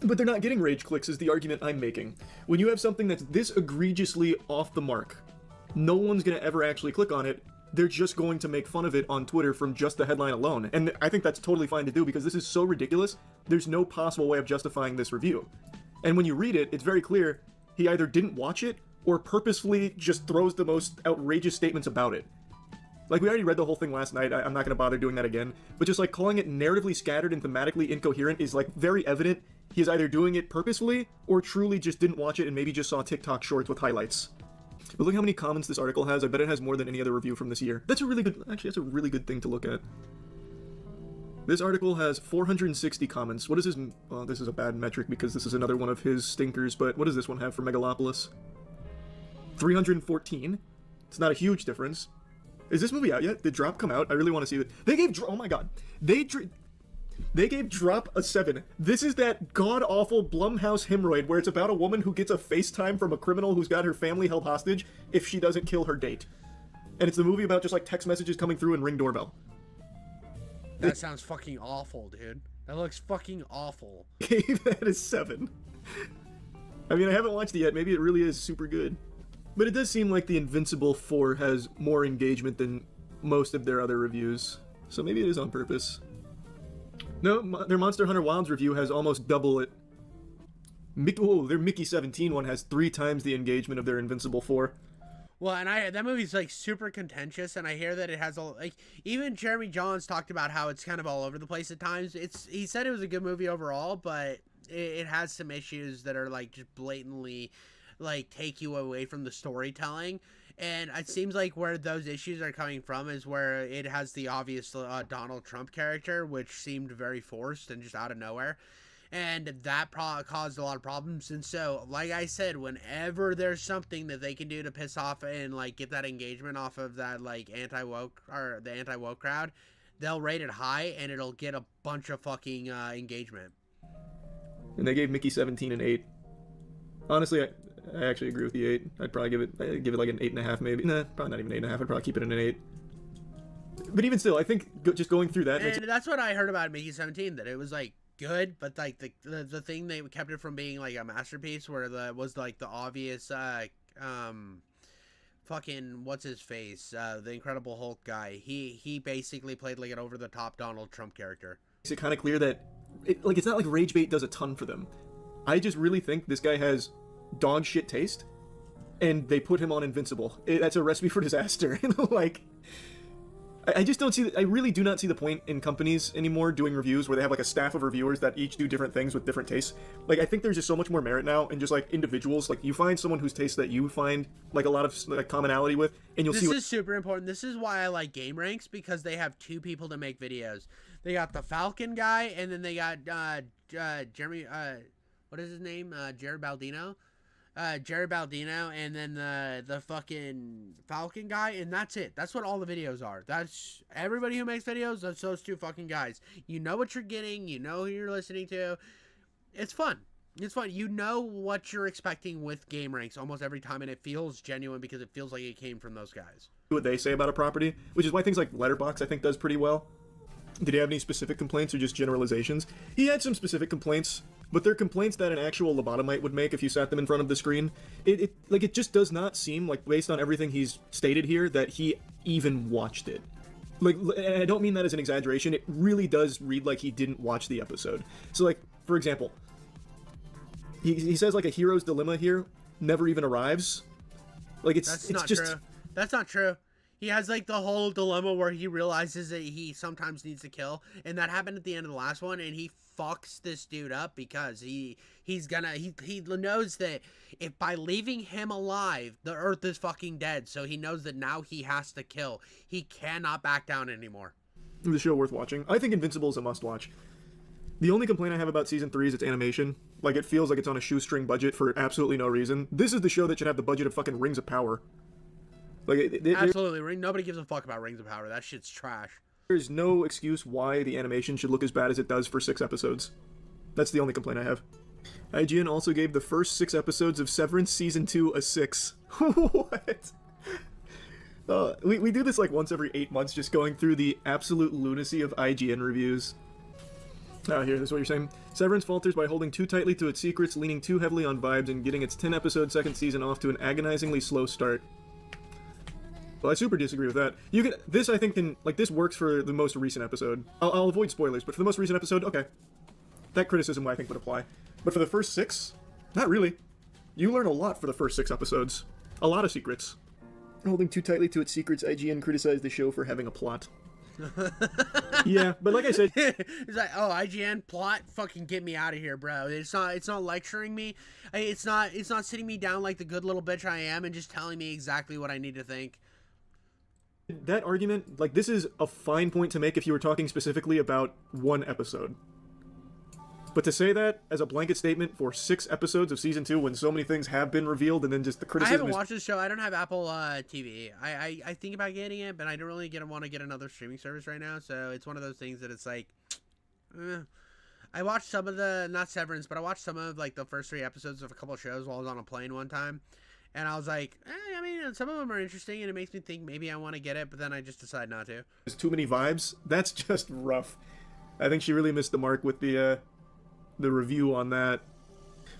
S20: But they're not getting rage clicks is the argument I'm making. When you have something that's this egregiously off the mark, no one's going to ever actually click on it. They're just going to make fun of it on Twitter from just the headline alone. And I think that's totally fine to do because this is so ridiculous, there's no possible way of justifying this review. And when you read it, it's very clear he either didn't watch it or purposefully just throws the most outrageous statements about it. Like, we already read the whole thing last night, I'm not going to bother doing that again, but just like calling it narratively scattered and thematically incoherent is like very evident he is either doing it purposefully or truly just didn't watch it and maybe just saw TikTok shorts with highlights. But look how many comments this article has. I bet it has more than any other review from this year. That's a really good, actually that's a really good thing to look at. This article has 460 comments. What is this? Well, this is a bad metric because this is another one of his stinkers, but what does this one have for Megalopolis? 314. It's not a huge difference. Is this movie out yet? Did Drop come out? I really want to see it. They gave oh my god. They gave Drop a 7. This is that god-awful Blumhouse hemorrhoid where it's about a woman who gets a FaceTime from a criminal who's got her family held hostage if she doesn't kill her date. And it's the movie about just like text messages coming through and Ring doorbell.
S1: That sounds fucking awful, dude. That looks fucking awful.
S20: Gave that a 7. I mean, I haven't watched it yet. Maybe it really is super good. But it does seem like the Invincible 4 has more engagement than most of their other reviews. So maybe it is on purpose. No, their Monster Hunter Wilds review has almost double it. Their Mickey 17 one has 3 times the engagement of their Invincible 4.
S1: Well, and that movie's like super contentious, and I hear that it has all like even Jeremy Jahns talked about how it's kind of all over the place at times. He said it was a good movie overall, but it has some issues that are like just blatantly like take you away from the storytelling. And it seems like where those issues are coming from is where it has the obvious Donald Trump character, which seemed very forced and just out of nowhere. And that caused a lot of problems. And so, like I said, whenever there's something that they can do to piss off and like get that engagement off of that like anti-woke or the anti-woke crowd, they'll rate it high and it'll get a bunch of fucking engagement.
S20: And they gave Mickey 17 an 8. Honestly, I actually agree with the 8. I'd probably give it like an 8.5 maybe. Nah, probably not even 8.5. I'd probably keep it in an 8. But even still, I think just going through that.
S1: And that's what I heard about Mickey 17, that it was like good, but like the thing they kept it from being like a masterpiece, where was like the obvious fucking what's his face, the Incredible Hulk guy. He basically played like an over the top Donald Trump character.
S20: Makes it kind of clear that it's not like rage bait does a ton for them. I just really think this guy has dog shit taste, and they put him on Invincible. That's a recipe for disaster. Like, I just don't see. I really do not see the point in companies anymore doing reviews where they have like a staff of reviewers that each do different things with different tastes. Like, I think there's just so much more merit now in just like individuals. Like, you find someone whose taste that you find like a lot of like commonality with, and you'll see.
S1: This is super important. This is why I like Game Ranks, because they have two people to make videos. They got the Falcon guy, and then they got Jeremy. What is his name? Jared Baldino. Jared Baldino, and then the fucking Falcon guy, and that's it. That's what all the videos are. That's everybody who makes videos. That's those two fucking guys. You know what you're getting. You know who you're listening to. It's fun. It's fun. You know what you're expecting with Game Ranks almost every time, and it feels genuine because it feels like it came from those guys.
S20: What they say about a property, which is why things like Letterboxd I think does pretty well. Did he have any specific complaints or just generalizations? He had some specific complaints, but they're complaints that an actual lobotomite would make if you sat them in front of the screen. It just does not seem like, based on everything he's stated here, that he even watched it. Like, and I don't mean that as an exaggeration. It really does read like he didn't watch the episode. So, like, for example, he says like a hero's dilemma here never even arrives. Like,
S1: That's not true. That's not true. He has like the whole dilemma where he realizes that he sometimes needs to kill, and that happened at the end of the last one, and he fucks this dude up because he knows that if by leaving him alive, the earth is fucking dead, so he knows that now he has to kill. He cannot back down anymore.
S20: The show worth watching. I think Invincible is a must-watch. The only complaint I have about Season 3 is its animation. Like, it feels like it's on a shoestring budget for absolutely no reason. This is the show that should have the budget of fucking Rings of Power. Like,
S1: Absolutely. Nobody gives a fuck about Rings of Power. That shit's trash.
S20: There's no excuse why the animation should look as bad as it does for 6 episodes. That's the only complaint I have. IGN also gave the first 6 episodes of Severance Season 2 a 6. What? We do this like once every 8 months, just going through the absolute lunacy of IGN reviews. Oh, here, this is what you're saying. Severance falters by holding too tightly to its secrets, leaning too heavily on vibes, and getting its 10-episode second season off to an agonizingly slow start. Well, I super disagree with that. I think this works for the most recent episode. I'll avoid spoilers, but for the most recent episode, okay. That criticism I think would apply. But for the first 6, not really. You learn a lot for the first 6 episodes. A lot of secrets. Holding too tightly to its secrets, IGN criticized the show for having a plot. Yeah, but like I said,
S1: it's like, oh, IGN plot, fucking get me out of here, bro. It's not lecturing me. It's not sitting me down like the good little bitch I am and just telling me exactly what I need to think.
S20: That argument, like, this is a fine point to make if you were talking specifically about one episode. But to say that as a blanket statement for 6 episodes of Season 2 when so many things have been revealed and then just the criticism
S1: I haven't watched this show. I don't have Apple TV. I think about getting it, but I don't really want to get another streaming service right now, so it's one of those things that it's like... I watched some of not Severance, but I watched some of, like, the first 3 episodes of a couple of shows while I was on a plane one time. And I was like, I mean, some of them are interesting, and it makes me think maybe I want to get it, but then I just decide not to.
S20: There's too many vibes. That's just rough. I think she really missed the mark with the review on that.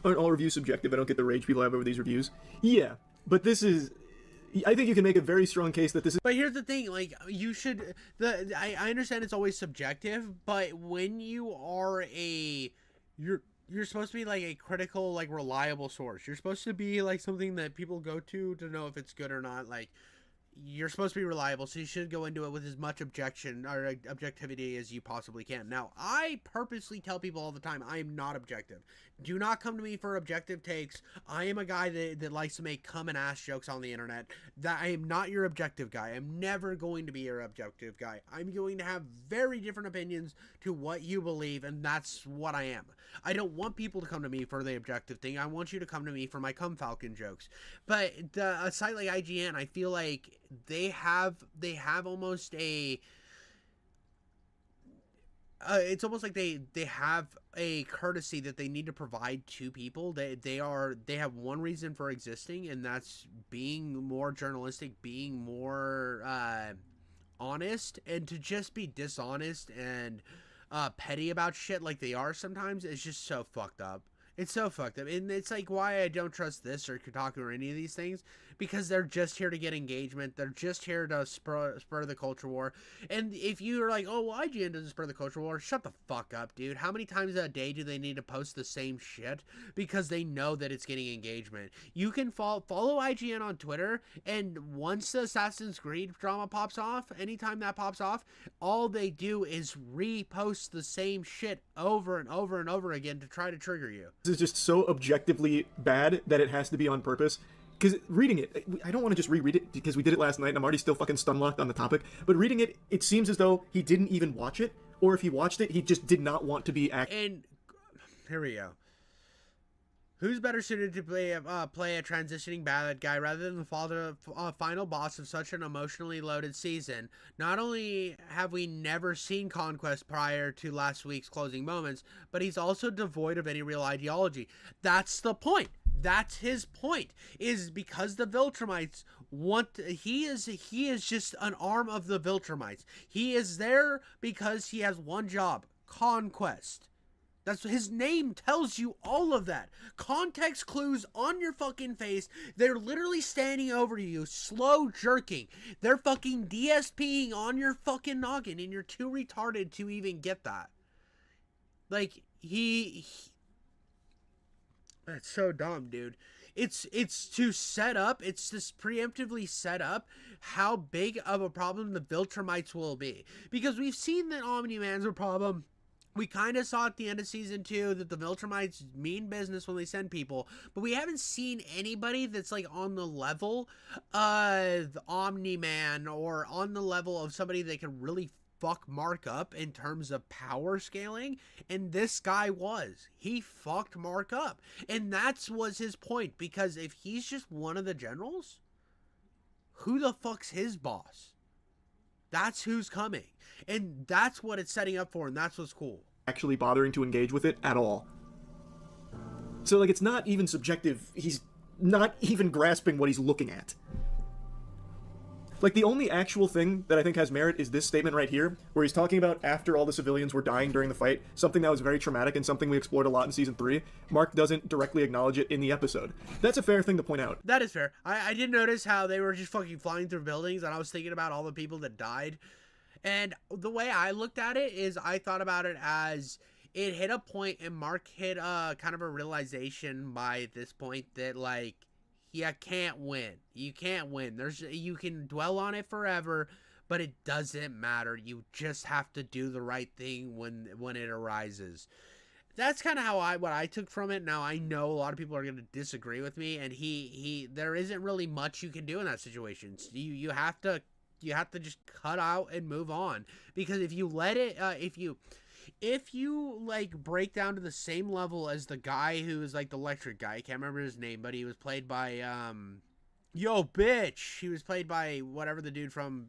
S20: Aren't all reviews subjective? I don't get the rage people have over these reviews. Yeah, but this is... I think you can make a very strong case that this is...
S1: But here's the thing, like, you should... I understand it's always subjective, but when you are You're supposed to be, like, a critical, like, reliable source. You're supposed to be, like, something that people go to know if it's good or not. Like, you're supposed to be reliable, so you should go into it with as much objection or objectivity as you possibly can. Now, I purposely tell people all the time, I am not objective. Do not come to me for objective takes. I am a guy that likes to make cum and ass jokes on the internet. That I am not your objective guy. I'm never going to be your objective guy. I'm going to have very different opinions to what you believe, and that's what I am. I don't want people to come to me for the objective thing. I want you to come to me for my cum falcon jokes. But a site like IGN, I feel like they have almost a it's almost like they have a courtesy that they need to provide to people. They have one reason for existing, and that's being more journalistic, being more honest, and to just be dishonest and petty about shit like they are sometimes is just so fucked up. It's so fucked up. And it's like why I don't trust this or Kotaku or any of these things, because they're just here to get engagement. They're just here to spur the culture war. And if you're like, oh, well, IGN doesn't spur the culture war, shut the fuck up, dude. How many times a day do they need to post the same shit? Because they know that it's getting engagement. You can follow IGN on Twitter, and once the Assassin's Creed drama pops off, anytime that pops off, all they do is repost the same shit over and over and over again to try to trigger you.
S20: This is just so objectively bad that it has to be on purpose. Because reading it, I don't want to just reread it because we did it last night and I'm already still fucking stun-locked on the topic. But reading it, it seems as though he didn't even watch it. Or if he watched it, he just did not want to be
S1: And here we go. Who's better suited to play a transitioning bad guy rather than the final boss of such an emotionally loaded season? Not only have we never seen Conquest prior to last week's closing moments, but he's also devoid of any real ideology. That's the point. That's his point, is because the Viltrumites he is just an arm of the Viltrumites. He is there because he has one job: conquest. That's his name tells you all of that. Context clues on your fucking face. They're literally standing over you, slow jerking. They're fucking DSPing on your fucking noggin, and you're too retarded to even get that. Like, that's so dumb, dude. It's to set up, it's just preemptively set up how big of a problem the Viltrumites will be. Because we've seen that Omni-Man's a problem. We kind of saw at the end of season 2 that the Viltrumites mean business when they send people, but we haven't seen anybody that's like on the level of Omni-Man or on the level of somebody that can really fuck Mark up in terms of power scaling, and this guy was. He fucked Mark up, and was his point, because if he's just one of the generals, who the fuck's his boss? That's who's coming. And that's what it's setting up for, and that's what's cool.
S20: Actually bothering to engage with it at all. So, like, it's not even subjective. He's not even grasping what he's looking at. Like, the only actual thing that I think has merit is this statement right here, where he's talking about after all the civilians were dying during the fight, something that was very traumatic and something we explored a lot in Season 3. Mark doesn't directly acknowledge it in the episode. That's a fair thing to point out.
S1: That is fair. I did notice how they were just fucking flying through buildings, and I was thinking about all the people that died. And the way I looked at it is I thought about it as it hit a point, and Mark hit kind of a realization by this point that, like, you can't win. You can't win. You can dwell on it forever, but it doesn't matter. You just have to do the right thing when it arises. That's kind of what I took from it. Now, I know a lot of people are going to disagree with me, and there isn't really much you can do in that situation. So you have to just cut out and move on, because if you let it, if you like break down to the same level as the guy who is like the electric guy, I can't remember his name, but he was played by yo bitch, he was played by whatever the dude from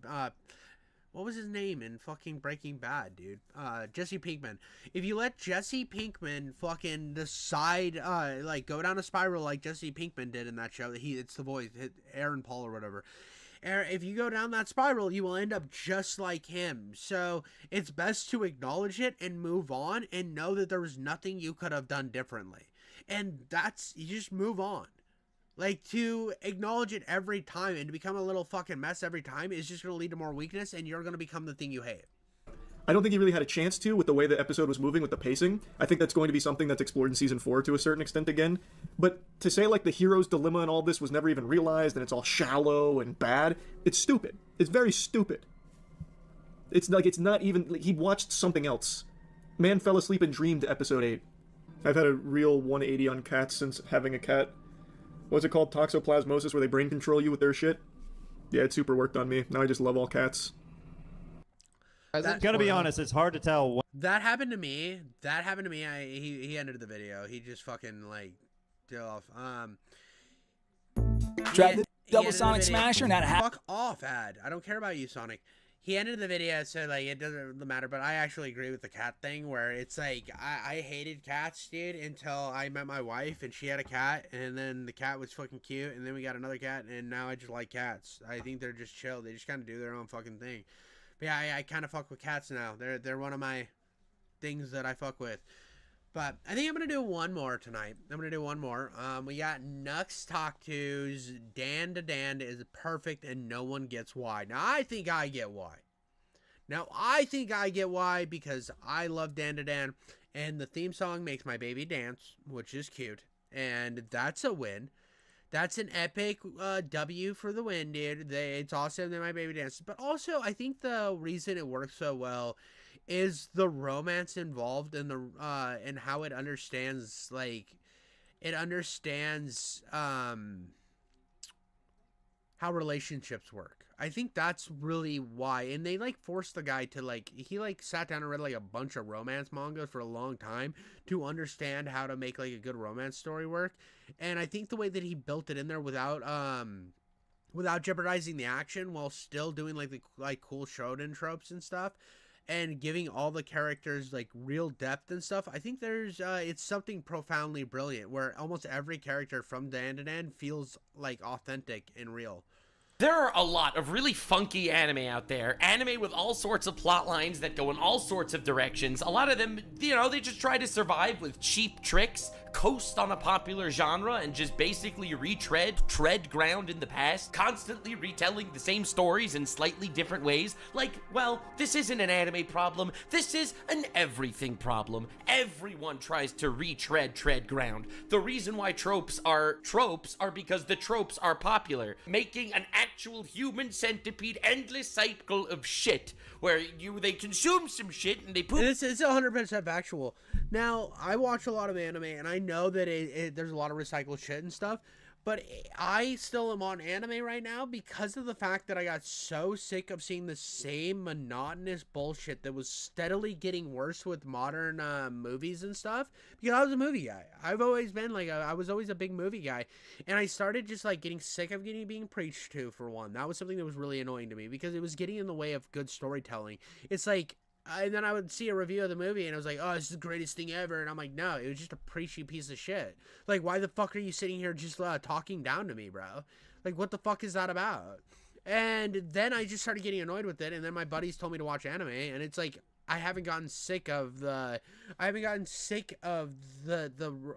S1: what was his name in fucking Breaking Bad, dude? Jesse Pinkman. If you let Jesse Pinkman fucking decide, like go down a spiral like Jesse Pinkman did in that show, it's the voice, Aaron Paul or whatever. If you go down that spiral, you will end up just like him. So it's best to acknowledge it and move on and know that there was nothing you could have done differently. And you just move on. Like, to acknowledge it every time and to become a little fucking mess every time is just going to lead to more weakness, and you're going to become the thing you hate.
S20: I don't think he really had a chance to with the way the episode was moving with the pacing. I think that's going to be something that's explored in season 4 to a certain extent again. But to say like the hero's dilemma and all this was never even realized and it's all shallow and bad, it's stupid. It's very stupid. It's like, it's not even, like, he watched something else. Man fell asleep and dreamed episode 8. I've had a real 180 on cats since having a cat. What's it called? Toxoplasmosis, where they brain control you with their shit? Yeah, it super worked on me. Now I just love all cats.
S9: Gotta be honest, it's hard to tell.
S1: That happened to me. He ended the video. He just fucking like did off.
S21: Tried the double
S1: ended
S21: Sonic
S1: the video.
S21: Smasher, not
S1: Fuck off, ad. I don't care about you, Sonic. He ended the video, so like it doesn't matter. But I actually agree with the cat thing, where it's like I hated cats, dude, until I met my wife and she had a cat, and then the cat was fucking cute, and then we got another cat, and now I just like cats. I think they're just chill. They just kind of do their own fucking thing. But yeah, I kind of fuck with cats now. They're one of my things that I fuck with. But I think I'm going to do one more tonight. We got Nux Taku's Dandadan is perfect and no one gets why. Now, I think I get why. Because I love Dandadan. And the theme song makes my baby dance, which is cute. And that's a win. That's an epic W for the win, dude. It's awesome that my baby dances. But also, I think the reason it works so well is the romance involved in the and how it understands, like, how relationships work. I think that's really why. And they like forced the guy to like, he like sat down and read like a bunch of romance manga for a long time to understand how to make like a good romance story work. And I think the way that he built it in there without jeopardizing the action while still doing like the cool shonen tropes and stuff, and giving all the characters like real depth and stuff, I think there's it's something profoundly brilliant where almost every character from Dandadan feels like authentic and real.
S23: There are a lot of really funky anime out there. Anime with all sorts of plot lines that go in all sorts of directions. A lot of them, you know, they just try to survive with cheap tricks, coast on a popular genre, and just basically tread ground in the past, constantly retelling the same stories in slightly different ways. Like, well, this isn't an anime problem. This is an everything problem. Everyone tries to tread ground. The reason why tropes are because the tropes are popular, making an actual human centipede endless cycle of shit where they consume some shit and they poop.
S1: It's 100% factual. Now, I watch a lot of anime and I know that there's a lot of recycled shit and stuff, but I still am on anime right now because of the fact that I got so sick of seeing the same monotonous bullshit that was steadily getting worse with modern movies and stuff, because I was a movie guy. I've always been like, I was always a big movie guy, and I started just like getting sick of being preached to, for one. That was something that was really annoying to me because it was getting in the way of good storytelling. It's like, and then I would see a review of the movie and I was like, oh, this is the greatest thing ever. And I'm like, no, it was just a preachy piece of shit. Like, why the fuck are you sitting here just talking down to me, bro? Like, what the fuck is that about? And then I just started getting annoyed with it. And then my buddies told me to watch anime. And it's like, I haven't gotten sick of the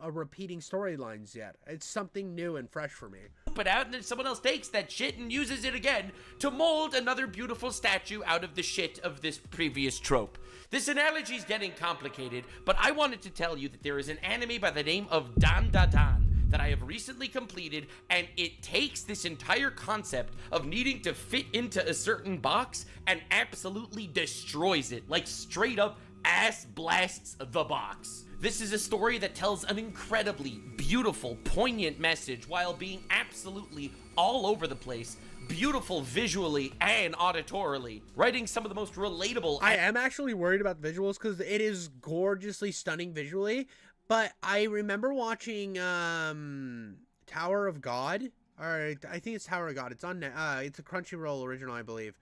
S1: repeating storylines yet. It's something new and fresh for me.
S23: It out, and then someone else takes that shit and uses it again to mold another beautiful statue out of the shit of this previous trope. This analogy is getting complicated, but I wanted to tell you that there is an anime by the name of Dandadan that I have recently completed, and it takes this entire concept of needing to fit into a certain box and absolutely destroys it, like straight up ass blasts the box. This is a story that tells an incredibly beautiful, poignant message while being absolutely all over the place, beautiful visually and auditorily, writing some of the most relatable...
S1: I am actually worried about the visuals because it is gorgeously stunning visually, but I remember watching Tower of God, or I think it's Tower of God. It's on it's a Crunchyroll original, I believe.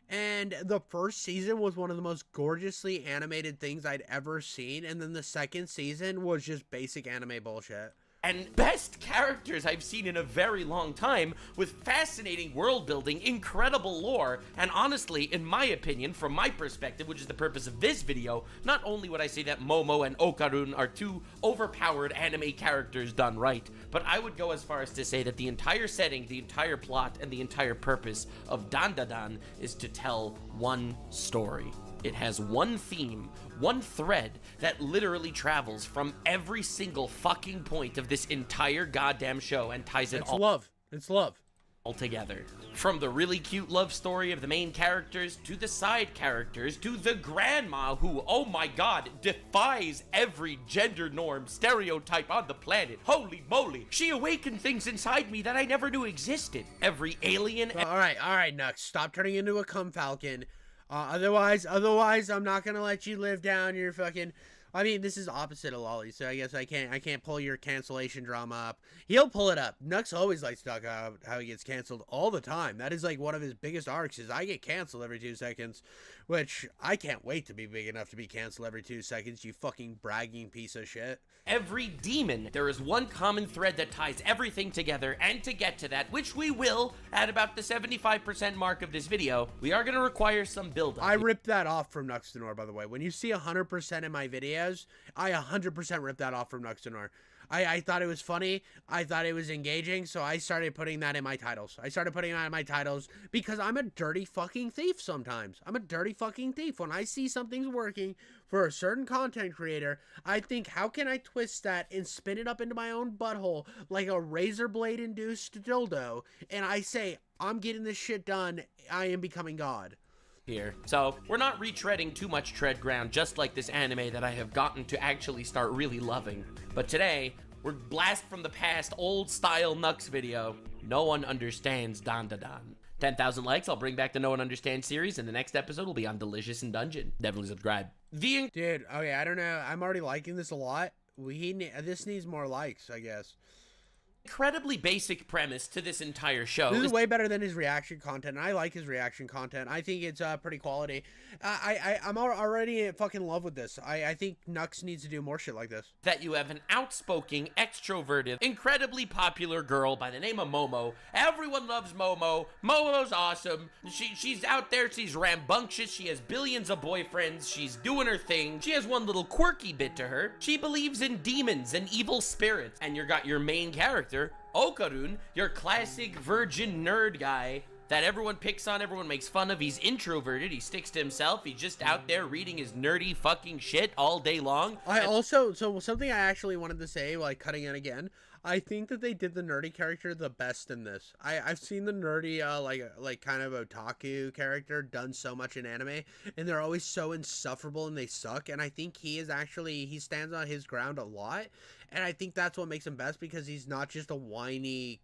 S1: And the first season was one of the most gorgeously animated things I'd ever seen. And then the second season was just basic anime bullshit.
S23: And best characters I've seen in a very long time, with fascinating world building, incredible lore, and honestly, in my opinion, from my perspective, which is the purpose of this video, not only would I say that Momo and Okarun are two overpowered anime characters done right, but I would go as far as to say that the entire setting, the entire plot, and the entire purpose of Dandadan is to tell one story. It has one theme, one thread that literally travels from every single fucking point of this entire goddamn show and ties it all.
S1: Love. It's love.
S23: All together. From the really cute love story of the main characters, to the side characters, to the grandma who, oh my god, defies every gender norm stereotype on the planet. Holy moly, she awakened things inside me that I never knew existed. Every alien...
S1: Alright, Nux, stop turning into a cum falcon. Otherwise, I'm not gonna let you live down your fucking... I mean, this is opposite of Lolly, so I guess I can't pull your cancellation drama up. He'll pull it up. Nux always likes to talk about how he gets canceled all the time. That is like one of his biggest arcs is I get canceled every 2 seconds, which I can't wait to be big enough to be canceled every 2 seconds, you fucking bragging piece of shit.
S23: Every demon, there is one common thread that ties everything together, and to get to that, which we will at about the 75% mark of this video, we are going to require some build-up.
S1: I ripped that off from Nux Taku, by the way. When you see 100% in my videos, I 100% ripped that off from Nux Taku. I thought it was funny. I thought it was engaging, so I started putting that in my titles. Because I'm a dirty fucking thief sometimes. I'm a dirty fucking thief. When I see something's working for a certain content creator, I think, how can I twist that and spin it up into my own butthole like a razor blade induced dildo? And I say, I'm getting this shit done. I am becoming God.
S23: Here. So, we're not retreading too much tread ground, just like this anime that I have gotten to actually start really loving. But today, we're blast from the past old style Nux video. No one understands Dandadan. 10,000 likes, I'll bring back the No One Understands series, and the next episode will be on Delicious and Dungeon. Definitely subscribe.
S1: Dude, okay, I don't know. I'm already liking this a lot. This needs more likes, I guess.
S23: Incredibly basic premise to this entire show.
S1: This is way better than his reaction content, and I like his reaction content. I think it's pretty quality. I'm already in fucking love with this. I think Nux needs to do more shit like this.
S23: That you have an outspoken, extroverted, incredibly popular girl by the name of Momo. Everyone loves Momo. Momo's awesome. She's out there. She's rambunctious. She has billions of boyfriends. She's doing her thing. She has one little quirky bit to her. She believes in demons and evil spirits. And you got your main character, Okarun, your classic virgin nerd guy that everyone picks on, everyone makes fun of. He's introverted, he sticks to himself, he's just out there reading his nerdy fucking shit all day long.
S1: So something I actually wanted to say, like cutting in again, I think that they did the nerdy character the best in this. I've seen the nerdy, like kind of otaku character done so much in anime, and they're always so insufferable and they suck, and I think he stands on his ground a lot, and I think that's what makes him best, because he's not just a whiny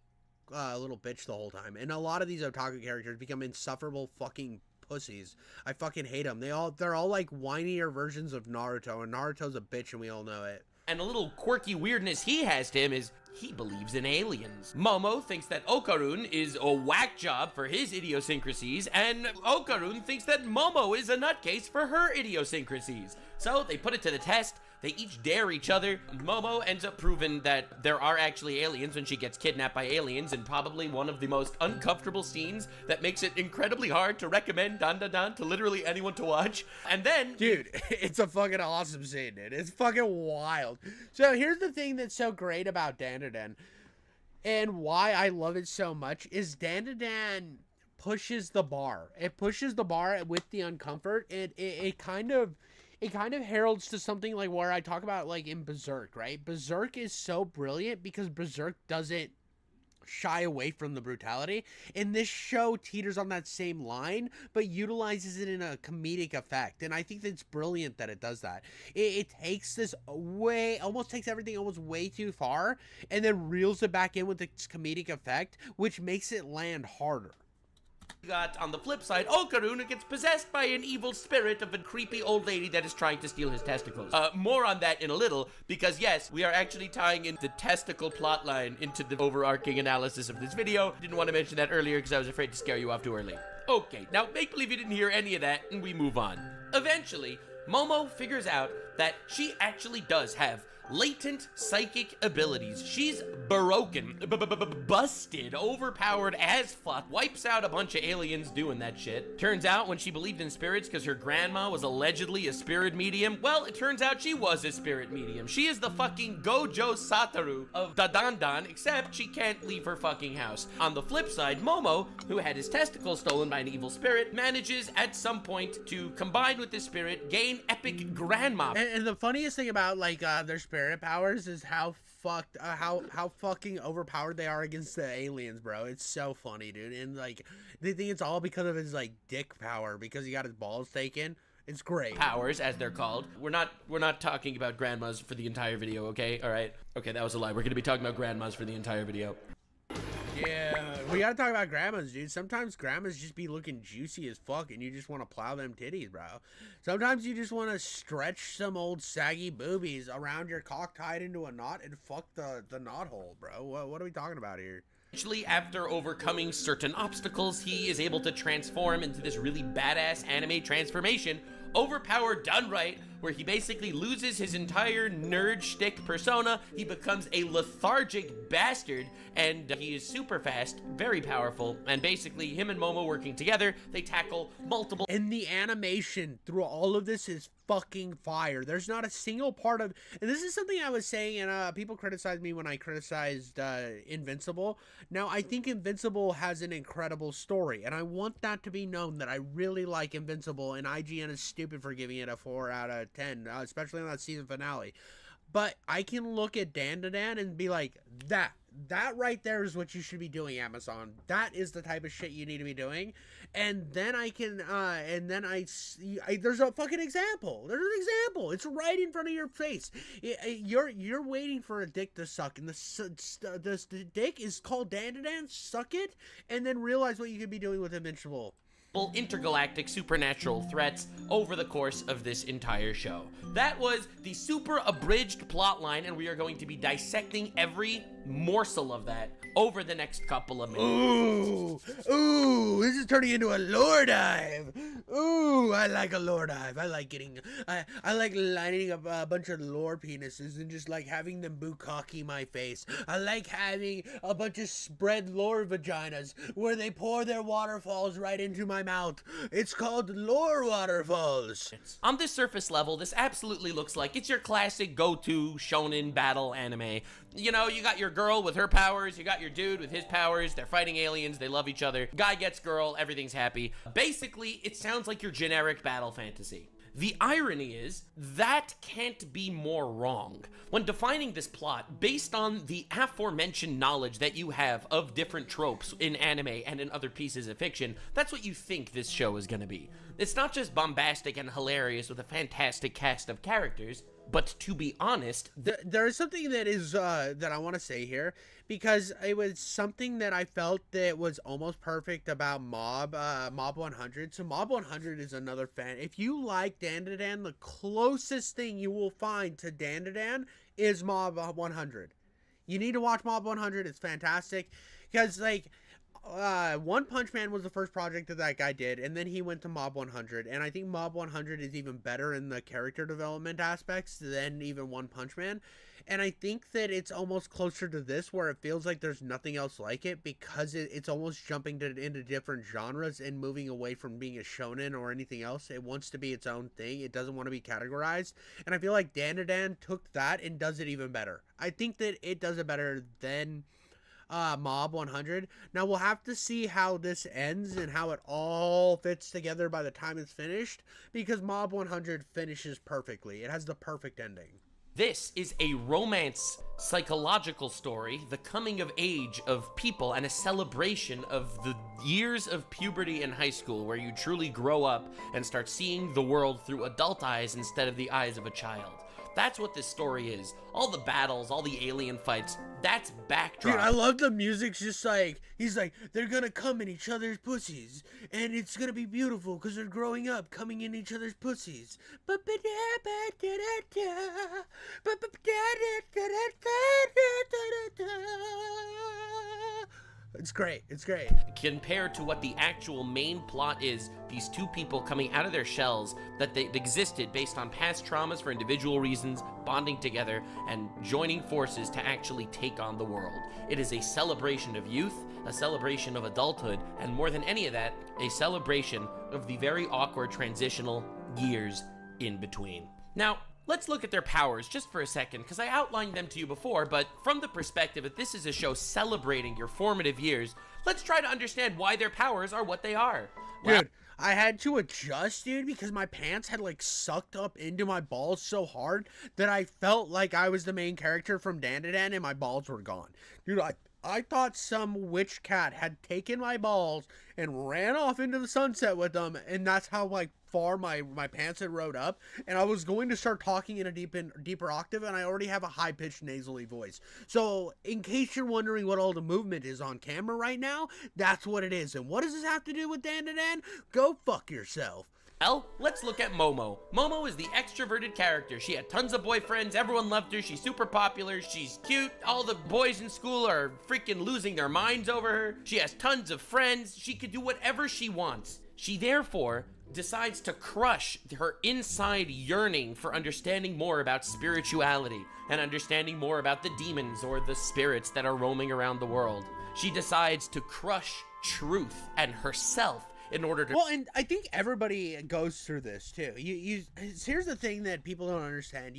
S1: little bitch the whole time. And a lot of these otaku characters become insufferable fucking pussies. I fucking hate them. They're all like whinier versions of Naruto, and Naruto's a bitch and we all know it.
S23: And a little quirky weirdness he has to him is he believes in aliens. Momo thinks that Okarun is a whack job for his idiosyncrasies, and Okarun thinks that Momo is a nutcase for her idiosyncrasies. So they put it to the test. They each dare each other. Momo ends up proving that there are actually aliens when she gets kidnapped by aliens, and probably one of the most uncomfortable scenes that makes it incredibly hard to recommend Dandadan to literally anyone to watch. And then...
S1: Dude, it's a fucking awesome scene, dude. It's fucking wild. So here's the thing that's so great about Dandadan, and why I love it so much, is Dandadan pushes the bar. It pushes the bar with the uncomfort, and it kind of heralds to something like where I talk about, like, in Berserk, right? Berserk is so brilliant because Berserk doesn't shy away from the brutality, and this show teeters on that same line but utilizes it in a comedic effect, and I think that's brilliant that it does that. It takes this almost takes everything almost way too far and then reels it back in with its comedic effect, which makes it land harder.
S23: Got on the flip side Okarun, who gets possessed by an evil spirit of a creepy old lady that is trying to steal his testicles. More on that in a little, because yes, we are actually tying in the testicle plotline into the overarching analysis of this video. Didn't want to mention that earlier because I was afraid to scare you off too early. Okay, now make believe you didn't hear any of that and we move on. Eventually, Momo figures out that she actually does have latent psychic abilities. She's broken, busted, overpowered as fuck, wipes out a bunch of aliens doing that shit. Turns out when she believed in spirits because her grandma was allegedly a spirit medium, well, it turns out she was a spirit medium. She is the fucking Gojo Satoru of Dandadan, except she can't leave her fucking house. On the flip side, Momo, who had his testicles stolen by an evil spirit, manages at some point to combine with this spirit, gain epic grandma.
S1: And the funniest thing about like their spirit powers is how fucked, how fucking overpowered they are against the aliens, bro. It's so funny, dude. And like they think it's all because of his like dick power because he got his balls taken. It's great.
S23: Powers, as they're called. We're not talking about grandmas for the entire video, okay? All right. Okay, that was a lie. We're gonna be talking about grandmas for the entire video.
S1: Yeah, we gotta talk about grandmas, dude. Sometimes grandmas just be looking juicy as fuck and you just want to plow them titties, bro. Sometimes you just want to stretch some old saggy boobies around your cock tied into a knot and fuck the knot hole, bro. What are we talking about here?
S23: Eventually, after overcoming certain obstacles, he is able to transform into this really badass anime transformation, overpowered done right, where he basically loses his entire nerd shtick persona. He becomes a lethargic bastard, and he is super fast, very powerful, and basically him and Momo working together, they tackle multiple...
S1: And the animation through all of this is fucking fire. There's not a single part of... And this is something I was saying, and people criticized me when I criticized Invincible. Now, I think Invincible has an incredible story, and I want that to be known that I really like Invincible, and IGN is stupid for giving it a 4 out of 10, especially on that season finale. But I can look at Dandadan and be like, that right there is what you should be doing, Amazon. That is the type of shit you need to be doing. And then I can, there's a fucking example. There's an example. It's right in front of your face. You're waiting for a dick to suck, and the dick is called Dandadan. Suck it, and then realize what you could be doing with Invincible.
S23: Intergalactic supernatural threats over the course of this entire show. That was the super abridged plotline, and we are going to be dissecting every morsel of that over the next couple of minutes.
S1: Ooh, this is turning into a lore dive. Ooh, I like a lore dive. I like I like lining up a bunch of lore penises and just like having them bukkake my face. I like having a bunch of spread lore vaginas where they pour their waterfalls right into my mouth. It's called lore waterfalls.
S23: On this surface level, this absolutely looks like it's your classic go-to shonen battle anime. You know, you got your girl with her powers, you got your dude with his powers, they're fighting aliens, they love each other, guy gets girl, everything's happy. Basically, it sounds like your generic battle fantasy. The irony is, that can't be more wrong. When defining this plot, based on the aforementioned knowledge that you have of different tropes in anime and in other pieces of fiction, that's what you think this show is gonna be. It's not just bombastic and hilarious with a fantastic cast of characters, but to be honest,
S1: there is something that is that I want to say here, because it was something that I felt that was almost perfect about Mob 100. So Mob 100 is another fan. If you like Dandadan, the closest thing you will find to Dandadan is Mob 100. You need to watch Mob 100. It's fantastic, because like One Punch Man was the first project that guy did, and then he went to Mob 100, and I think Mob 100 is even better in the character development aspects than even One Punch Man. And I think that it's almost closer to this, where it feels like there's nothing else like it, because it's almost jumping into different genres and moving away from being a shonen or anything else. It wants to be its own thing. It doesn't want to be categorized. And I feel like Dandadan took that and does it even better. I think that it does it better than Mob 100. Now we'll have to see how this ends and how it all fits together by the time it's finished, because Mob 100 finishes perfectly. It has the perfect ending.
S23: This is a romance psychological story, the coming of age of people, and a celebration of the years of puberty in high school, where you truly grow up and start seeing the world through adult eyes instead of the eyes of a child. That's what this story is. All the battles, all the alien fights, that's backdrop.
S1: Dude, I love the music's just like, he's like, they're gonna come in each other's pussies, and it's gonna be beautiful because they're growing up, coming in each other's pussies. It's great. It's great.
S23: Compared to what the actual main plot is, these two people coming out of their shells that they existed based on past traumas for individual reasons, bonding together and joining forces to actually take on the world. It is a celebration of youth, a celebration of adulthood, and more than any of that, a celebration of the very awkward transitional years in between. Now, let's look at their powers just for a second, because I outlined them to you before, but from the perspective that this is a show celebrating your formative years, let's try to understand why their powers are what they are.
S1: Dude, I had to adjust, dude, because my pants had like sucked up into my balls so hard that I felt like I was the main character from Dandadan and my balls were gone. Dude, I thought some witch cat had taken my balls and ran off into the sunset with them, and that's how like far my pants had rode up, and I was going to start talking in a deeper octave, and I already have a high-pitched nasally voice. So in case you're wondering what all the movement is on camera right now, that's what it is. And what does this have to do with Dandadan? Go fuck yourself.
S23: Well, let's look at Momo. Momo is the extroverted character. She had tons of boyfriends, everyone loved her, she's super popular, she's cute, all the boys in school are freaking losing their minds over her, she has tons of friends, she could do whatever she wants. She therefore decides to crush her inside yearning for understanding more about spirituality and understanding more about the demons or the spirits that are roaming around the world. She decides to crush truth and herself in order to...
S1: Well, and I think everybody goes through this too. Here's the thing that people don't understand.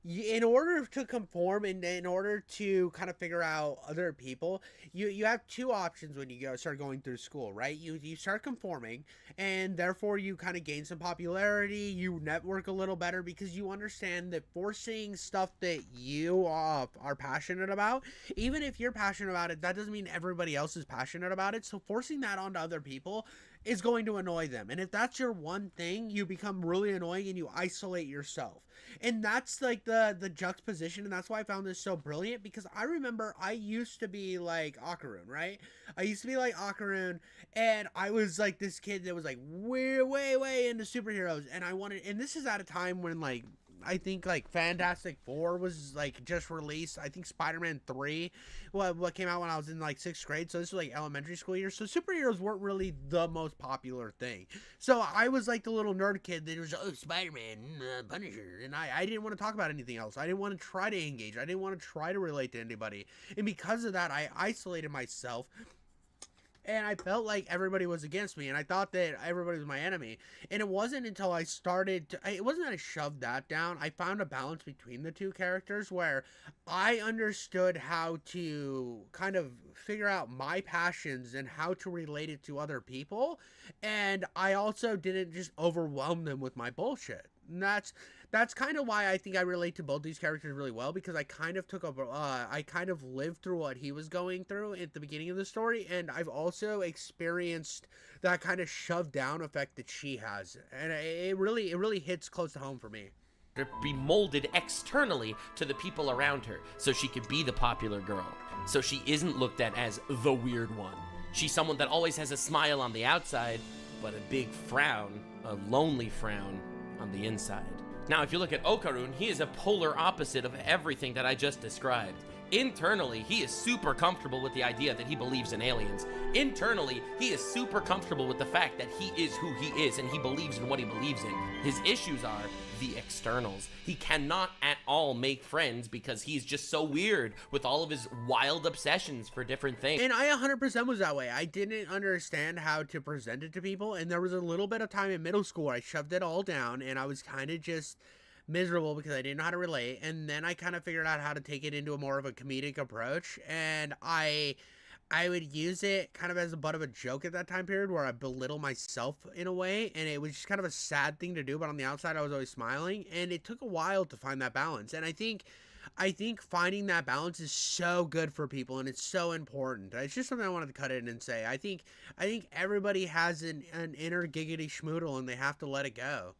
S1: In order to conform and in order to kind of figure out other people, you have two options when you start going through school, right? You start conforming, and therefore you kind of gain some popularity, you network a little better because you understand that forcing stuff that you are passionate about, even if you're passionate about it, that doesn't mean everybody else is passionate about it. So forcing that onto other people is going to annoy them. And if that's your one thing, you become really annoying and you isolate yourself. And that's like the juxtaposition, and that's why I found this so brilliant, because I remember I used to be like Ocarun, right? I used to be like Ocarun, and I was like this kid that was like way into superheroes, and this is at a time when like I think like Fantastic Four was like just released. I think Spider-Man 3 what came out when I was in like 6th grade, so this was like elementary school years, so superheroes weren't really the most popular thing. So I was like the little nerd kid that was, oh, Spider-Man, Punisher, and I didn't want to talk about anything else. I didn't want to try to engage. I didn't want to try to relate to anybody, and because of that I isolated myself. And I felt like everybody was against me, and I thought that everybody was my enemy. And it wasn't until I started to, it wasn't that I shoved that down. I found a balance between the two characters where I understood how to kind of figure out my passions and how to relate it to other people. And I also didn't just overwhelm them with my bullshit. And that's kind of why I think I relate to both these characters really well, because I kind of I kind of lived through what he was going through at the beginning of the story, and I've also experienced that kind of shoved down effect that she has, and it really hits close to home for me.
S23: To be molded externally to the people around her, so she could be the popular girl, so she isn't looked at as the weird one. She's someone that always has a smile on the outside, but a big frown, a lonely frown on the inside. Now, if you look at Okarun, he is a polar opposite of everything that I just described. Internally, he is super comfortable with the idea that he believes in aliens. Internally, he is super comfortable with the fact that he is who he is and he believes in what he believes in. His issues are the externals. He cannot at all make friends because he's just so weird with all of his wild obsessions for different things.
S1: And I 100% was that way. I didn't understand how to present it to people, and there was a little bit of time in middle school where I shoved it all down, and I was kind of just miserable because I didn't know how to relate. And then I kind of figured out how to take it into a more of a comedic approach, and I would use it kind of as a butt of a joke at that time period where I belittle myself in a way, and it was just kind of a sad thing to do, but on the outside I was always smiling, and it took a while to find that balance. And I think finding that balance is so good for people, and it's so important. It's just something I wanted to cut in and say. I think everybody has an inner giggity schmoodle, and they have to let it go.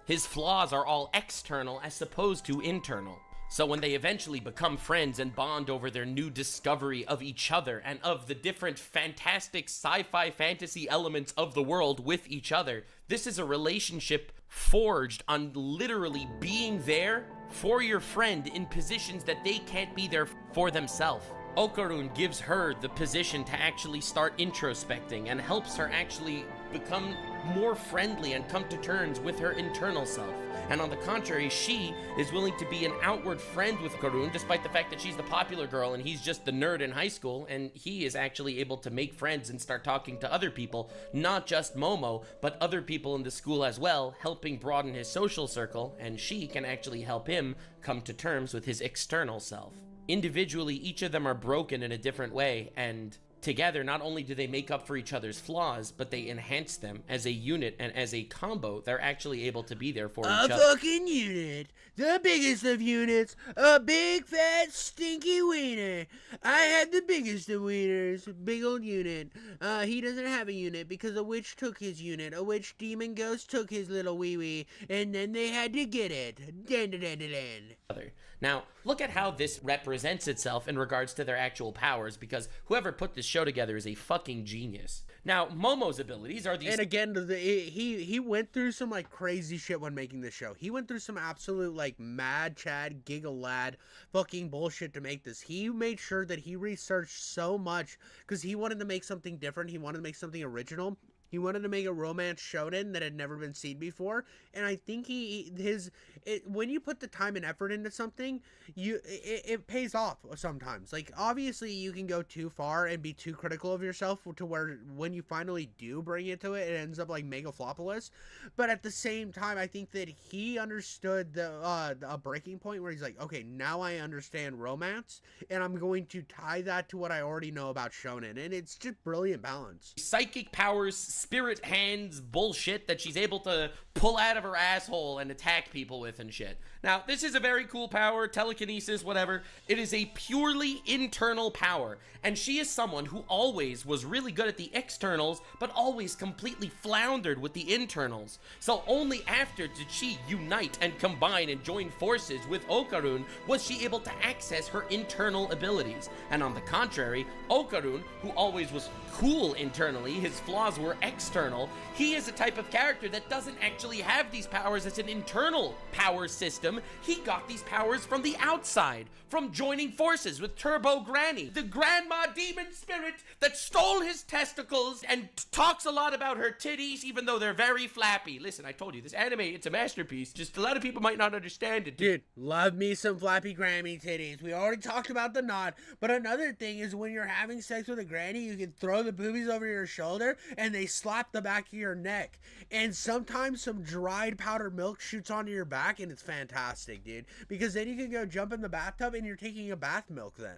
S23: His flaws are all external as opposed to internal. So when they eventually become friends and bond over their new discovery of each other and of the different fantastic sci-fi fantasy elements of the world with each other, this is a relationship forged on literally being there for your friend in positions that they can't be there for themselves. Okarun gives her the position to actually start introspecting and helps her actually become more friendly and come to terms with her internal self. And on the contrary, she is willing to be an outward friend with Karun, despite the fact that she's the popular girl and he's just the nerd in high school, and he is actually able to make friends and start talking to other people, not just Momo, but other people in the school as well, helping broaden his social circle, and she can actually help him come to terms with his external self. Individually, each of them are broken in a different way, and together, not only do they make up for each other's flaws, but they enhance them as a unit, and as a combo, they're actually able to be there for each other.
S1: A fucking unit. The biggest of units. A big, fat, stinky wiener. I had the biggest of wieners. Big old unit. He doesn't have a unit because a witch took his unit. A witch demon ghost took his little wee-wee, and then they had to get it.
S23: Other. Now, look at how this represents itself in regards to their actual powers, because whoever put this show together is a fucking genius. Now, Momo's abilities are these...
S1: And again, he went through some, like, crazy shit when making this show. He went through some absolute, like, mad Chad, giggle lad fucking bullshit to make this. He made sure that he researched so much because he wanted to make something different. He wanted to make something original. He wanted to make a romance shonen that had never been seen before, and I think when you put the time and effort into something, it pays off sometimes. Like, obviously, you can go too far and be too critical of yourself to where when you finally do bring it to it, it ends up like Megaflopolis. But at the same time, I think that he understood a breaking point where he's like, okay, now I understand romance, and I'm going to tie that to what I already know about shonen, and it's just brilliant balance.
S23: Psychic powers, spirit hands bullshit that she's able to pull out of her asshole and attack people with and shit. Now, this is a very cool power, telekinesis, whatever. It is a purely internal power, and she is someone who always was really good at the externals, but always completely floundered with the internals. So only after did she unite and combine and join forces with Okarun was she able to access her internal abilities. And on the contrary, Okarun, who always was cool internally, his flaws were external, he is a type of character that doesn't actually have these powers as an internal power system. He got these powers from the outside, from joining forces with Turbo Granny, the grandma demon spirit that stole his testicles and talks a lot about her titties, even though they're very flappy. Listen, I told you, this anime, it's a masterpiece. Just a lot of people might not understand it.
S1: Dude, love me some flappy granny titties. We already talked about the knot, but another thing is when you're having sex with a granny, you can throw the boobies over your shoulder and they slap the back of your neck. And sometimes some dried powdered milk shoots onto your back and it's fantastic, dude. Because then you can go jump in the bathtub and you're taking a bath milk then.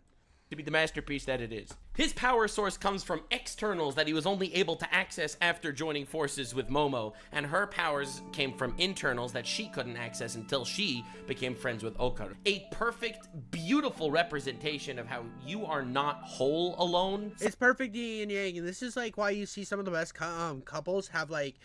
S23: To be the masterpiece that it is. His power source comes from externals that he was only able to access after joining forces with Momo, and her powers came from internals that she couldn't access until she became friends with Okaru. A perfect, beautiful representation of how you are not whole alone.
S1: It's perfect yin and yang, and this is like why you see some of the best couples have like,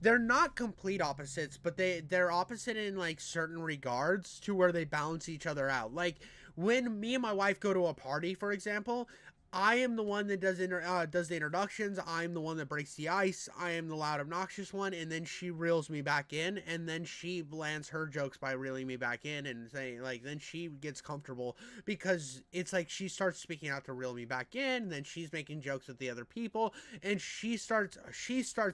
S1: they're not complete opposites, but they're opposite in like certain regards to where they balance each other out. Like when me and my wife go to a party, for example, I am the one that does the introductions. I'm the one that breaks the ice. I am the loud, obnoxious one, and then she reels me back in, and then she lands her jokes by reeling me back in and saying, like, then she gets comfortable because it's like she starts speaking out to reel me back in, and then she's making jokes with the other people, and she starts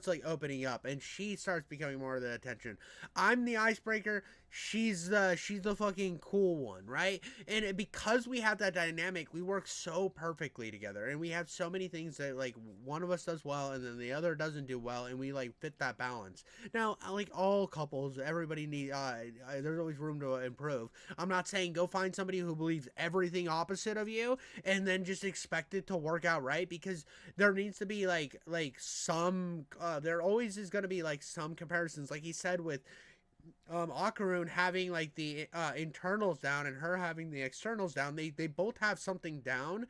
S1: like opening up, and she starts becoming more of the attention. I'm the icebreaker. She's the fucking cool one, right? And because we have that dynamic, we work so perfectly together, and we have so many things that like one of us does well and then the other doesn't do well, and we like fit that balance. Now, like all couples, everybody there's always room to improve. I'm not saying go find somebody who believes everything opposite of you and then just expect it to work out right, because there needs to be like some there always is going to be like some comparisons, like he said with Okarun having like the internals down and her having the externals down. They both have something down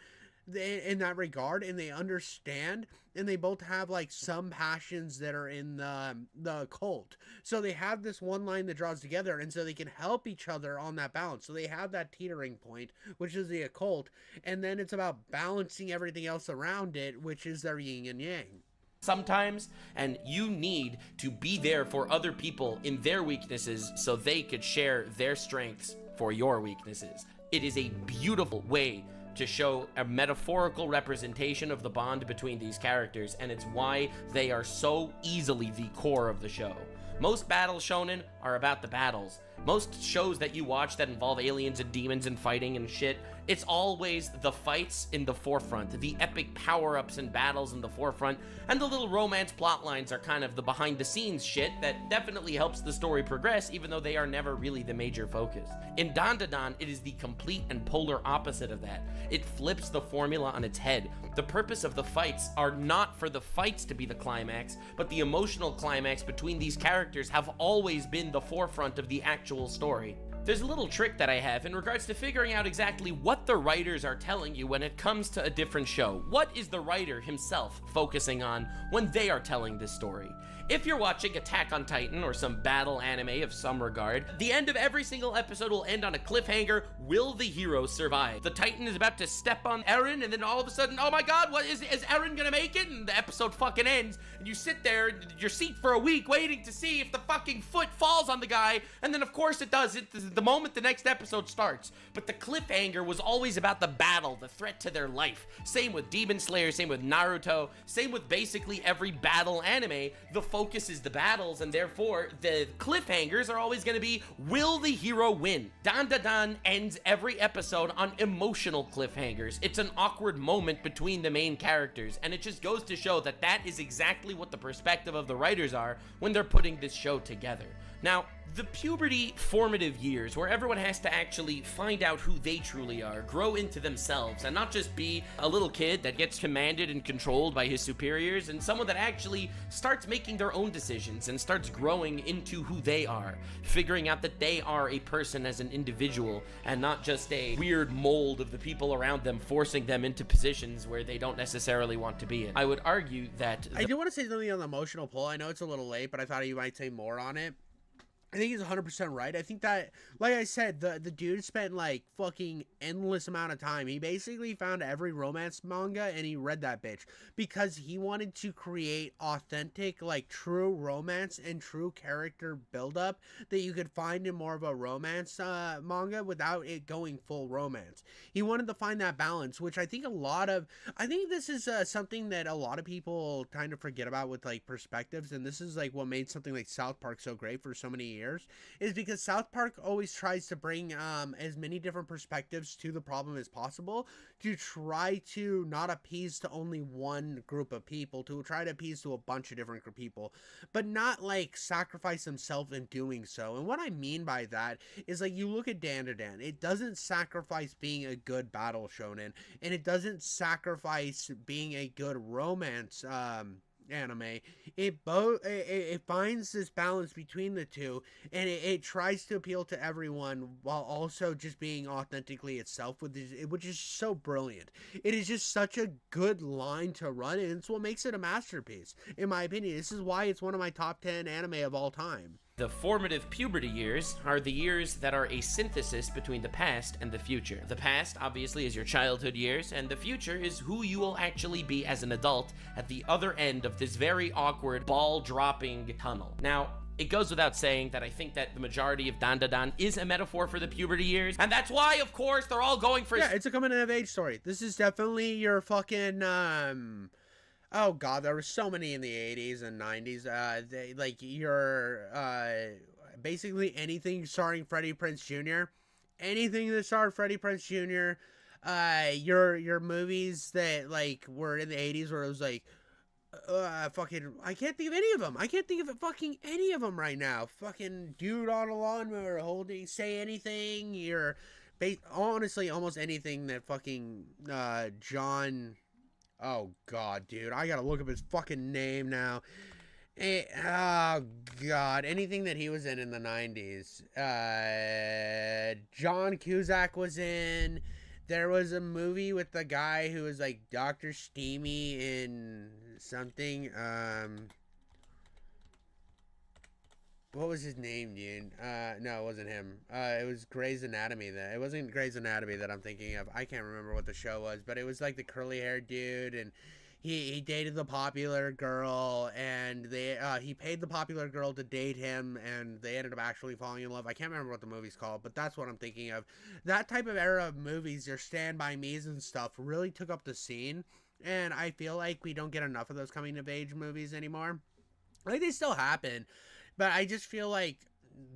S1: in that regard, and they understand, and they both have like some passions that are in the occult. So they have this one line that draws together, and so they can help each other on that balance. So they have that teetering point, which is the occult, and then it's about balancing everything else around it, which is their yin and yang.
S23: Sometimes, and you need to be there for other people in their weaknesses so they could share their strengths for your weaknesses. It is a beautiful way to show a metaphorical representation of the bond between these characters, and it's why they are so easily the core of the show. Most battle shonen are about the battles. Most shows that you watch that involve aliens and demons and fighting and shit, it's always the fights in the forefront, the epic power-ups and battles in the forefront, and the little romance plot lines are kind of the behind-the-scenes shit that definitely helps the story progress, even though they are never really the major focus. In Dandadan, it is the complete and polar opposite of that. It flips the formula on its head. The purpose of the fights are not for the fights to be the climax, but the emotional climax between these characters have always been the forefront of the actual story. There's a little trick that I have in regards to figuring out exactly what the writers are telling you when it comes to a different show. What is the writer himself focusing on when they are telling this story? If you're watching Attack on Titan or some battle anime of some regard, the end of every single episode will end on a cliffhanger. Will the hero survive? The Titan is about to step on Eren, and then all of a sudden, oh my god, what is Eren gonna make it? And the episode fucking ends, and you sit there in your seat for a week waiting to see if the fucking foot falls on the guy, and then of course it does. The moment the next episode starts. But the cliffhanger was always about the battle, the threat to their life. Same with Demon Slayer, same with Naruto, same with basically every battle anime. The focus is the battles, and therefore the cliffhangers are always going to be, will the hero win? Dandadan ends every episode on emotional cliffhangers. It's an awkward moment between the main characters, and it just goes to show that that is exactly what the perspective of the writers are when they're putting this show together. Now, the puberty formative years where everyone has to actually find out who they truly are, grow into themselves, and not just be a little kid that gets commanded and controlled by his superiors, and someone that actually starts making their own decisions and starts growing into who they are, figuring out that they are a person as an individual and not just a weird mold of the people around them forcing them into positions where they don't necessarily want to be in. I would argue that...
S1: I do want to say something on the emotional pull. I know it's a little late, but I thought you might say more on it. I think he's 100% right. I think that, like I said, the dude spent like fucking endless amount of time. He basically found every romance manga and he read that bitch because he wanted to create authentic, like true romance and true character buildup that you could find in more of a romance manga without it going full romance. He wanted to find that balance, which I think this is something that a lot of people kind of forget about with like perspectives, and this is like what made something like South Park so great for so many years, is because South Park always tries to bring as many different perspectives to the problem as possible to try to not appease to only one group of people, to try to appease to a bunch of different people, but not like sacrifice himself in doing so. And what I mean by that is, like, you look at Dandadan, it doesn't sacrifice being a good battle shonen, and it doesn't sacrifice being a good romance anime. It finds this balance between the two, and it tries to appeal to everyone while also just being authentically itself, which is so brilliant. It is just such a good line to run, and it's what makes it a masterpiece, in my opinion. This is why it's one of my top 10 anime of all time.
S23: The formative puberty years are the years that are a synthesis between the past and the future. The past, obviously, is your childhood years, and the future is who you will actually be as an adult at the other end of this very awkward ball-dropping tunnel. Now, it goes without saying that I think that the majority of Dandadan is a metaphor for the puberty years, and that's why, of course, they're all going for...
S1: Yeah, it's a coming-of-age story. This is definitely your fucking, oh god, there were so many in the 80s and 90s. Basically anything starring Freddie Prinze Jr. Anything that starred Freddie Prinze Jr. Your movies that like were in the 80s where it was like, fucking, I can't think of any of them. I can't think of fucking any of them right now. Fucking dude on a lawnmower holding, say anything. Honestly, almost anything that fucking John. Oh god, dude, I gotta look up his fucking name now. Oh god, anything that he was in the 90s. John Cusack was in. There was a movie with the guy who was like Dr. Steamy in something. What was his name, dude? No, it wasn't him. It was Grey's Anatomy. It wasn't Grey's Anatomy that I'm thinking of. I can't remember what the show was, but it was like the curly-haired dude, and he dated the popular girl, and he paid the popular girl to date him, and they ended up actually falling in love. I can't remember what the movie's called, but that's what I'm thinking of. That type of era of movies, your Stand By Me's and stuff, really took up the scene, and I feel like we don't get enough of those coming of age movies anymore. Like, they still happen, but I just feel like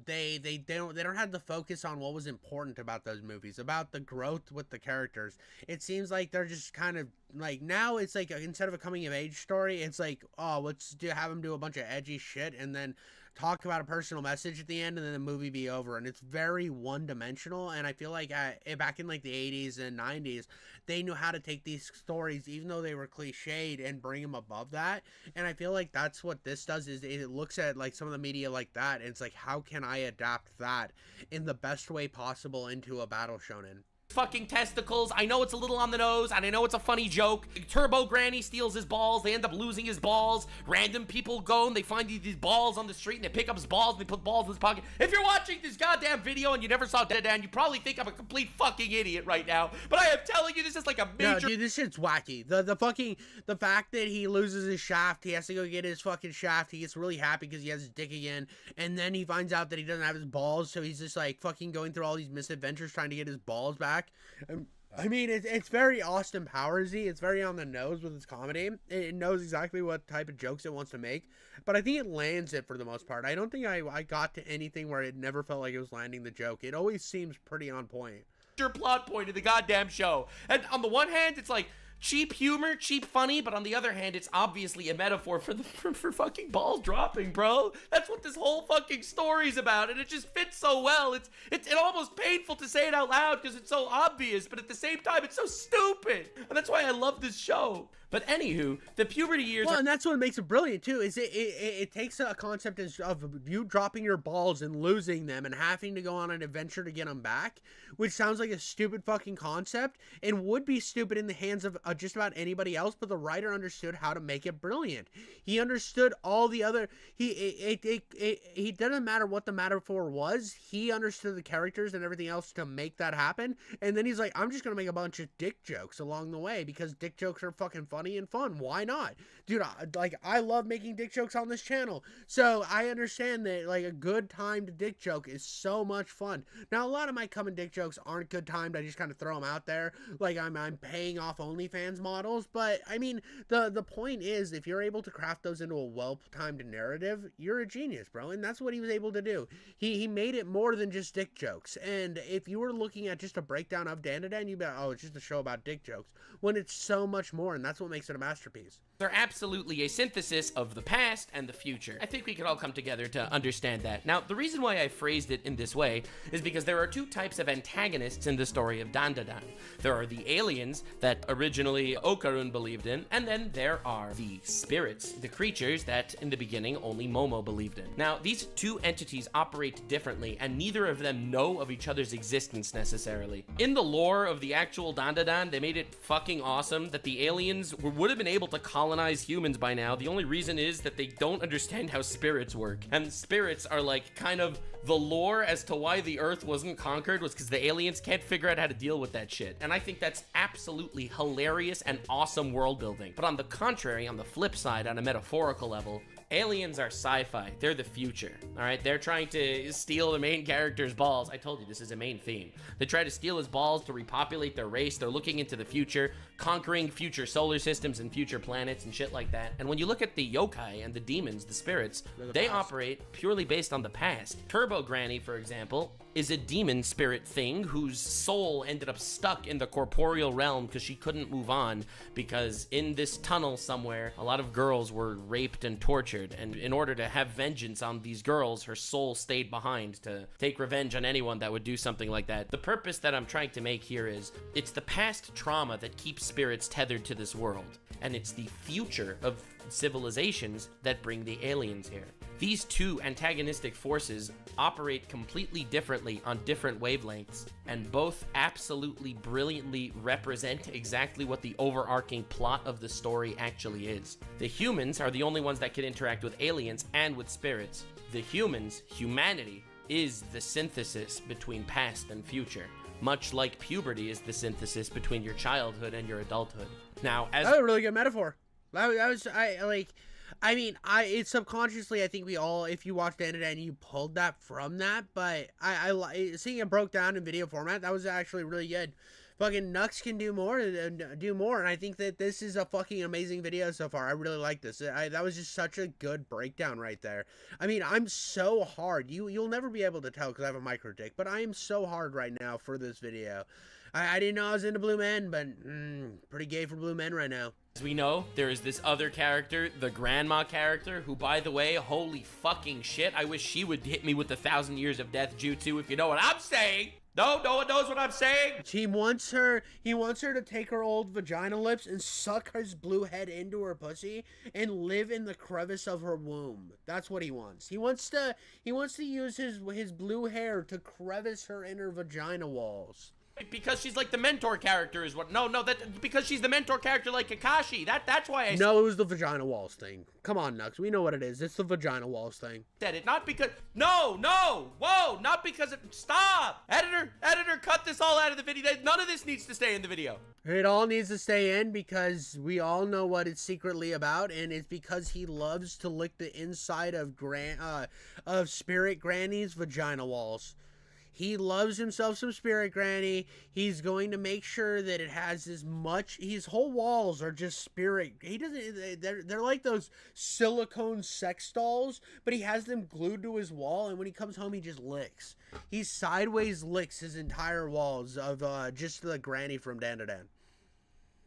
S1: they don't have the focus on what was important about those movies, about the growth with the characters. It seems like they're just kind of like, now it's like, instead of a coming of age story, it's like, oh, let's have them do a bunch of edgy shit and then talk about a personal message at the end, and then the movie be over. And it's very one-dimensional, and I feel like back in like the 80s and 90s, they knew how to take these stories, even though they were cliched, and bring them above that. And I feel like that's what this does, is it looks at like some of the media like that, and it's like, how can I adapt that in the best way possible into a battle shonen?
S23: Fucking testicles. I know it's a little on the nose, and I know it's a funny joke. Turbo Granny steals his balls. They end up losing his balls. Random people go and they find these balls on the street, and they pick up his balls and they put balls in his pocket. If you're watching this goddamn video and you never saw Dandadan, you probably think I'm a complete fucking idiot right now. But I am telling you, this is like a major...
S1: No, dude, this shit's wacky. The fact that he loses his shaft, he has to go get his fucking shaft. He gets really happy because he has his dick again, and then he finds out that he doesn't have his balls, so he's just like fucking going through all these misadventures trying to get his balls back. I mean, it's very Austin Powers-y. It's very on the nose with its comedy. It knows exactly what type of jokes it wants to make, but I think it lands it for the most part. I don't think I got to anything where it never felt like it was landing the joke. It always seems pretty on point.
S23: Plot point of the goddamn show. And on the one hand, it's like cheap humor, cheap funny, but on the other hand, it's obviously a metaphor for fucking balls dropping, bro. That's what this whole fucking story's about, and it just fits so well. It's almost painful to say it out loud because it's so obvious, but at the same time, it's so stupid. And that's why I love this show. But anywho, the puberty years...
S1: Well, and that's what makes it brilliant, too, is it takes a concept of you dropping your balls and losing them and having to go on an adventure to get them back, which sounds like a stupid fucking concept and would be stupid in the hands of just about anybody else, but the writer understood how to make it brilliant. He understood all the other... He doesn't matter what the metaphor was, he understood the characters and everything else to make that happen, and then he's like, I'm just gonna make a bunch of dick jokes along the way, because dick jokes are fucking funny and fun. Why not? Dude, I love making dick jokes on this channel, so I understand that like a good timed dick joke is so much fun. Now, a lot of my coming dick jokes aren't good timed. I just kind of throw them out there like I'm paying off OnlyFans models, but I mean, the point is, if you're able to craft those into a well-timed narrative, you're a genius, bro, and that's what he was able to do. He made it more than just dick jokes, and if you were looking at just a breakdown of Dandadan, you'd be like, oh, it's just a show about dick jokes, when it's so much more, and that's what makes it a masterpiece.
S23: They're absolutely a synthesis of the past and the future. I think we could all come together to understand that. Now, the reason why I phrased it in this way is because there are two types of antagonists in the story of Dandadan. There are the aliens that originally Okarun believed in, and then there are the spirits, the creatures that in the beginning only Momo believed in. Now, these two entities operate differently, and neither of them know of each other's existence necessarily. In the lore of the actual Dandadan, they made it fucking awesome that the aliens would have been able to colonize humans by now. The only reason is that they don't understand how spirits work. And spirits are like kind of the lore as to why the Earth wasn't conquered was because the aliens can't figure out how to deal with that shit. And I think that's absolutely hilarious and awesome world building. But on the contrary, on the flip side, on a metaphorical level, aliens are sci-fi. They're the future, all right? They're trying to steal the main character's balls. I told you, this is a main theme. They try to steal his balls to repopulate their race. They're looking into the future, conquering future solar systems and future planets and shit like that. And when you look at the yokai and the demons, the spirits, they operate purely based on the past. Turbo Granny, for example, is a demon spirit thing whose soul ended up stuck in the corporeal realm because she couldn't move on, because in this tunnel somewhere, a lot of girls were raped and tortured, and in order to have vengeance on these girls, her soul stayed behind to take revenge on anyone that would do something like that. The purpose that I'm trying to make here is, it's the past trauma that keeps spirits tethered to this world, and it's the future of civilizations that bring the aliens here. These two antagonistic forces operate completely differently on different wavelengths, and both absolutely brilliantly represent exactly what the overarching plot of the story actually is. The humans are the only ones that can interact with aliens and with spirits. The humans, humanity, is the synthesis between past and future, much like puberty is the synthesis between your childhood and your adulthood. Now, as
S1: that's a really good metaphor. I mean, it's subconsciously, I think we all, if you watched Dandadan, you pulled that from that, but seeing it broke down in video format, that was actually really good. Fucking Nux can do more, and I think that this is a fucking amazing video so far. I really like this. That was just such a good breakdown right there. I mean, I'm so hard. You'll never be able to tell because I have a micro dick, but I am so hard right now for this video. I didn't know I was into blue men, but pretty gay for blue men right now.
S23: As we know, there is this other character, the grandma character, who, by the way, holy fucking shit, I wish she would hit me with the 1,000 years of death jutsu, if you know what I'm saying. No one knows what I'm saying.
S1: He wants her to take her old vagina lips and suck his blue head into her pussy and live in the crevice of her womb. That's what he wants. He wants to use his blue hair to crevice her inner vagina walls.
S23: Because she's like the mentor character is what. No, because she's the mentor character like Kakashi. That's why I
S1: No, it was the vagina walls thing. Come on, Nux. We know what it is. It's the vagina walls thing.
S23: said it. Not because. No. Whoa. Not because. Stop. Editor, cut this all out of the video. None of this needs to stay in the video.
S1: It all needs to stay in because we all know what it's secretly about, and it's because he loves to lick the inside of Spirit Granny's vagina walls. He loves himself some Spirit Granny. He's going to make sure that it has as much. His whole walls are just Spirit. He doesn't. They're like those silicone sex dolls, but he has them glued to his wall. And when he comes home, he just licks. He sideways licks his entire walls of just the Granny from Dandadan.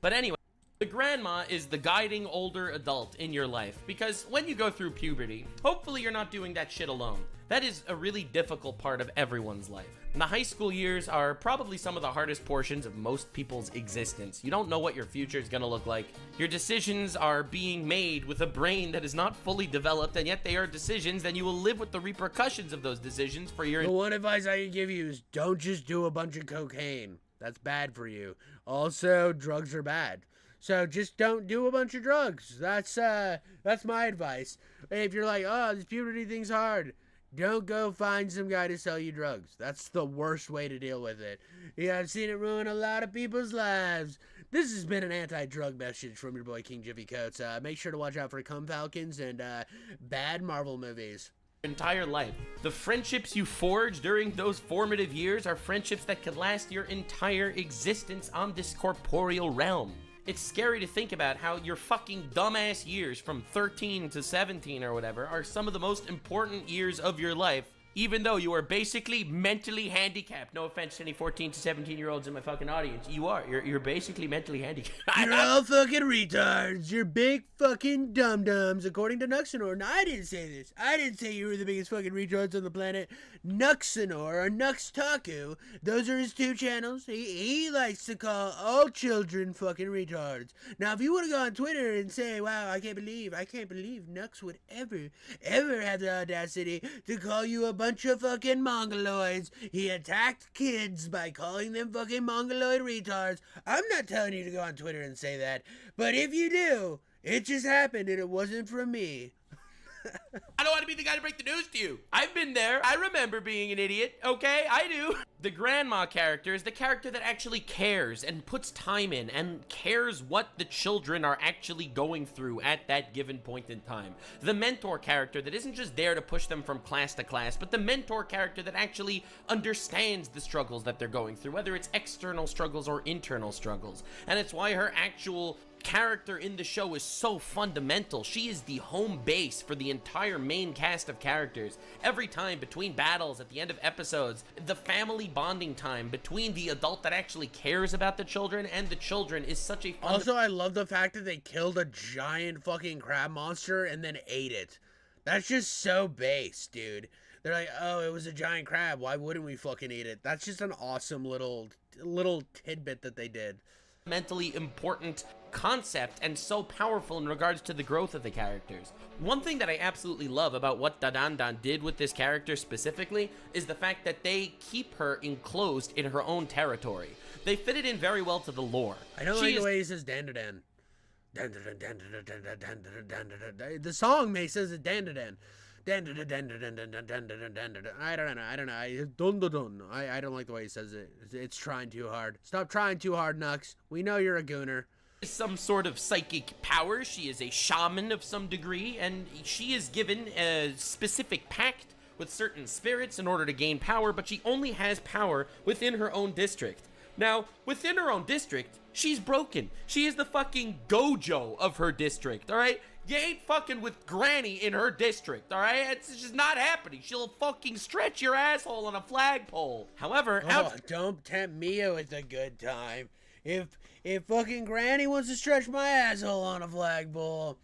S23: But anyway. The grandma is the guiding older adult in your life, because when you go through puberty, hopefully you're not doing that shit alone. That is a really difficult part of everyone's life. And the high school years are probably some of the hardest portions of most people's existence. You don't know what your future is gonna look like. Your decisions are being made with a brain that is not fully developed, and yet they are decisions, and you will live with the repercussions of those decisions for your...
S1: The one advice I can give you is don't just do a bunch of cocaine. That's bad for you. Also, drugs are bad. So just don't do a bunch of drugs. That's my advice. If you're like, oh, this puberty thing's hard, don't go find some guy to sell you drugs. That's the worst way to deal with it. Yeah, I've seen it ruin a lot of people's lives. This has been an anti-drug message from your boy King Jiffy Coates. Make sure to watch out for Cum Falcons and bad Marvel movies.
S23: Entire life. The friendships you forge during those formative years are friendships that could last your entire existence on this corporeal realm. It's scary to think about how your fucking dumbass years from 13 to 17 or whatever are some of the most important years of your life, even though you are basically mentally handicapped. No offense to any 14 to 17-year-olds in my fucking audience. You are. You're basically mentally handicapped.
S1: You're all fucking retards. You're big fucking dum-dums, according to Nuxanor. No, I didn't say this. I didn't say you were the biggest fucking retards on the planet. Nuxanor or Nux Taku, those are his two channels. He likes to call all children fucking retards. Now, if you want to go on Twitter and say, wow, I can't believe Nux would ever have the audacity to call you a bunch of fucking mongoloids. He attacked kids by calling them fucking mongoloid retards. I'm not telling you to go on Twitter and say that, but if you do, it just happened and it wasn't from me.
S23: I don't want to be the guy to break the news to you. I've been there. I remember being an idiot. Okay, I do. The grandma character is the character that actually cares and puts time in and cares what the children are actually going through at that given point in time. The mentor character that isn't just there to push them from class to class, but the mentor character that actually understands the struggles that they're going through, whether it's external struggles or internal struggles. And it's why her actual character in the show is so fundamental. She is the home base for the entire main cast of characters. Every time between battles, at the end of episodes, the family bonding time between the adult that actually cares about the children and the children is such a
S1: Also, I love the fact that they killed a giant fucking crab monster and then ate it. That's just so base, dude. They're like, oh, it was a giant crab. Why wouldn't we fucking eat it? That's just an awesome little tidbit that they did.
S23: Mentally important concept and so powerful in regards to the growth of the characters. One thing that I absolutely love about what Dandadan did with this character specifically is the fact that they keep her enclosed in her own territory. They fit it in very well to the lore.
S1: I don't like the way he says Dandadan. The song says it Dandadan. I don't know. I don't like the way he says it. It's trying too hard. Stop trying too hard, Nux. We know you're a gooner.
S23: some sort of psychic power. She is a shaman of some degree, and she is given a specific pact with certain spirits in order to gain power, but she only has power within her own district. Now, within her own district, she's broken. She is the fucking Gojo of her district, all right? You ain't fucking with Granny in her district, all right? It's just not happening. She'll fucking stretch your asshole on a flagpole. However,
S1: don't tempt me with a good time. If fucking Granny wants to stretch my asshole on a flagpole,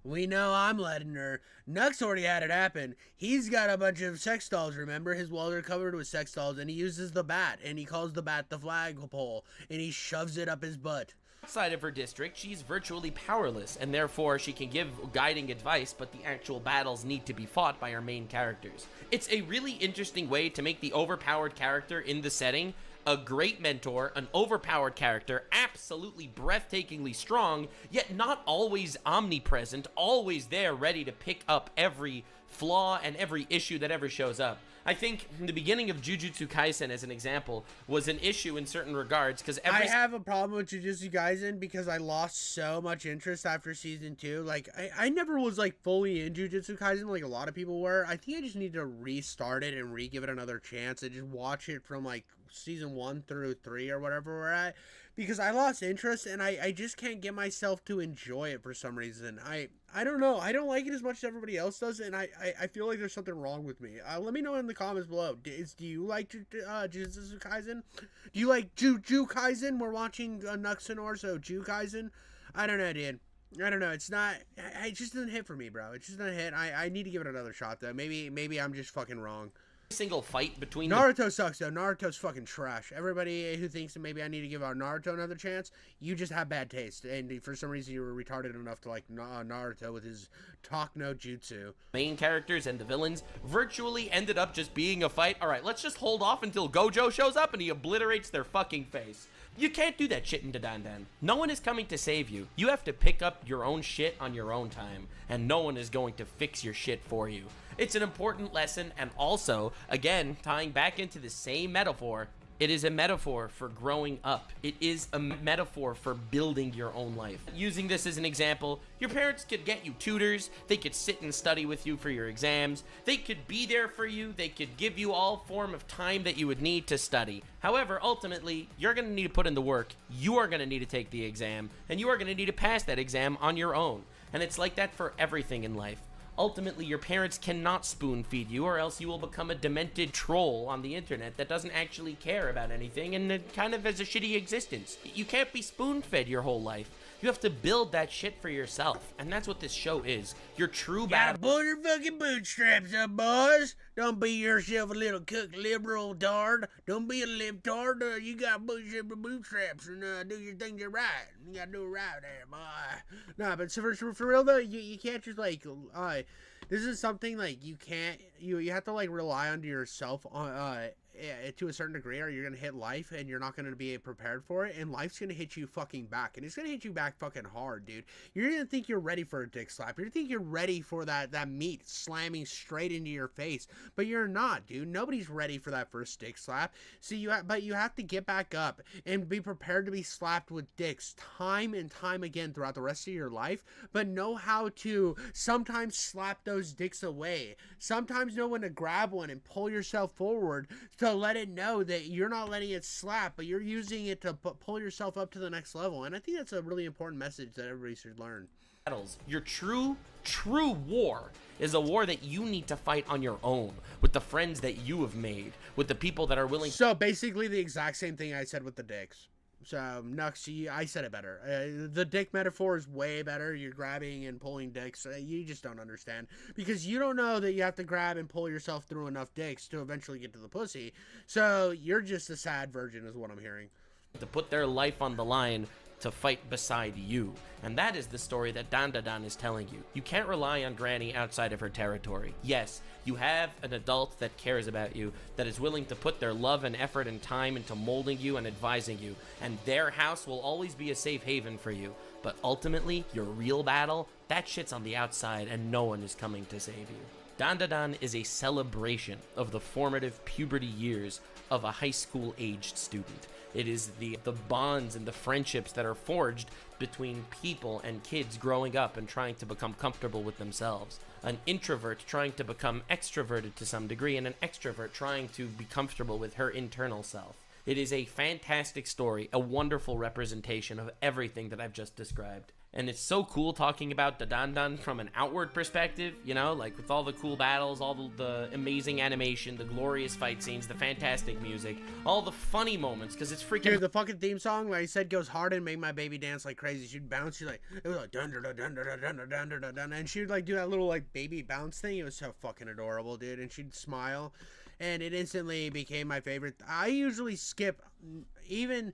S1: we know I'm letting her. Nux already had it happen. He's got a bunch of sex dolls, remember? His walls are covered with sex dolls, and he uses the bat, and he calls the bat the flagpole, and he shoves it up his butt.
S23: Outside of her district, she's virtually powerless, and therefore she can give guiding advice, but the actual battles need to be fought by our main characters. It's a really interesting way to make the overpowered character in the setting a great mentor, an overpowered character, absolutely breathtakingly strong, yet not always omnipresent, always there ready to pick up every flaw and every issue that ever shows up. I think the beginning of Jujutsu Kaisen, as an example, was an issue in certain regards, because
S1: I have a problem with Jujutsu Kaisen because I lost so much interest after season 2. Like, I never was, like, fully in Jujutsu Kaisen like a lot of people were. I think I just need to restart it and give it another chance and just watch it from, like, season 1 through 3 or whatever we're at, because I lost interest and I just can't get myself to enjoy it for some reason. I don't know. I don't like it as much as everybody else does, and I feel like there's something wrong with me. Let me know in the comments below. Do you like Jujutsu Kaisen? Do you like Juju Kaisen? We're watching Nux and Orso Ju Kaisen. I don't know, dude. I don't know. It's not. It just doesn't hit for me, bro. It just doesn't hit. I need to give it another shot though. Maybe I'm just fucking wrong.
S23: Single fight between
S1: Naruto sucks though. Naruto's fucking trash. Everybody who thinks that maybe I need to give our Naruto another chance, you just have bad taste, and for some reason you were retarded enough to like Naruto with his talk no jutsu.
S23: Main characters and the villains virtually ended up just being a fight. All right, let's just hold off until Gojo shows up and he obliterates their fucking face. You can't do that shit in Dandadan. No one is coming to save you. You have to pick up your own shit on your own time, and no one is going to fix your shit for you. It's an important lesson, and also, again, tying back into the same metaphor, it is a metaphor for growing up. It is a metaphor for building your own life. Using this as an example, your parents could get you tutors, they could sit and study with you for your exams, they could be there for you, they could give you all form of time that you would need to study. However, ultimately, you're going to need to put in the work, you are going to need to take the exam, and you are going to need to pass that exam on your own. And it's like that for everything in life. Ultimately, your parents cannot spoon feed you, or else you will become a demented troll on the internet that doesn't actually care about anything and kind of has a shitty existence. You can't be spoon fed your whole life. You have to build that shit for yourself, and that's what this show is. Your true battle.
S1: Pull your fucking bootstraps up, boys. Don't be yourself a little cook liberal tard. Don't be a libtard. You gotta push your bootstraps and do your things right. You gotta do it right there, boy. Nah, but so for real though, you can't just like this is something like you can't you have to like rely on yourself on to a certain degree, or you're gonna hit life and you're not gonna be prepared for it, and life's gonna hit you fucking back, and it's gonna hit you back fucking hard, dude. You're gonna think you're ready for a dick slap. You're gonna think you're ready for that meat slamming straight into your face, but you're not, dude. Nobody's ready for that first dick slap. So you have to get back up and be prepared to be slapped with dicks time and time again throughout the rest of your life, but know how to sometimes slap those dicks away. Sometimes know when to grab one and pull yourself forward to let it know that you're not letting it slap, but you're using it to pull yourself up to the next level. And I think that's a really important message that everybody should learn.
S23: Your true war is a war that you need to fight on your own, with the friends that you have made, with the people that are willing.
S1: So basically the exact same thing I said with the dicks. So, Nux, I said it better. The dick metaphor is way better. You're grabbing and pulling dicks. You just don't understand. Because you don't know that you have to grab and pull yourself through enough dicks to eventually get to the pussy. So, you're just a sad virgin is what I'm hearing.
S23: To put their life on the line to fight beside you. And that is the story that Dandadan is telling you. You can't rely on Granny outside of her territory. Yes, you have an adult that cares about you, that is willing to put their love and effort and time into molding you and advising you, and their house will always be a safe haven for you. But ultimately, your real battle, that shit's on the outside and no one is coming to save you. Dandadan is a celebration of the formative puberty years of a high school aged student. It is the bonds and the friendships that are forged between people and kids growing up and trying to become comfortable with themselves. An introvert trying to become extroverted to some degree, and an extrovert trying to be comfortable with her internal self. It is a fantastic story, a wonderful representation of everything that I've just described. And it's so cool talking about Dandadan from an outward perspective, you know, like with all the cool battles, all the amazing animation, the glorious fight scenes, the fantastic music, all the funny moments, because it's freaking...
S1: Dude, the fucking theme song, like I said, goes hard and make my baby dance like crazy. She'd bounce, she'd like, it was like, dun dun dun dun dun dun dun dun dun dun, and she'd like do that little like baby bounce thing. It was so fucking adorable, dude, and she'd smile, and it instantly became my favorite. I usually skip even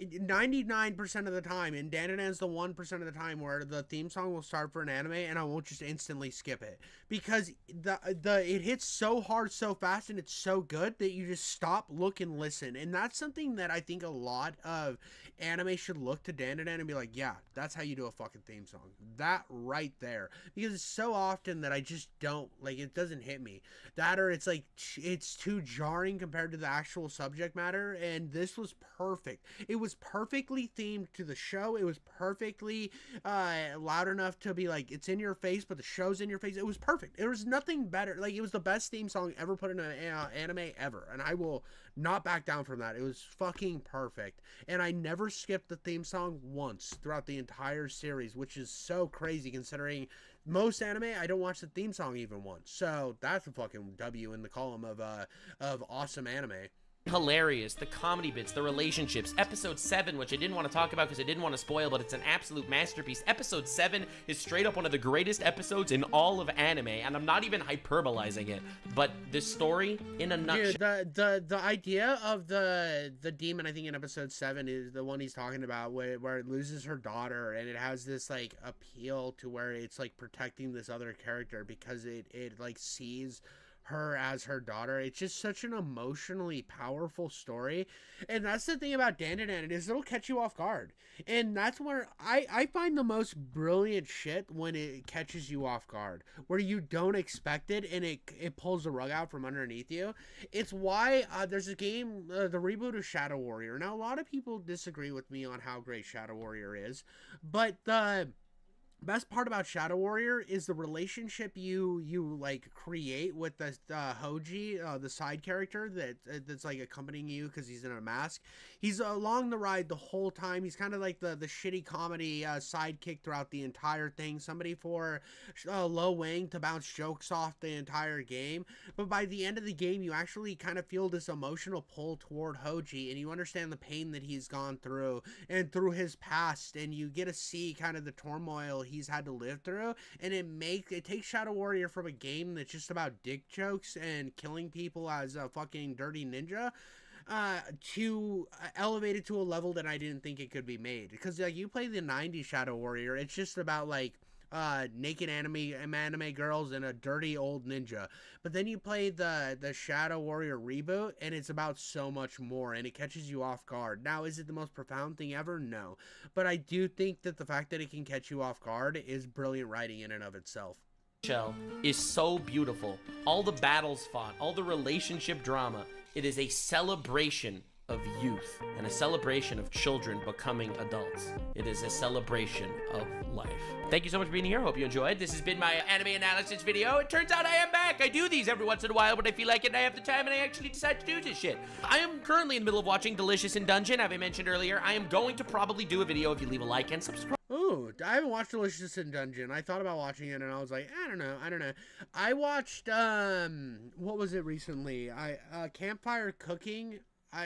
S1: 99% of the time, and Dandadan's the 1% of the time where the theme song will start for an anime and I won't just instantly skip it, because it hits so hard so fast and it's so good that you just stop, look, and listen. And that's something that I think a lot of anime should look to Dandadan and be like, yeah, that's how you do a fucking theme song. That right there. Because it's so often that I just don't, like, it doesn't hit me. That, or it's like, it's too jarring compared to the actual subject matter, and this was perfect. It was perfectly themed to the show. It was perfectly loud enough to be like, it's in your face, but the show's in your face. It was perfect. There was nothing better. Like, it was the best theme song ever put in an anime ever, and I will not back down from that. It was fucking perfect, and I never skipped the theme song once throughout the entire series, which is so crazy considering most anime I don't watch the theme song even once. So that's a fucking W in the column of awesome anime.
S23: Hilarious, the comedy bits, the relationships. Episode 7, which I didn't want to talk about because I didn't want to spoil, but it's an absolute masterpiece. Episode 7 is straight up one of the greatest episodes in all of anime, and I'm not even hyperbolizing it, but this story in a nutshell.
S1: Dude, the idea of the demon, I think in episode 7 is the one he's talking about, where it loses her daughter, and it has this like appeal to where it's like protecting this other character because it like sees her as her daughter. It's just such an emotionally powerful story, and that's the thing about Dandadan, it is it'll catch you off guard, and that's where I find the most brilliant shit, when it catches you off guard, where you don't expect it, and it pulls the rug out from underneath you. It's why there's a game, the reboot of Shadow Warrior. Now, a lot of people disagree with me on how great Shadow Warrior is, but the best part about Shadow Warrior is the relationship you like create with the Hoji, the side character that's like accompanying you because he's in a mask. He's along the ride the whole time. He's kind of like the shitty comedy sidekick throughout the entire thing. Somebody for Lo Wang to bounce jokes off the entire game. But by the end of the game, you actually kind of feel this emotional pull toward Hoji, and you understand the pain that he's gone through and through his past, and you get to see kind of the turmoil he's had to live through, and it takes Shadow Warrior from a game that's just about dick jokes and killing people as a fucking dirty ninja to elevate it to a level that I didn't think it could be made. Because like, you play the 90s Shadow Warrior, it's just about like naked anime girls and a dirty old ninja. But then you play the Shadow Warrior reboot, and it's about so much more, and it catches you off guard. Now, is it the most profound thing ever? No. But I do think that the fact that it can catch you off guard is brilliant writing in and of itself.
S23: Shell is so beautiful. All the battles fought, all the relationship drama. It is a celebration of youth and a celebration of children becoming adults. It is a celebration of life. Thank you so much for being here. Hope you enjoyed. This has been my anime analysis video. It turns out I am back. I do these every once in a while when I feel like it and I have the time and I actually decide to do this shit. I am currently in the middle of watching Delicious in Dungeon. As I mentioned earlier, I am going to probably do a video if you leave a like and subscribe.
S1: Ooh, I haven't watched Delicious in Dungeon. I thought about watching it and I was like, I don't know. I watched, what was it recently? Campfire Cooking.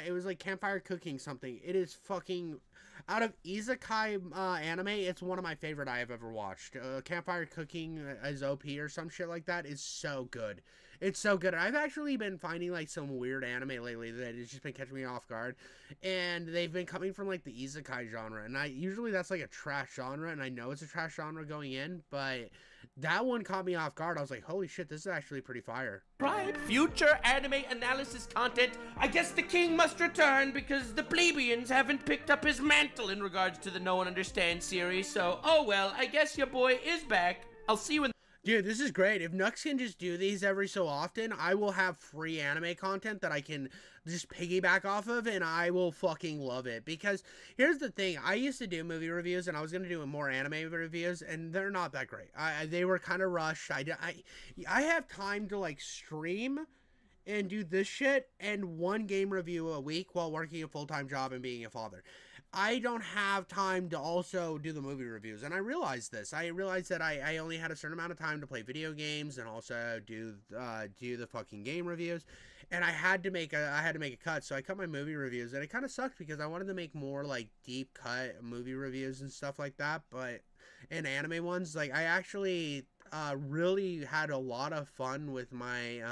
S1: It was like Campfire Cooking something. It is fucking, out of isekai anime, it's one of my favorite I have ever watched. Campfire Cooking as OP or some shit like that is so good. It's so good. I've actually been finding like some weird anime lately that has just been catching me off guard, and they've been coming from like the isekai genre, and usually that's like a trash genre, and I know it's a trash genre going in, but that one caught me off guard. I was like, holy shit, this is actually pretty fire.
S23: Right, future anime analysis content. I guess the king must return because the plebeians haven't picked up his mantle in regards to the No One Understands series, so oh well, I guess your boy is back. I'll see you in
S1: Dude, this is great. If Nux can just do these every so often, I will have free anime content that I can just piggyback off of, and I will fucking love it. Because here's the thing. I used to do movie reviews, and I was going to do more anime reviews, and they're not that great. They were kind of rushed. I have time to, like, stream and do this shit and one game review a week while working a full-time job and being a father. I don't have time to also do the movie reviews, and I realized this. I realized that I only had a certain amount of time to play video games and also do the fucking game reviews, and I had to make a cut. So I cut my movie reviews, and it kind of sucked because I wanted to make more like deep cut movie reviews and stuff like that, and anime ones. Like I actually really had a lot of fun with my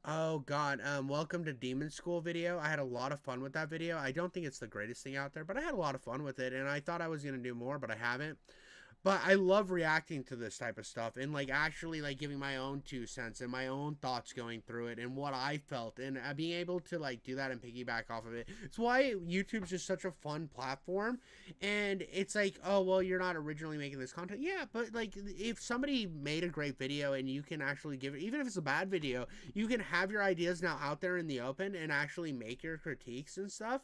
S1: oh god, welcome to Demon School video. I had a lot of fun with that video. I don't think it's the greatest thing out there, but I had a lot of fun with it, and I thought I was going to do more, but I haven't. But I love reacting to this type of stuff and like actually like giving my own 2 cents and my own thoughts going through it and what I felt, and being able to like do that and piggyback off of it. It's why YouTube's just such a fun platform. And it's like, oh well, you're not originally making this content. Yeah, but like if somebody made a great video and you can actually give it, even if it's a bad video, you can have your ideas now out there in the open and actually make your critiques and stuff,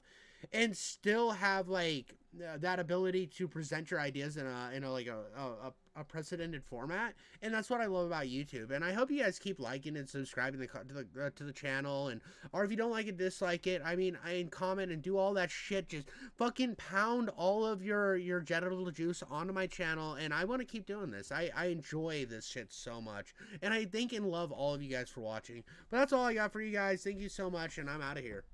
S1: and still have like that ability to present your ideas in a precedented format. And that's what I love about YouTube. And I hope you guys keep liking and subscribing to the channel, and or if you don't like it, dislike it. I mean, comment and do all that shit. Just fucking pound all of your genital juice onto my channel, and I want to keep doing this. I enjoy this shit so much, and I thank and love all of you guys for watching. But that's all I got for you guys. Thank you so much, and I'm out of here.